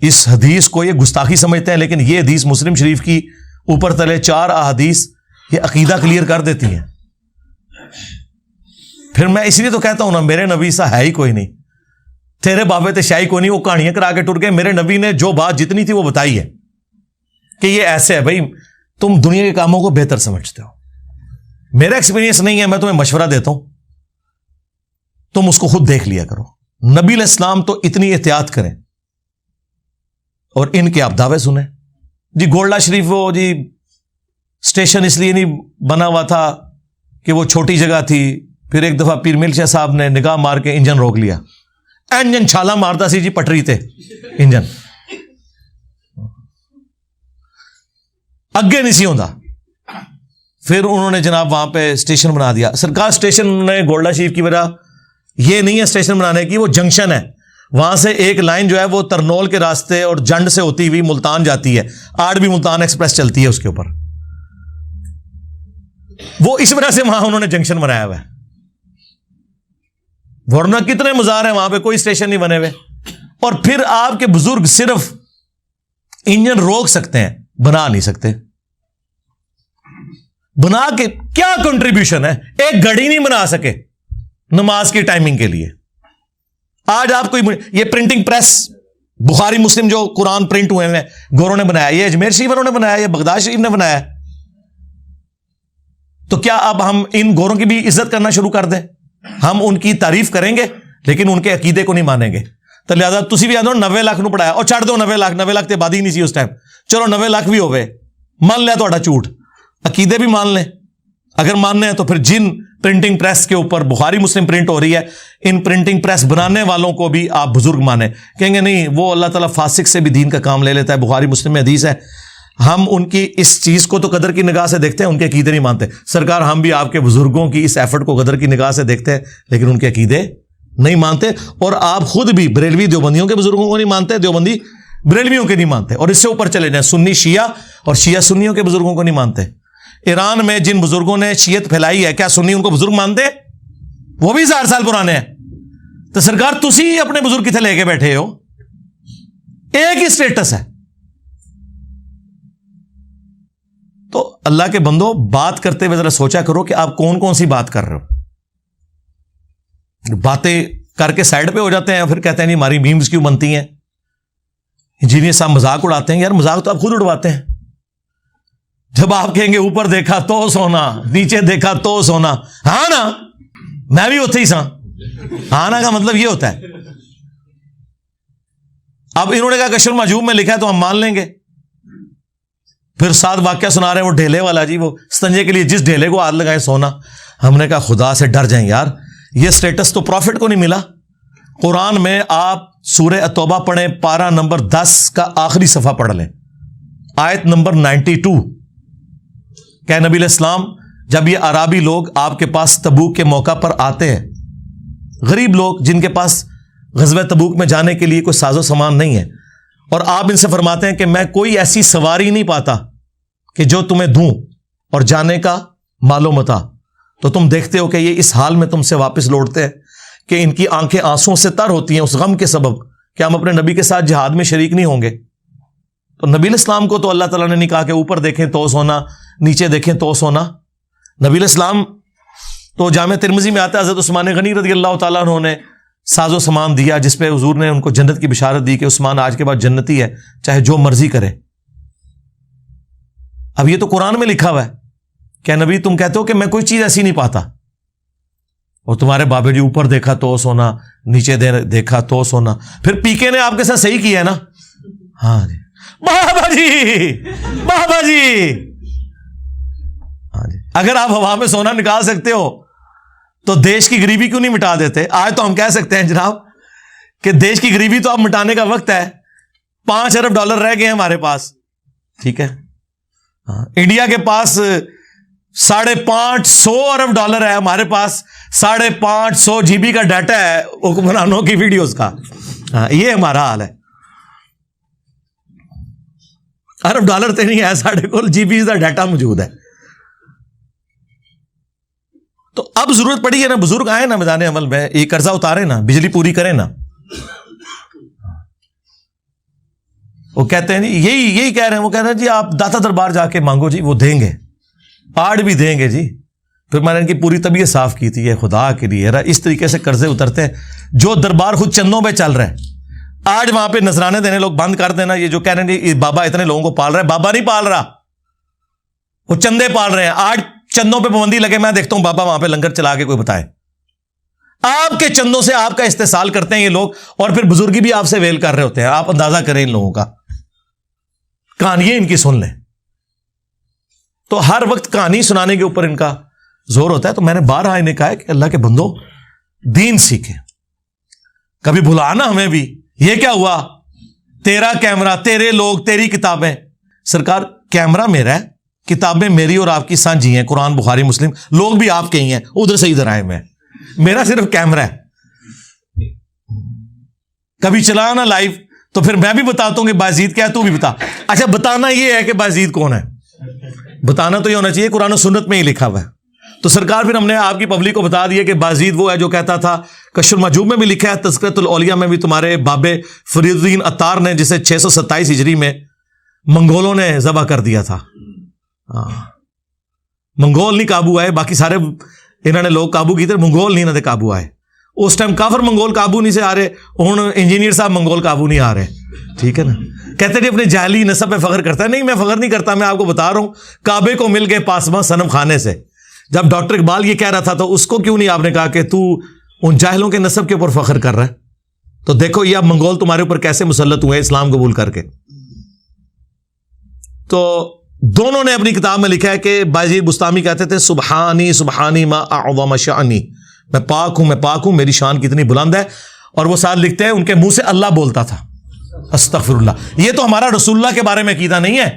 Speaker 1: اس حدیث کو یہ گستاخی سمجھتے ہیں، لیکن یہ حدیث مسلم شریف کی اوپر تلے 4 احادیث یہ عقیدہ کلیئر کر دیتی ہیں. پھر میں اس لیے تو کہتا ہوں نا، میرے نبی سا ہے ہی کوئی نہیں. تیرے بابے تے شاہی کوئی نہیں، وہ کہانیاں کرا کے ٹر گئے. میرے نبی نے جو بات جتنی تھی وہ بتائی ہے کہ یہ ایسے ہے. بھائی تم دنیا کے کاموں کو بہتر سمجھتے ہو، میرا ایکسپیرینس نہیں ہے، میں تمہیں مشورہ دیتا ہوں، تم اس کو خود دیکھ لیا کرو. نبی علیہ السلام تو اتنی احتیاط کریں اور ان کے آپ دعوے سنیں. جی گولڈا شریف وہ جی اسٹیشن اس لیے نہیں بنا ہوا تھا کہ وہ چھوٹی جگہ تھی. پھر ایک دفعہ پیر مل شاہ صاحب نے نگاہ مار کے انجن روک لیا. انجن چھالا مارتا سی جی پٹری تے انجن اگے نہیں سی ہوندا. پھر انہوں نے جناب وہاں پہ اسٹیشن بنا دیا. سرکار اسٹیشن نے گولڈا شریف کی وجہ یہ نہیں ہے اسٹیشن بنانے کی، وہ جنکشن ہے. وہاں سے ایک لائن جو ہے وہ ترنول کے راستے اور جنڈ سے ہوتی ہوئی ملتان جاتی ہے. آج بھی ملتان ایکسپریس چلتی ہے اس کے اوپر. وہ اس وجہ سے وہاں انہوں نے جنکشن بنایا ہوا ہے، ورنہ کتنے مزار ہیں وہاں پہ کوئی اسٹیشن نہیں بنے ہوئے. اور پھر آپ کے بزرگ صرف انجن روک سکتے ہیں، بنا نہیں سکتے. بنا کے کیا کنٹریبیوشن ہے؟ ایک گھڑی نہیں بنا سکے نماز کی ٹائمنگ کے لیے. آج آپ کو یہ پرنٹنگ پریس بخاری مسلم جو قرآن پرنٹ ہوئے ہیں گوروں نے بنایا، یہ اجمیر شریف والوں نے بنایا، یہ بغداد شریف نے بنایا. تو کیا اب ہم ان گوروں کی بھی عزت کرنا شروع کر دیں؟ ہم ان کی تعریف کریں گے لیکن ان کے عقیدے کو نہیں مانیں گے. تو لہٰذا تسی بھی آدھو 90 لاکھ نو پڑھایا اور چھڑ دو 90 لاکھ تے آبادی نہیں سی اس ٹائم. چلو 90 لاکھ بھی ہوئے، مان لیا تہاڈا جھوٹ، عقیدے بھی مان لیں. اگر ماننے ہیں تو پھر جن پرنٹنگ پریس کے اوپر بخاری مسلم پرنٹ ہو رہی ہے، ان پرنٹنگ پریس بنانے والوں کو بھی آپ بزرگ مانیں. کہیں گے نہیں وہ اللہ تعالیٰ فاسق سے بھی دین کا کام لے لیتا ہے، بخاری مسلم میں حدیث ہے. ہم ان کی اس چیز کو تو قدر کی نگاہ سے دیکھتے ہیں، ان کے عقیدے نہیں مانتے. سرکار ہم بھی آپ کے بزرگوں کی اس ایفرٹ کو قدر کی نگاہ سے دیکھتے ہیں لیکن ان کے عقیدے نہیں مانتے. اور آپ خود بھی بریلوی دیوبندیوں کے بزرگوں کو نہیں مانتے، دیوبندی بریلویوں کے نہیں مانتے. اور اس سے اوپر چلے جائیں سنی شیعہ اور شیعہ سنیوں کے بزرگوں کو نہیں مانتے. ایران میں جن بزرگوں نے شیعت پھیلائی ہے، کیا سنی ان کو بزرگ مانتے؟ وہ بھی 1000 سال پرانے ہیں. تو سرکار تسی اپنے بزرگ کتنے لے کے بیٹھے ہو؟ ایک ہی اسٹیٹس ہے. تو اللہ کے بندو بات کرتے ہوئے ذرا سوچا کرو کہ آپ کون کون سی بات کر رہے ہو. باتیں کر کے سائڈ پہ ہو جاتے ہیں، پھر کہتے ہیں نہیں ہماری میمز کیوں بنتی ہیں. انجینئر صاحب مذاق اڑاتے ہیں. یار مذاق تو آپ خود اڑواتے ہیں. جب آپ کہیں گے اوپر دیکھا تو سونا، نیچے دیکھا تو سونا، ہاں نا میں بھی ہوتے ہی سا. ہاں نا کا مطلب یہ ہوتا ہے. اب انہوں نے کہا کشف المحجوب میں لکھا ہے تو ہم مان لیں گے. پھر ساتھ واقعہ سنا رہے ہیں وہ ڈھیلے والا، جی وہ استنجے کے لیے جس ڈھیلے کو ہاتھ لگائے سونا. ہم نے کہا خدا سے ڈر جائیں یار، یہ سٹیٹس تو پروفٹ کو نہیں ملا. قرآن میں آپ سورہ التوبہ پڑھیں، پارہ نمبر 10 کا آخری صفحہ پڑھ لیں، آیت نمبر 92. کہ نبی علیہ السلام جب یہ عرابی لوگ آپ کے پاس تبوک کے موقع پر آتے ہیں، غریب لوگ جن کے پاس غزوہ تبوک میں جانے کے لیے کوئی ساز و سامان نہیں ہے، اور آپ ان سے فرماتے ہیں کہ میں کوئی ایسی سواری نہیں پاتا کہ جو تمہیں دوں اور جانے کا مال و متاع، تو تم دیکھتے ہو کہ یہ اس حال میں تم سے واپس لوٹتے ہیں کہ ان کی آنکھیں آنسوں سے تر ہوتی ہیں اس غم کے سبب کہ ہم اپنے نبی کے ساتھ جہاد میں شریک نہیں ہوں گے. تو نبی علیہ السلام کو تو اللہ تعالیٰ نے نہیں کہا کہ اوپر دیکھیں تو سونا، نیچے دیکھیں تو سونا. نبی علیہ السلام تو جامع ترمذی میں آتا ہے حضرت عثمان غنی رضی اللہ تعالیٰ عنہ نے ساز و سامان دیا جس پہ حضور نے ان کو جنت کی بشارت دی کہ عثمان آج کے بعد جنتی ہے چاہے جو مرضی کرے. اب یہ تو قرآن میں لکھا ہوا ہے کہ نبی تم کہتے ہو کہ میں کوئی چیز ایسی نہیں پاتا، اور تمہارے بابے جی اوپر دیکھا تو سونا، نیچے دیکھا تو سونا. پھر پی کے نے آپ کے ساتھ صحیح کیا ہے نا. ہاں جی بابا جی، بابا جی. ہاں جی اگر آپ ہوا میں سونا نکال سکتے ہو تو دیش کی غریبی کیوں نہیں مٹا دیتے؟ آج تو ہم کہہ سکتے ہیں جناب کہ دیش کی غریبی تو اب مٹانے کا وقت ہے. 5 ارب ڈالر رہ گئے ہیں ہمارے پاس، ٹھیک ہے. انڈیا کے پاس 550 ارب ڈالر ہے، ہمارے پاس 550 GB کا ڈیٹا ہے حکمرانوں کی ویڈیوز کا. یہ ہمارا حال ہے. ارب ڈالر تو نہیں ہے ساڑھے کو GB کا ڈیٹا موجود ہے. تو اب ضرورت پڑی ہے نا بزرگ آئے نا میدان عمل میں، یہ قرضہ اتارے نا، بجلی پوری کریں نا. وہ کہتے ہیں یہی کہہ رہے ہیں، وہ کہہ رہے ہیں جی آپ داتا دربار جا کے مانگو جی، وہ دیں گے، آڑ بھی دیں گے جی۔ پھر میں نے ان کی پوری طبیعت صاف کی تھی، یہ خدا کے لیے اس طریقے سے قرضے اترتے ہیں، جو دربار خود چندوں پہ چل رہا ہے، آج وہاں پہ نذرانے دینے لوگ بند کر دینا۔ یہ جو کہہ رہے ہیں بابا اتنے لوگوں کو پال رہا ہے، بابا نہیں پال رہا، وہ چندے پال رہے ہیں۔ آج چندوں پہ پابندی لگے، میں دیکھتا ہوں بابا وہاں پہ لنگر چلا کے کوئی بتائے۔ آپ کے چندوں سے آپ کا استحصال کرتے ہیں یہ لوگ، اور پھر بزرگی بھی آپ سے ویل کر رہے ہوتے ہیں۔ آپ اندازہ کریں ان لوگوں کا، کہانیاں ان کی سن لیں تو ہر وقت کہانی سنانے کے اوپر ان کا زور ہوتا ہے۔ تو میں نے بارہا انہیں کہا ہے کہ اللہ کے بندو دین سیکھیں، کبھی بھلانا ہمیں بھی۔ یہ کیا ہوا؟ تیرا کیمرہ، تیرے لوگ، تیری کتابیں۔ سرکار کیمرہ میرا ہے، کتابیں میری اور آپ کی سانجھی ہیں، قرآن بخاری مسلم، لوگ بھی آپ کے ہی ہیں، ادھر سے ادھر آئے میں، میرا صرف کیمرہ ہے۔ کبھی چلانا لائیو تو پھر میں بھی بتاتا ہوں کہ بازید کیا ہے، تو بھی بتا۔ اچھا بتانا یہ ہے کہ بازید کون ہے، بتانا تو یہ ہونا چاہیے قرآن و سنت میں ہی لکھا ہوا ہے۔ تو سرکار پھر ہم نے آپ کی پبلک کو بتا دیا کہ بازید وہ ہے جو کہتا تھا، کشف المحجوب میں بھی لکھا ہے، تذکرۃ الاولیاء میں بھی تمہارے بابے فرید الدین عطار نے، جسے 627 ہجری میں منگولوں نے ذبح کر دیا تھا۔ منگول نہیں قابو آئے، باقی سارے انہوں نے لوگ قابو کی تھے، منگول نہیں انہوں نے قابو آئے۔ اس ٹائم کافر منگول قابو نہیں سے آ رہے، ہوں انجینئر صاحب منگول قابو نہیں آ رہے، ٹھیک ہے نا۔ کہتے ہیں اپنے جاہلی نسب پہ فخر کرتا ہے، نہیں میں فخر نہیں کرتا، میں آپ کو بتا رہا ہوں کعبے کو مل گئے پاسباں صنم خانے سے۔ جب ڈاکٹر اقبال یہ کہہ رہا تھا تو اس کو کیوں نہیں آپ نے کہا کہ تو ان جاہلوں کے نسب کے اوپر فخر کر رہا ہے؟ تو دیکھو یہ اب منگول تمہارے اوپر کیسے مسلط ہوئے اسلام قبول کر کے۔ تو دونوں نے اپنی کتاب میں لکھا ہے کہ بازید بستامی کہتے تھے سبحانی سبحانی ما اعظم شانی، میں پاک ہوں، میری شان کتنی بلند ہے۔ اور وہ ساتھ لکھتے ہیں ان کے منہ سے اللہ بولتا تھا، استغفر اللہ۔ یہ تو ہمارا رسول اللہ کے بارے میں عقیدہ نہیں ہے،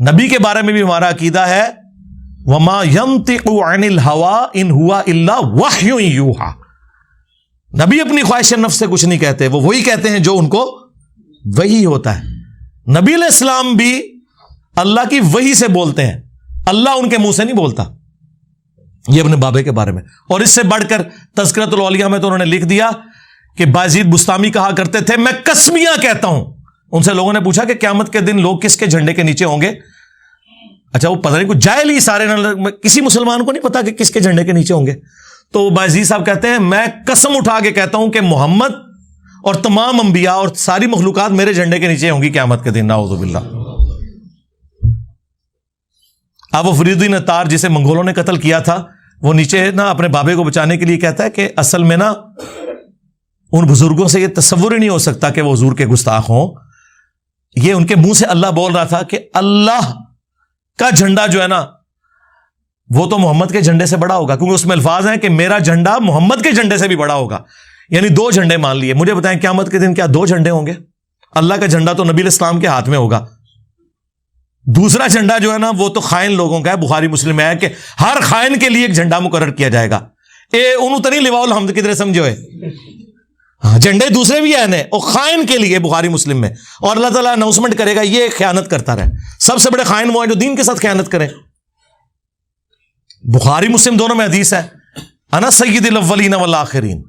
Speaker 1: نبی کے بارے میں بھی ہمارا عقیدہ ہے وما ينطق عن الهوى ان هو الا وحی یوحى۔ نبی اپنی خواہش نفس سے کچھ نہیں کہتے، وہ وہی کہتے ہیں جو ان کو وحی ہوتا ہے۔ نبی علیہ السلام بھی اللہ کی وحی سے بولتے ہیں، اللہ ان کے منہ سے نہیں بولتا۔ یہ اپنے بابے کے بارے میں۔ اور اس سے بڑھ کر تذکرۃ الاولیاء میں تو انہوں نے لکھ دیا کہ بازید بستامی کہا کرتے تھے میں قسمیاں کہتا ہوں۔ ان سے لوگوں نے پوچھا کہ قیامت کے دن لوگ کس کے جھنڈے کے نیچے ہوں گے؟ اچھا وہ پتہ نہیں، کچھ جاہل ہی سارے، کسی مسلمان کو نہیں پتا کہ کس کے جھنڈے کے نیچے ہوں گے۔ تو بازید صاحب کہتے ہیں میں قسم اٹھا کے کہتا ہوں کہ محمد اور تمام انبیاء اور ساری مخلوقات میرے جھنڈے کے نیچے ہوں گی قیامت کے دن، نعوذ باللہ۔ اب وہ فرید الدین عطار جسے منگولوں نے قتل کیا تھا، وہ نیچے نا اپنے بابے کو بچانے کے لیے کہتا ہے کہ اصل میں نا ان بزرگوں سے یہ تصور ہی نہیں ہو سکتا کہ وہ حضور کے گستاخ ہوں۔ یہ ان کے منہ سے اللہ بول رہا تھا کہ اللہ کا جھنڈا جو ہے نا وہ تو محمد کے جھنڈے سے بڑا ہوگا، کیونکہ اس میں الفاظ ہیں کہ میرا جھنڈا محمد کے جھنڈے سے بھی بڑا ہوگا، یعنی دو جھنڈے مان لیے۔ مجھے بتائیں قیامت کے دن کیا دو جھنڈے ہوں گے؟ اللہ کا جھنڈا تو نبی علیہ السلام کے ہاتھ میں ہوگا، دوسرا جھنڈا جو ہے نا وہ تو خائن لوگوں کا ہے۔ بخاری مسلم میں ہے کہ ہر خائن کے لیے ایک جھنڈا مقرر کیا جائے گا۔ انہوں تو نہیں لواء الحمد کدھر سمجھو ہے، ہاں جھنڈے دوسرے بھی ہیں اور خائن کے لیے بخاری مسلم میں، اور اللہ تعالیٰ اناؤنسمنٹ کرے گا یہ خیانت کرتا رہے۔ سب سے بڑے خائن وہ ہیں جو دین کے ساتھ خیانت کریں۔ بخاری مسلم دونوں میں حدیث ہے انا سید الاولین والآخرین،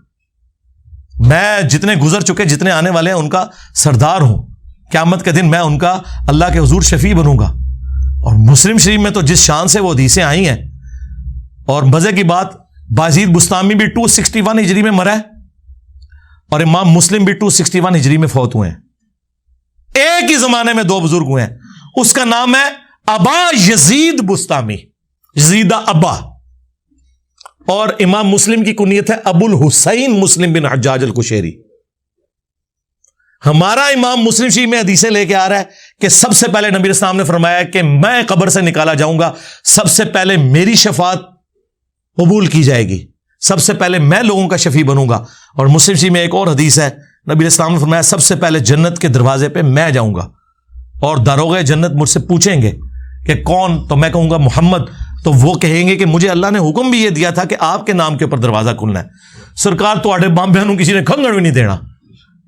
Speaker 1: میں جتنے گزر چکے جتنے آنے والے ہیں ان کا سردار ہوں، قیامت کے دن میں ان کا اللہ کے حضور شفیع بنوں گا۔ اور مسلم شریف میں تو جس شان سے وہ حدیثیں آئی ہیں، اور مزے کی بات بازید بستامی بھی 261 ہجری میں مرا ہے اور امام مسلم بھی 261 ہجری میں فوت ہوئے ہیں۔ ایک ہی زمانے میں دو بزرگ ہوئے ہیں۔ اس کا نام ہے ابا یزید بستامی، یزید ابا، اور امام مسلم کی کنیت ہے ابو الحسین مسلم بن حجاج القشیری۔ ہمارا امام مسلم شریف میں حدیثیں لے کے آ رہا ہے کہ سب سے پہلے نبی السلام نے فرمایا کہ میں قبر سے نکالا جاؤں گا، سب سے پہلے میری شفاعت قبول کی جائے گی، سب سے پہلے میں لوگوں کا شفیع بنوں گا۔ اور مسلم شریف میں ایک اور حدیث ہے، نبی السلام نے فرمایا سب سے پہلے جنت کے دروازے پہ میں جاؤں گا، اور داروغے جنت مجھ سے پوچھیں گے کہ کون، تو میں کہوں گا محمد، تو وہ کہیں گے کہ مجھے اللہ نے حکم بھی یہ دیا تھا کہ آپ کے نام کے اوپر دروازہ کھلنا ہے۔ سرکار تو آڈے بام بہنوں کسی نے کھنگڑ بھی نہیں دینا،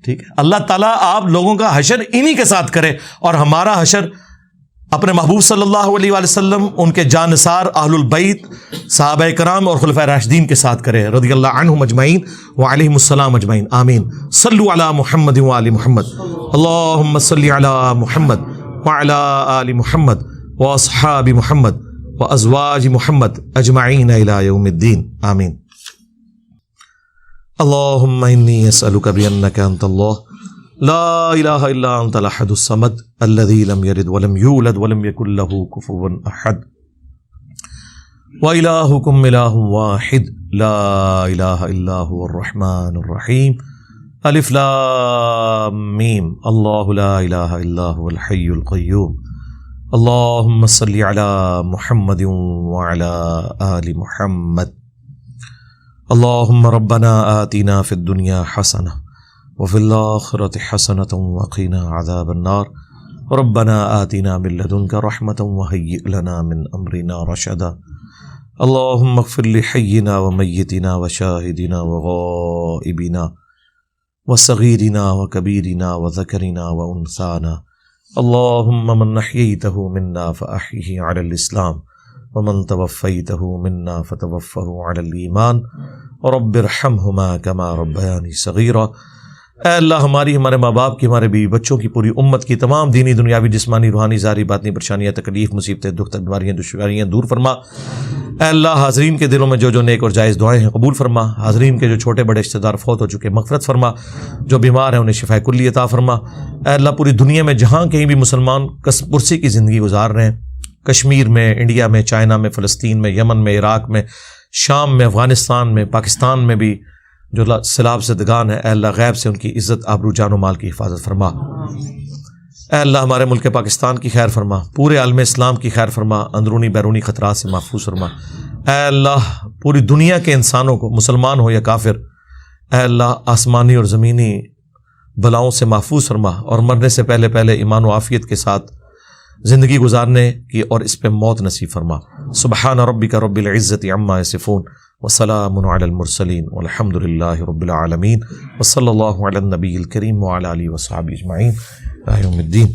Speaker 1: ٹھیک ہے۔ اللہ تعالیٰ آپ لوگوں کا حشر انہی کے ساتھ کرے، اور ہمارا حشر اپنے محبوب صلی اللہ علیہ وآلہ وسلم، ان کے جانثار اہل البیت، صحابہ کرام اور خلفائے راشدین کے ساتھ کرے رضی اللہ عنہم اجمعین وعلیہم السلام اجمعین، آمین۔ صلوا علی محمد وآل محمد، اللہم صلی علی محمد وعلی آل محمد واصحاب محمد وازواج محمد اجمعین الی یوم الدین، آمین۔ اللہم انی اسألک بانک انت اللہ لا الہ الا انت الاحد الصمد الذی لم یلد ولم یولد ولم یکن له کفوا احد وإلہکم الہ واحد لا الہ الا هو الرحمن الرحیم الف لام میم اللہ لا الہ الا هو الحی القیوم اللہم صلی علی محمد وعلی آل محمد اللہم ربنا آتنا فی الدنیا حسنہ وفی الآخرة حسنة وقنا عذاب النار ربنا آتنا من لدنک رحمة وهیئ لنا من امرنا رشدا اللہم اغفر لحینا ومیتنا وشاہدنا وغائبنا وصغیرنا وکبیرنا وذکرنا وانثانا اللہم من احییتہ منا فاحیہ علی الاسلام ومن توفیتہ منا فتوفہ علی الایمان رب ارحمہما کما ربیانی صغیرا۔ اے اللہ ہمارے ماں باپ کی، ہمارے بیوی بچوں کی، پوری امت کی تمام دینی، دنیاوی، جسمانی، روحانی، ظاہری، باطنی پریشانیاں، تکلیف، مصیبتیں، دکھ، بیماریاں، دشواریاں دور فرما۔ اے اللہ حاضرین کے دلوں میں جو نیک اور جائز دعائیں ہیں قبول فرما۔ حاضرین کے جو چھوٹے بڑے رشتہ دار فوت ہو چکے مغفرت فرما، جو بیمار ہیں انہیں شفاء کلی عطا فرما۔ اے اللہ پوری دنیا میں جہاں کہیں بھی مسلمان پرسی کی زندگی گزار رہے ہیں، کشمیر میں، انڈیا میں، چائنا میں، فلسطین میں، یمن میں، عراق میں، شام میں، افغانستان میں، پاکستان میں بھی جو سیلاب زدگان ہیں، اے اللہ غیب سے ان کی عزت، آبرو، جان و مال کی حفاظت فرما۔ اے اللہ ہمارے ملک پاکستان کی خیر فرما، پورے عالم اسلام کی خیر فرما، اندرونی بیرونی خطرات سے محفوظ فرما۔ اے اللہ پوری دنیا کے انسانوں کو، مسلمان ہو یا کافر، اے اللہ آسمانی اور زمینی بلاؤں سے محفوظ فرما، اور مرنے سے پہلے ایمان و عافیت کے ساتھ زندگی گزارنے کی اور اس پہ موت نصیب فرما۔ سبحان ربک رب العزت عما یصفون وسلام علی المرسلین والحمد للہ رب العالمین وصلی اللہ علی النبی الکریم وعلی آلہ وصحبہ اجمعین الی یوم الدین۔